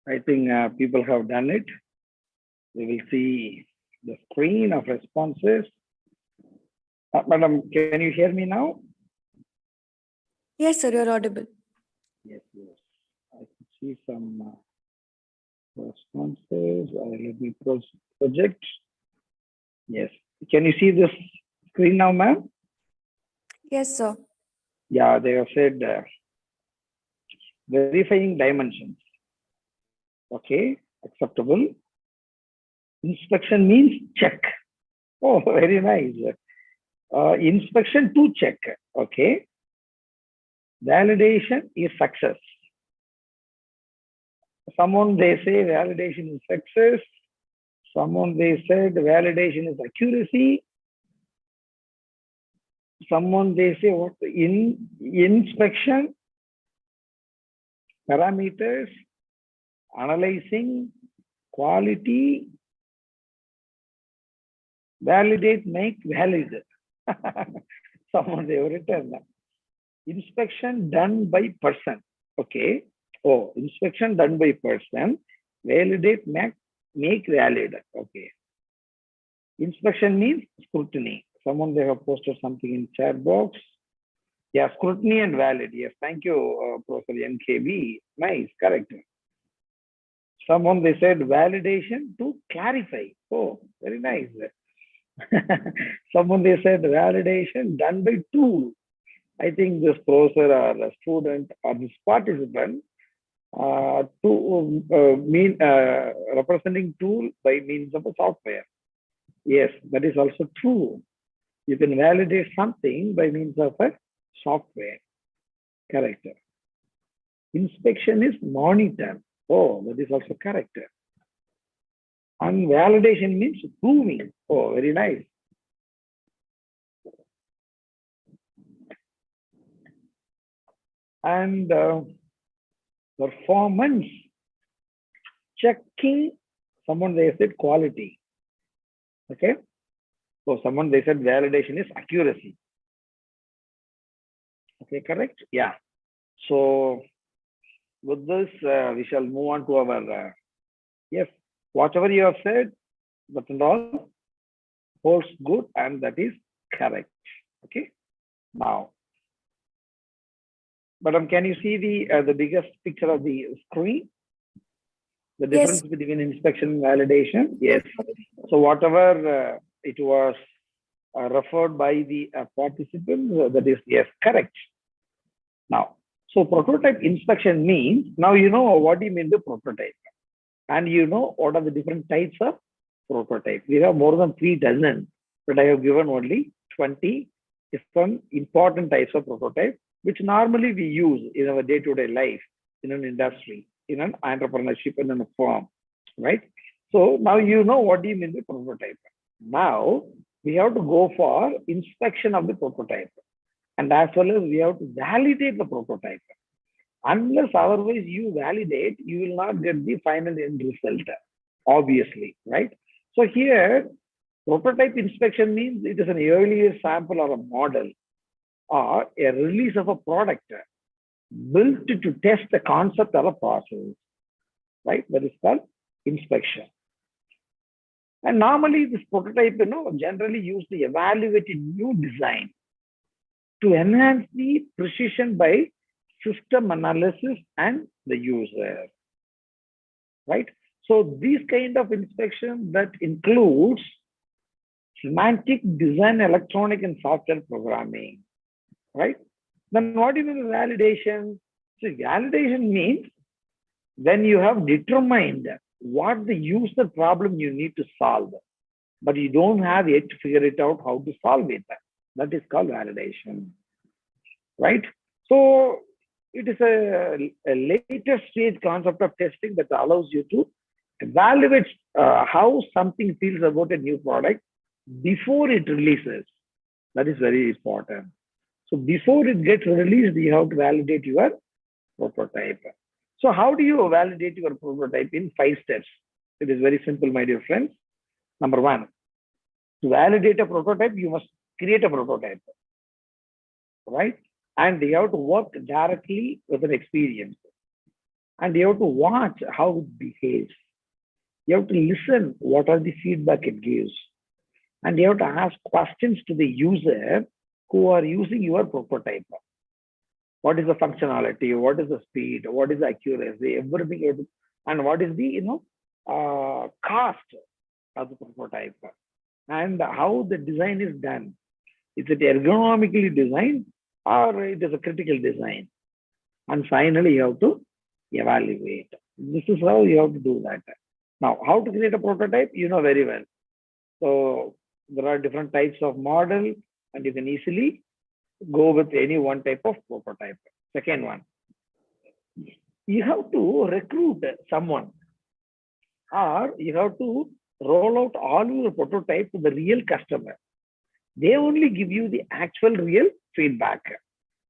I think people have done it. We will see the screen of responses. Madam, can you hear me now? Yes, sir, you're audible. Yes, yes. I can see some responses. Let me project. Yes. Can you see this screen now, ma'am? Yes, sir. Yeah, they have said verifying dimensions. Okay, acceptable. Inspection means check. Oh, very nice. Inspection to check. Okay. Validation is success. Someone they say validation is success. Someone they said validation is accuracy. Someone they say what in inspection parameters, analyzing quality, validate, make valid. Someone they have written that. Inspection done by person. Okay. Oh, inspection done by person. Validate, make valid. Okay. Inspection means scrutiny. Someone they have posted something in chat box. Yeah, scrutiny and valid. Yes, thank you, Professor MKB. Nice, correct. Someone they said validation to clarify. Oh, very nice. Someone they said validation done by tool. I think this professor or a student or this participant representing tool by means of a software. Yes, that is also true. You can validate something by means of a software. Correct. Inspection is monitor. Oh, that is also correct. And validation means proving. Oh, very nice. And performance, checking, someone they said quality. Okay. So someone they said validation is accuracy. Okay, correct? Yeah. So with this, we shall move on to our, yes, whatever you have said, that and all holds good, and that is correct. Okay. Now, madam, can you see the biggest picture of the screen? The difference Yes. between inspection and validation? Yes. So whatever it was referred by the participants, that is, yes, correct. Now, so prototype inspection means, now you know what do you mean by prototype. And you know what are the different types of prototype. We have more than 3 dozen, but I have given only 20 different important types of prototype, which normally we use in our day-to-day life, in an industry, in an entrepreneurship, in a firm, right? So now you know what do you mean by prototype. Now we have to go for inspection of the prototype, and as well as we have to validate the prototype. Unless otherwise you validate, you will not get the final end result, obviously, right? So here, prototype inspection means it is an earlier sample or a model or a release of a product built to test the concept or a process, right? That is called inspection. And normally this prototype, generally used to evaluate a new design to enhance the precision by system analysis and the user, right? So these kind of inspection that includes semantic design, electronic and software programming, right? Then what do you mean by validation? So validation means when you have determined what the user problem you need to solve, but you don't have yet to figure it out how to solve it. That is called validation, right? So it is a later stage concept of testing that allows you to evaluate how something feels about a new product before it releases. That is very important. So before it gets released, you have to validate your prototype. So how do you validate your prototype? In 5 steps. It is very simple, my dear friends. Number 1, to validate a prototype, you must create a prototype, right? And you have to work directly with an experience. And you have to watch how it behaves. You have to listen what are the feedback it gives. And you have to ask questions to the user who are using your prototype. What is the functionality? What is the speed? What is the accuracy? Everything. And what is the cost of the prototype? And how the design is done. Is it ergonomically designed or it is a critical design? And finally, you have to evaluate. This is how you have to do that. Now, how to create a prototype? You know very well. So there are different types of model, and you can easily go with any one type of prototype. Second one, you have to recruit someone, or you have to roll out all your prototype to the real customer. They only give you the actual real feedback.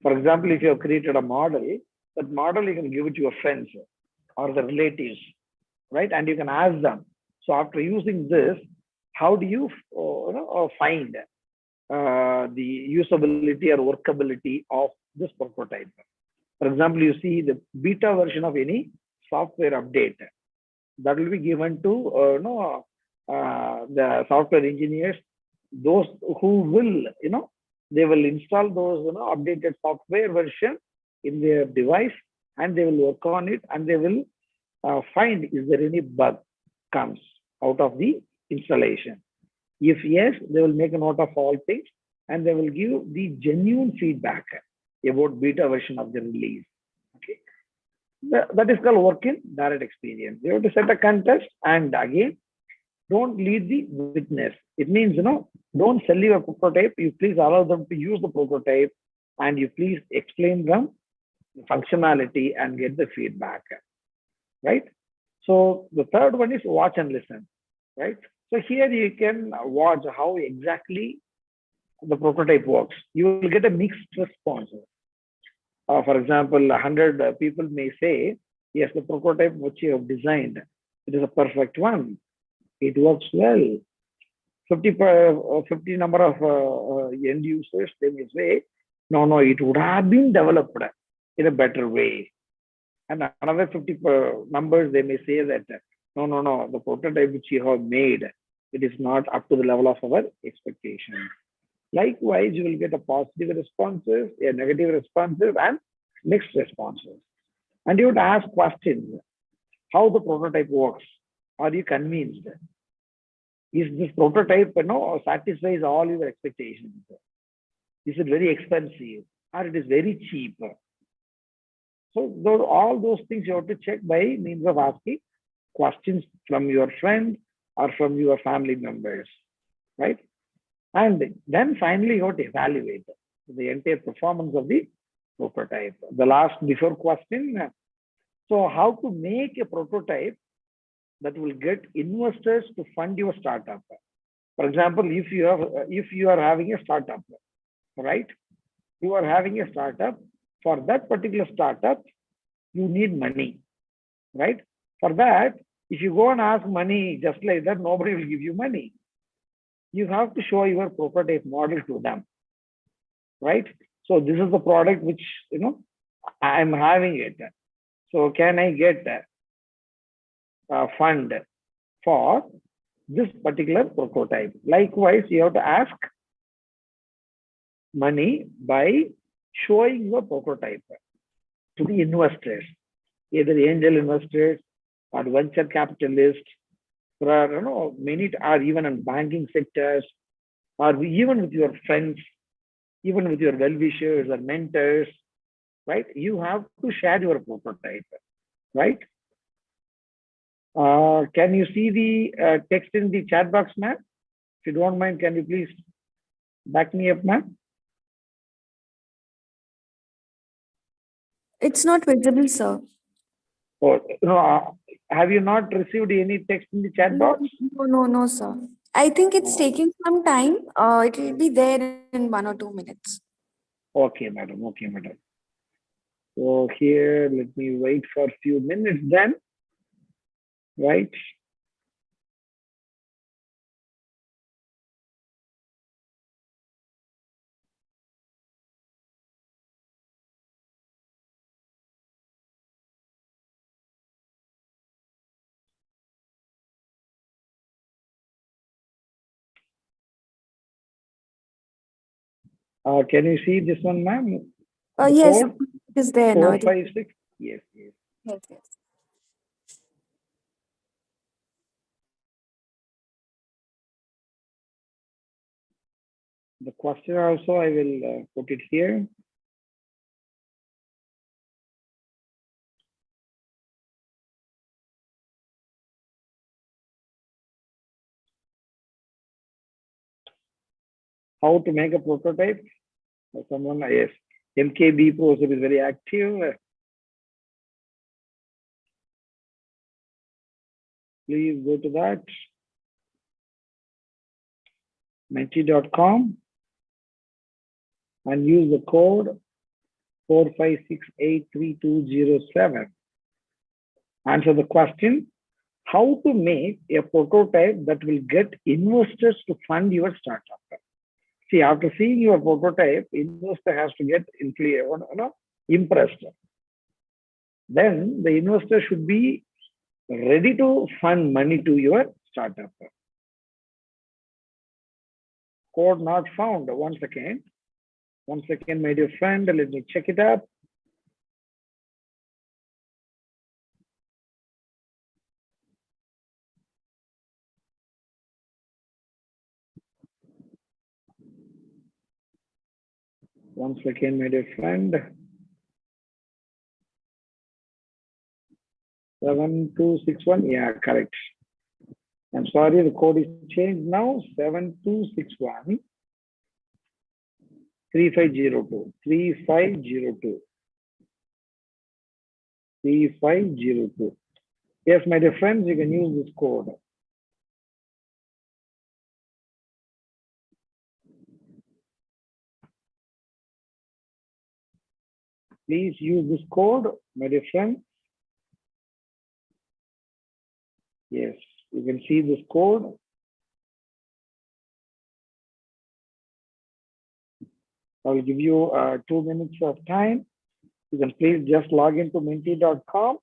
For example, if you have created a model, that model you can give it to your friends or the relatives, right? And you can ask them. So after using this, how do you find the usability or workability of this prototype? For example, you see the beta version of any software update that will be given to the software engineers, those who will, they will install those updated software version in their device, and they will work on it, and they will find is there any bug comes out of the installation. If yes, they will make a note of all things, and they will give the genuine feedback about beta version of the release. Okay. That is called work in direct experience. You have to set a contest, and again, don't lead the witness. It means, don't sell your prototype. You please allow them to use the prototype, and you please explain them the functionality and get the feedback, right? So the third one is watch and listen, right? So here you can watch how exactly the prototype works. You will get a mixed response. For example, 100 people may say, yes, the prototype which you have designed, it is a perfect one. It works well. 50 number of end users, they may say, no, it would have been developed in a better way. And another 50 numbers, they may say that, no, the prototype which you have made, it is not up to the level of our expectations. Likewise, you will get a positive responses, a negative responses, and mixed responses. And you would ask questions, how the prototype works. Are you convinced? Is this prototype, satisfies all your expectations? Is it very expensive, or it is very cheap? So all those things you have to check by means of asking questions from your friend or from your family members, right? And then finally you have to evaluate the entire performance of the prototype. The last before question, so how to make a prototype that will get investors to fund your startup? For example, if you are having a startup, right? You are having a startup. For that particular startup, you need money, right? For that, if you go and ask money just like that, nobody will give you money. You have to show your prototype model to them, right? So this is the product which, I'm having it. So can I get a fund for this particular prototype? Likewise, you have to ask money by showing your prototype to the investors, either angel investors or venture capitalists, or many are even in banking sectors, or even with your friends, even with your well-wishers or mentors, right? You have to share your prototype, right? Can you see the text in the chat box, ma'am? If you don't mind, can you please back me up, ma'am? It's not visible, sir. Or, have you not received any text in the chat box? No, sir. I think it's taking some time. It will be there in 1 or 2 minutes. Okay, madam. Okay, madam. So here, let me wait for a few minutes then, right? Can you see this one, ma'am? Yes, Code it is there now. 456. Yes. Yes. The question also, I will put it here. How to make a prototype? Someone, yes. MKB Pro is very active. Please go to that. Menti.com and use the code 456832007. Answer the question, how to make a prototype that will get investors to fund your startup. See, after seeing your prototype, investor has to get impressed. Then the investor should be ready to fund money to your startup. Code not found. One second, my dear friend. Let me check it up. One second, my dear friend. 7261. Yeah, correct. I'm sorry, the code is changed now. 7261 3502 3502 3502. Yes, my dear friends, you can use this code. Please use this code, my dear friends. Yes, you can see this code. I will give you 2 minutes of time. You can please just log into minty.com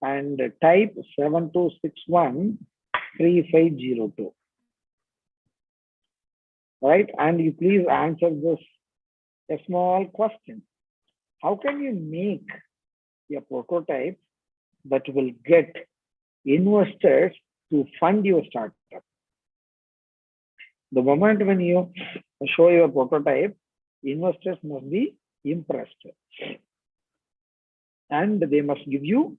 and type 7261 3502. Right? And you please answer this a small question. How can you make a prototype that will get investors to fund your startup? The moment when you show your prototype, investors must be impressed and they must give you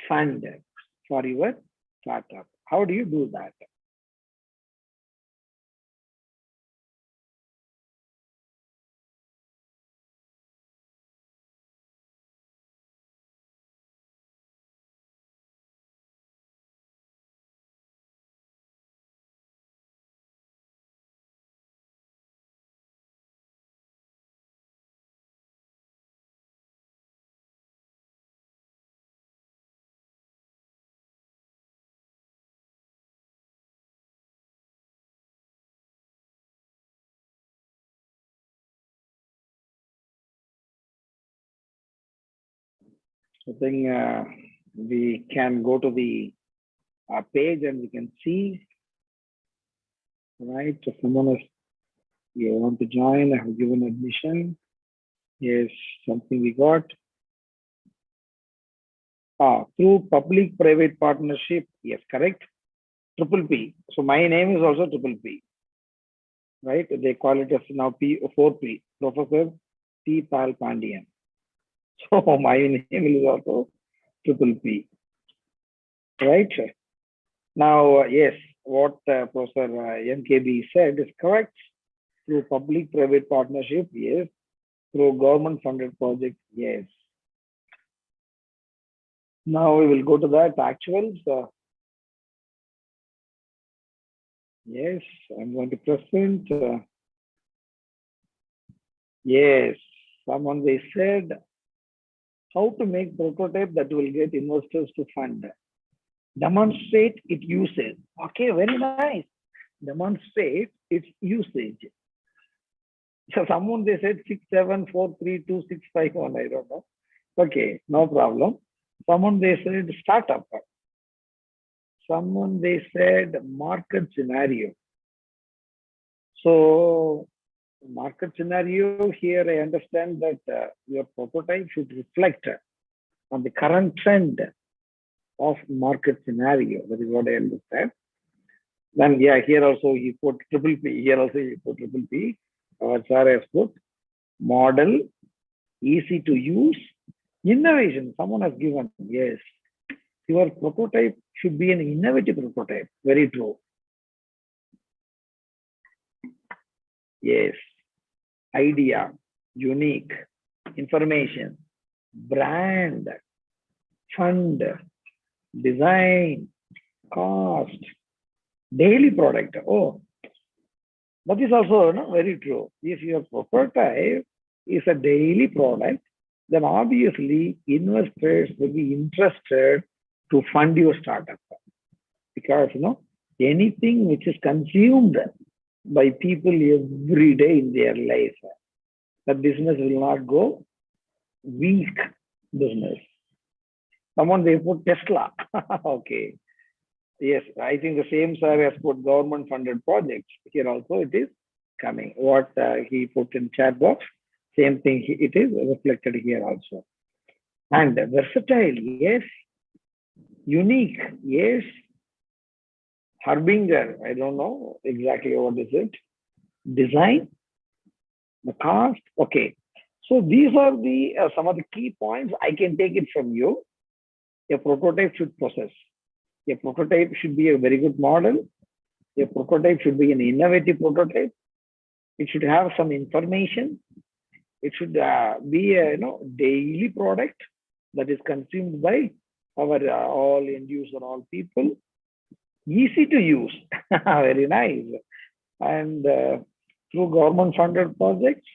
fund for your startup. How do you do that? I think we can go to the page and we can see, right? So someone is, you want to join, I have given admission. Yes, something we got. Through public-private partnership, yes, correct. Triple P. So my name is also Triple P, right? They call it as now P4P, Professor P. Pal Pandian. So my name is also Triple P, right? Now, yes, what Professor NKB said is correct. Through public-private partnership, yes. Through government-funded project, yes. Now we will go to that actuals. Yes, I'm going to present. Yes, someone they said how to make prototype that will get investors to fund. Demonstrate its usage. Okay, very nice. Demonstrate its usage. So someone they said 67432651. I don't know. Okay, no problem. Someone they said startup. Someone they said market scenario. So market scenario here, I understand that your prototype should reflect on the current trend of market scenario. That is what I understand. Then yeah, here also he put Triple P. Here also he put Triple P. Our sir has put model, easy to use, innovation. Someone has given, yes. Your prototype should be an innovative prototype. Very true. Yes. Idea, unique, information, brand, fund, design, cost, daily product. Oh, that is also very true. If your prototype is a daily product, then obviously investors will be interested to fund your startup, because anything which is consumed by people every day in their life, the business will not go weak business. Someone they put Tesla. Okay. Yes, I think the same sir has put government funded projects. Here also it is coming. What he put in chat box, same thing it is reflected here also. And versatile, yes. Unique, yes. Harbinger, I don't know exactly what is it. Design, the cost, okay. So these are the some of the key points. I can take it from you. a prototype should possess. A prototype should be a very good model. A prototype should be an innovative prototype. It should have some information. It should be a daily product that is consumed by our all end user, all people. Easy to use, very nice. And through government funded projects,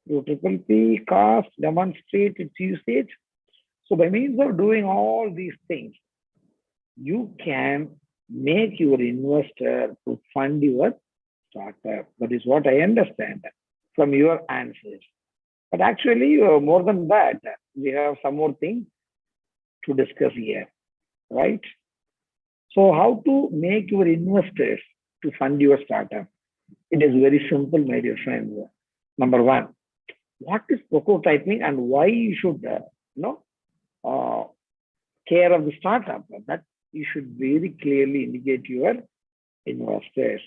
through P, cost, demonstrate its usage. So by means of doing all these things, you can make your investor to fund your startup. That is what I understand from your answers. But actually, more than that, we have some more things to discuss here, right? So how to make your investors to fund your startup? It is very simple, my dear friends. Number one, what is prototyping and why you should care of the startup? That you should very clearly indicate your investors.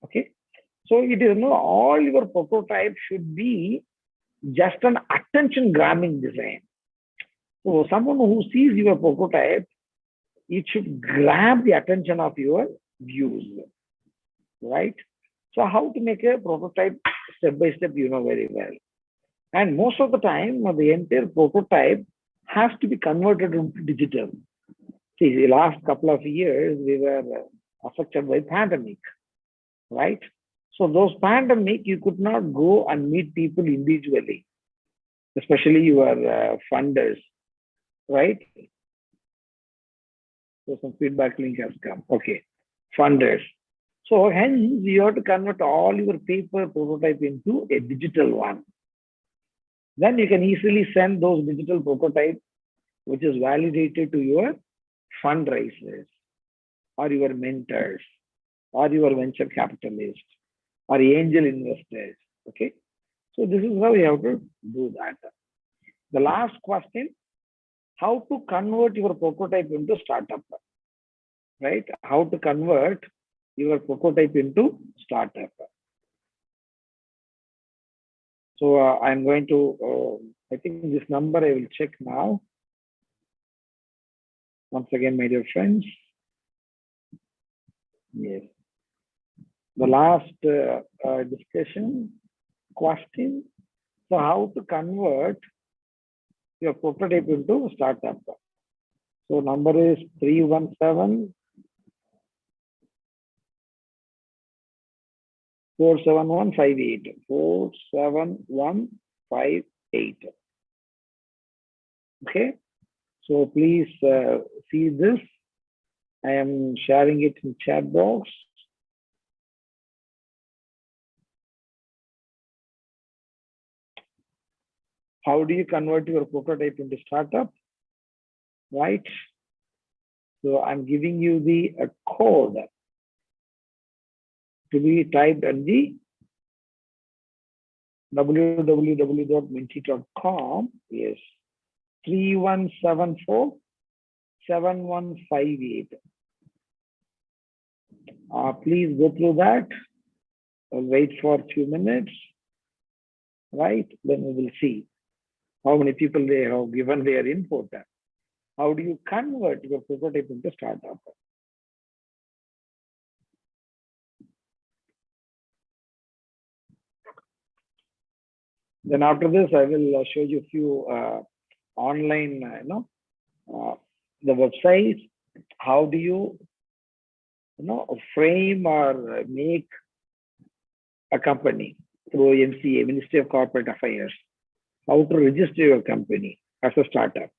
Okay, so it is all your prototype should be just an attention grabbing design. So someone who sees your prototype, it should grab the attention of your views, right? So how to make a prototype step by step, you know very well. And most of the time, the entire prototype has to be converted into digital. See, the last couple of years, we were affected by pandemic, right? So those pandemic, you could not go and meet people individually, especially your funders, right? So some feedback link has come. Okay, funders. So hence you have to convert all your paper prototype into a digital one. Then you can easily send those digital prototypes, which is validated to your fundraisers or your mentors or your venture capitalists or angel investors. Okay, so this is how you have to do that. The last question, how to convert your prototype into startup, right? How to convert your prototype into startup. So I'm going to, I think this number I will check now. Once again, my dear friends. Yes. The last discussion question. So how to convert your prototype into startup. So number is 317 47158. 47158. Okay. So please see this. I am sharing it in chat box. How do you convert your prototype into startup? Right. So I'm giving you the code to be typed at the www.minty.com. Yes, 3174-7158. Please go through that. I'll wait for a few minutes. Right, then we will see how many people they have given their input. How do you convert your prototype into startup? Then after this, I will show you a few online, the websites. How do you, frame or make a company through MCA, Ministry of Corporate Affairs? How to register your company as a startup?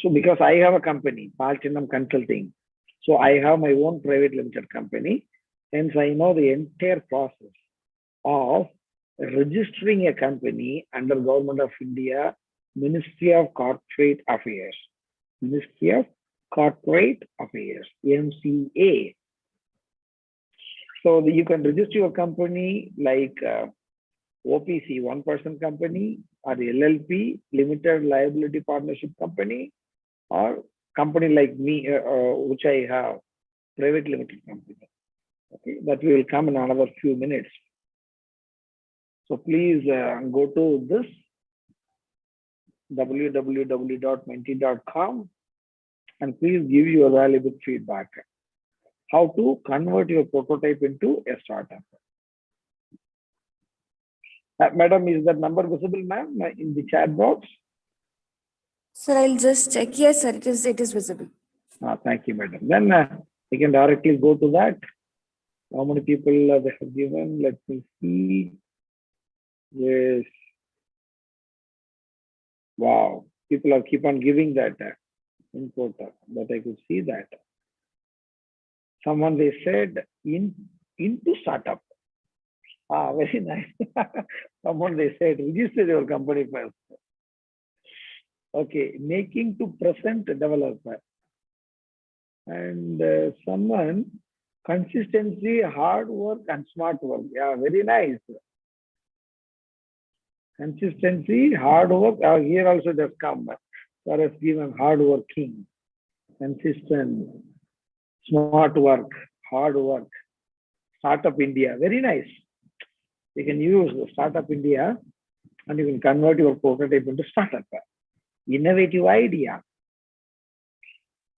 So because I have a company, Palchinam Consulting, so I have my own private limited company. Hence, I know the entire process of registering a company under Government of India, Ministry of Corporate Affairs. Ministry of Corporate Affairs, MCA. So you can register your company like OPC, one-person company, or LLP, Limited Liability Partnership Company, or company like me, which I have, private limited company. Okay, that will come in another few minutes. So please go to this. www.menti.com, and please give your valuable feedback. How to convert your prototype into a startup. Madam, is that number visible, ma'am, in the chat box? Sir, I'll just check. Yes, sir, it is visible. Thank you, madam. Then we can directly go to that. How many people they have given? Let me see. Yes. Wow. People are keep on giving that input, but I could see that. Someone they said into startup. Very nice. Someone they said register your company first. Okay, making to present developer. And someone consistency, hard work, and smart work. Yeah, very nice. Consistency, hard work. Here also it has come. For us given hard working, consistent, smart work, hard work. Startup India. Very nice. You can use Startup India and you can convert your prototype into startup. Innovative idea.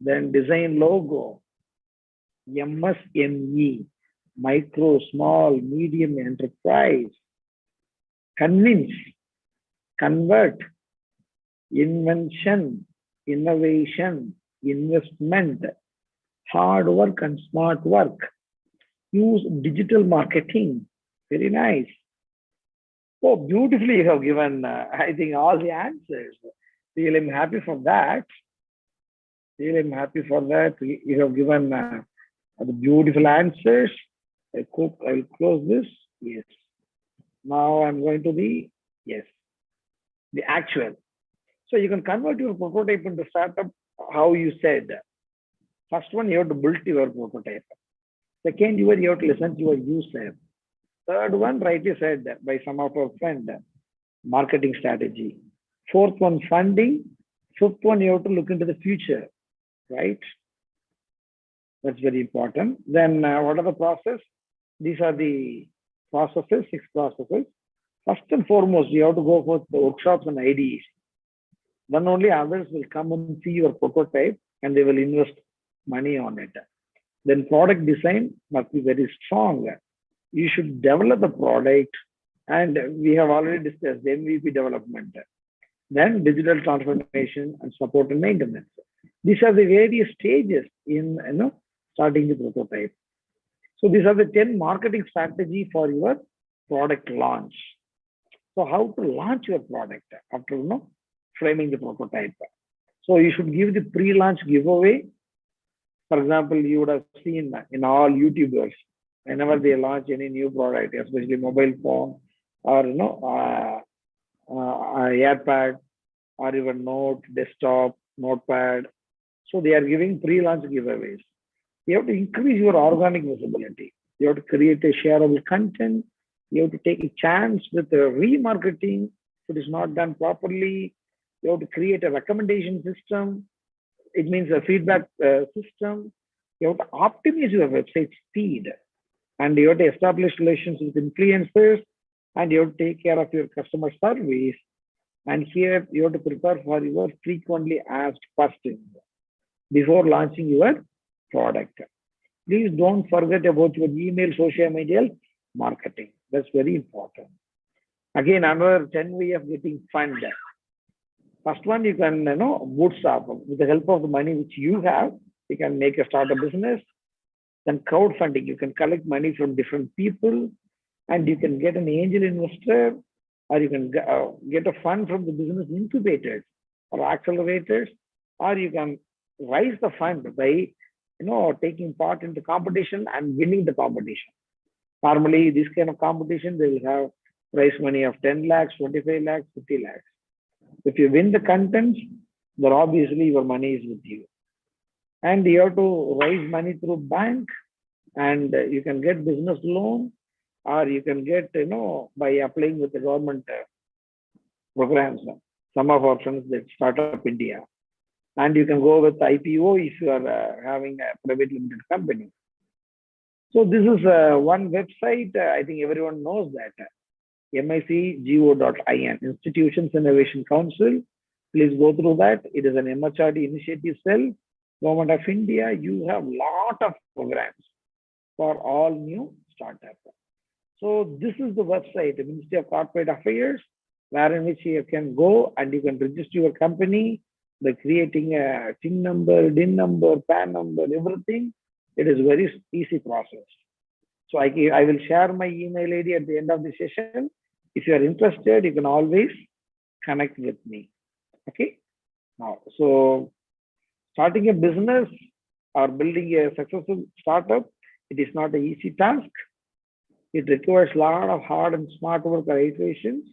Then design logo. MSME, micro, small, medium enterprise. Convince, convert, invention, innovation, investment, hard work and smart work. Use digital marketing. Very nice. Oh, beautifully you have given, I think, all the answers. Really, I'm happy for that. Really, I'm happy for that. You have given the beautiful answers. I hope I will close this. Yes. Now I'm going to the, yes, the actual. So you can convert your prototype into startup, how you said. First one, you have to build your prototype. Second, you have to listen to your user. Third one, rightly said by some of our friends, marketing strategy. Fourth one, funding. Fifth one, you have to look into the future, right? That's very important. Then what are the process? These are the processes, 6 processes. First and foremost, you have to go for the workshops and IDs. Then only others will come and see your prototype and they will invest money on it. Then product design must be very strong. You should develop the product, and we have already discussed MVP development. Then digital transformation and support and maintenance. These are the various stages in starting the prototype. So these are the 10 marketing strategy for your product launch. So how to launch your product after framing the prototype. So you should give the pre-launch giveaway. For example, you would have seen in all YouTubers, whenever they launch any new product, especially mobile phone or iPad or even note, desktop, notepad. So they are giving pre-launch giveaways. You have to increase your organic visibility. You have to create a shareable content. You have to take a chance with the remarketing if it is not done properly. You have to create a recommendation system. It means a feedback system. You have to optimize your website speed. And you have to establish relations with influencers. And you have to take care of your customer service. And here you have to prepare for your frequently asked questions before launching your product. Please don't forget about your email, social media marketing. That's very important. Again, another 10 way of getting funded. First one, you can bootstrap with the help of the money which you have. You can make a startup business. Then crowdfunding, you can collect money from different people, and you can get an angel investor, or you can get a fund from the business incubators or accelerators, or you can raise the fund by taking part in the competition and winning the competition. Normally, this kind of competition, they will have prize money of 10 lakhs, 25 lakhs, 50 lakhs. If you win the contents, then obviously your money is with you. And you have to raise money through bank, and you can get business loan, or you can get, by applying with the government programs. Some of our friends that Startup India. And you can go with IPO if you are having a private limited company. So this is one website, I think everyone knows that, MICGO.in, Institutions Innovation Council. Please go through that. It is an MHRD initiative cell. Government of India, you have lot of programs for all new startups. So this is the website, the Ministry of Corporate Affairs, wherein which you can go and you can register your company by creating a TIN number, DIN number, PAN number, everything. It is very easy process. So I will share my email ID at the end of the session. If you are interested, you can always connect with me. Okay. Now, so starting a business or building a successful startup, it is not an easy task. It requires a lot of hard and smart work or iterations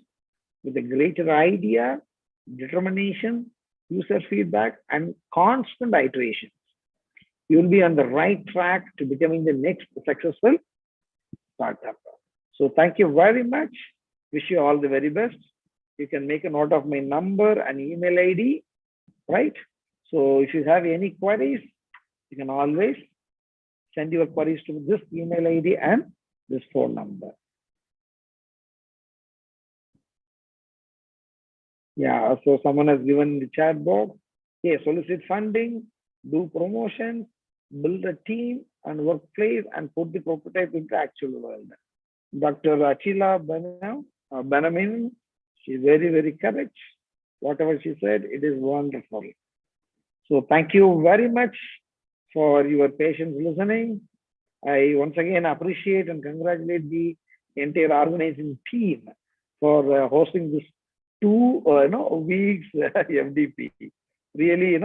with a greater idea, determination, user feedback, and constant iterations. You will be on the right track to becoming the next successful startup. So thank you very much. Wish you all the very best. You can make a note of my number and email ID, right? So if you have any queries, you can always send your queries to this email ID and this phone number. Yeah, so someone has given the chat box. Yeah, solicit funding, do promotion, build a team and workplace, and put the prototype into actual world. Dr. Achila Benamin, she's very, very correct. Whatever she said, it is wonderful. So thank you very much for your patience listening. I once again appreciate and congratulate the entire organizing team for hosting this 2 weeks FDP. Really,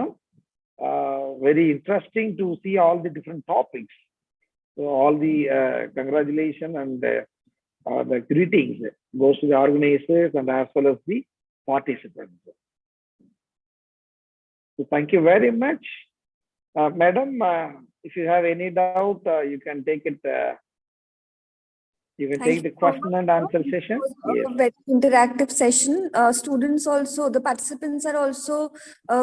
very interesting to see all the different topics. So all the congratulations and the greetings goes to the organizers and as well as the participants. So thank you very much. Madam, if you have any doubt, you can take it. You can take the question and answer session. Yes. A very interactive session. Students also, the participants are also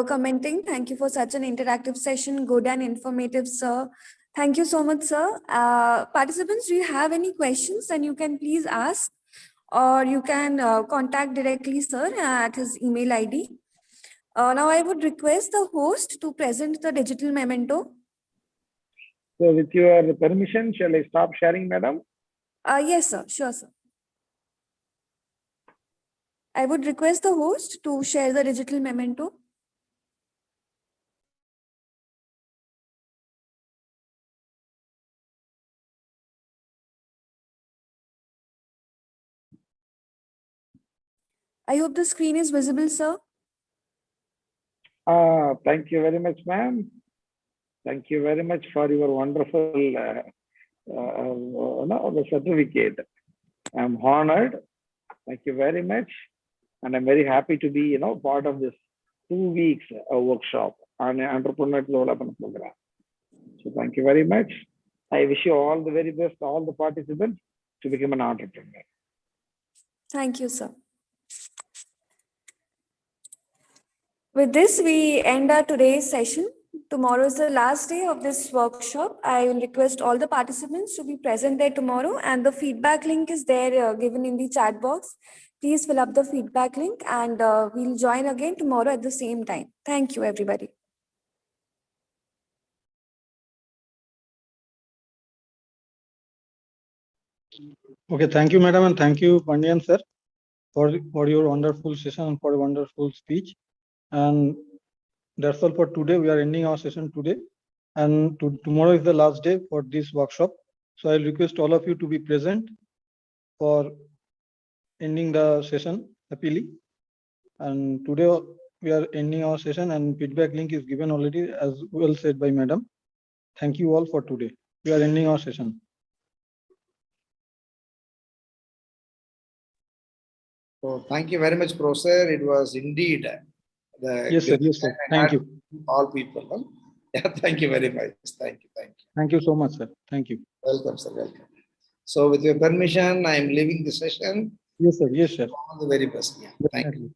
commenting. Thank you for such an interactive session. Good and informative, sir. Thank you so much, sir. Participants, do you have any questions? Then you can please ask, or you can contact directly sir at his email ID. Now I would request the host to present the digital memento. So with your permission, shall I stop sharing, madam? Yes, sir. Sure, sir. I would request the host to share the digital memento. I hope the screen is visible, sir. Thank you very much, ma'am. Thank you very much for your wonderful the certificate. I'm honored. Thank you very much. And I'm very happy to be, part of this 2 weeks workshop on an entrepreneur development program. So thank you very much. I wish you all the very best, all the participants, to become an entrepreneur. Thank you, sir. With this, we end our today's session. Tomorrow is the last day of this workshop. I will request all the participants to be present there tomorrow, and the feedback link is there given in the chat box. Please fill up the feedback link, and we'll join again tomorrow at the same time. Thank you, everybody. Okay, thank you, madam, and thank you, Pandian sir, for your wonderful session and for a wonderful speech. And that's all for today. We are ending our session today, and tomorrow is the last day for this workshop. So I'll request all of you to be present for ending the session happily. And today we are ending our session, and feedback link is given already, as well said by madam. Thank you all for today. We are ending our session. So thank you very much, Professor. It was indeed the Yes, sir. Yes, sir. Thank you. All people. Huh? Yeah, thank you very much. Thank you. Thank you. Thank you so much, sir. Thank you. Welcome, sir. Welcome. So with your permission, I am leaving the session. Yes, sir. Yes, sir. All the very best. Yeah. Thank you.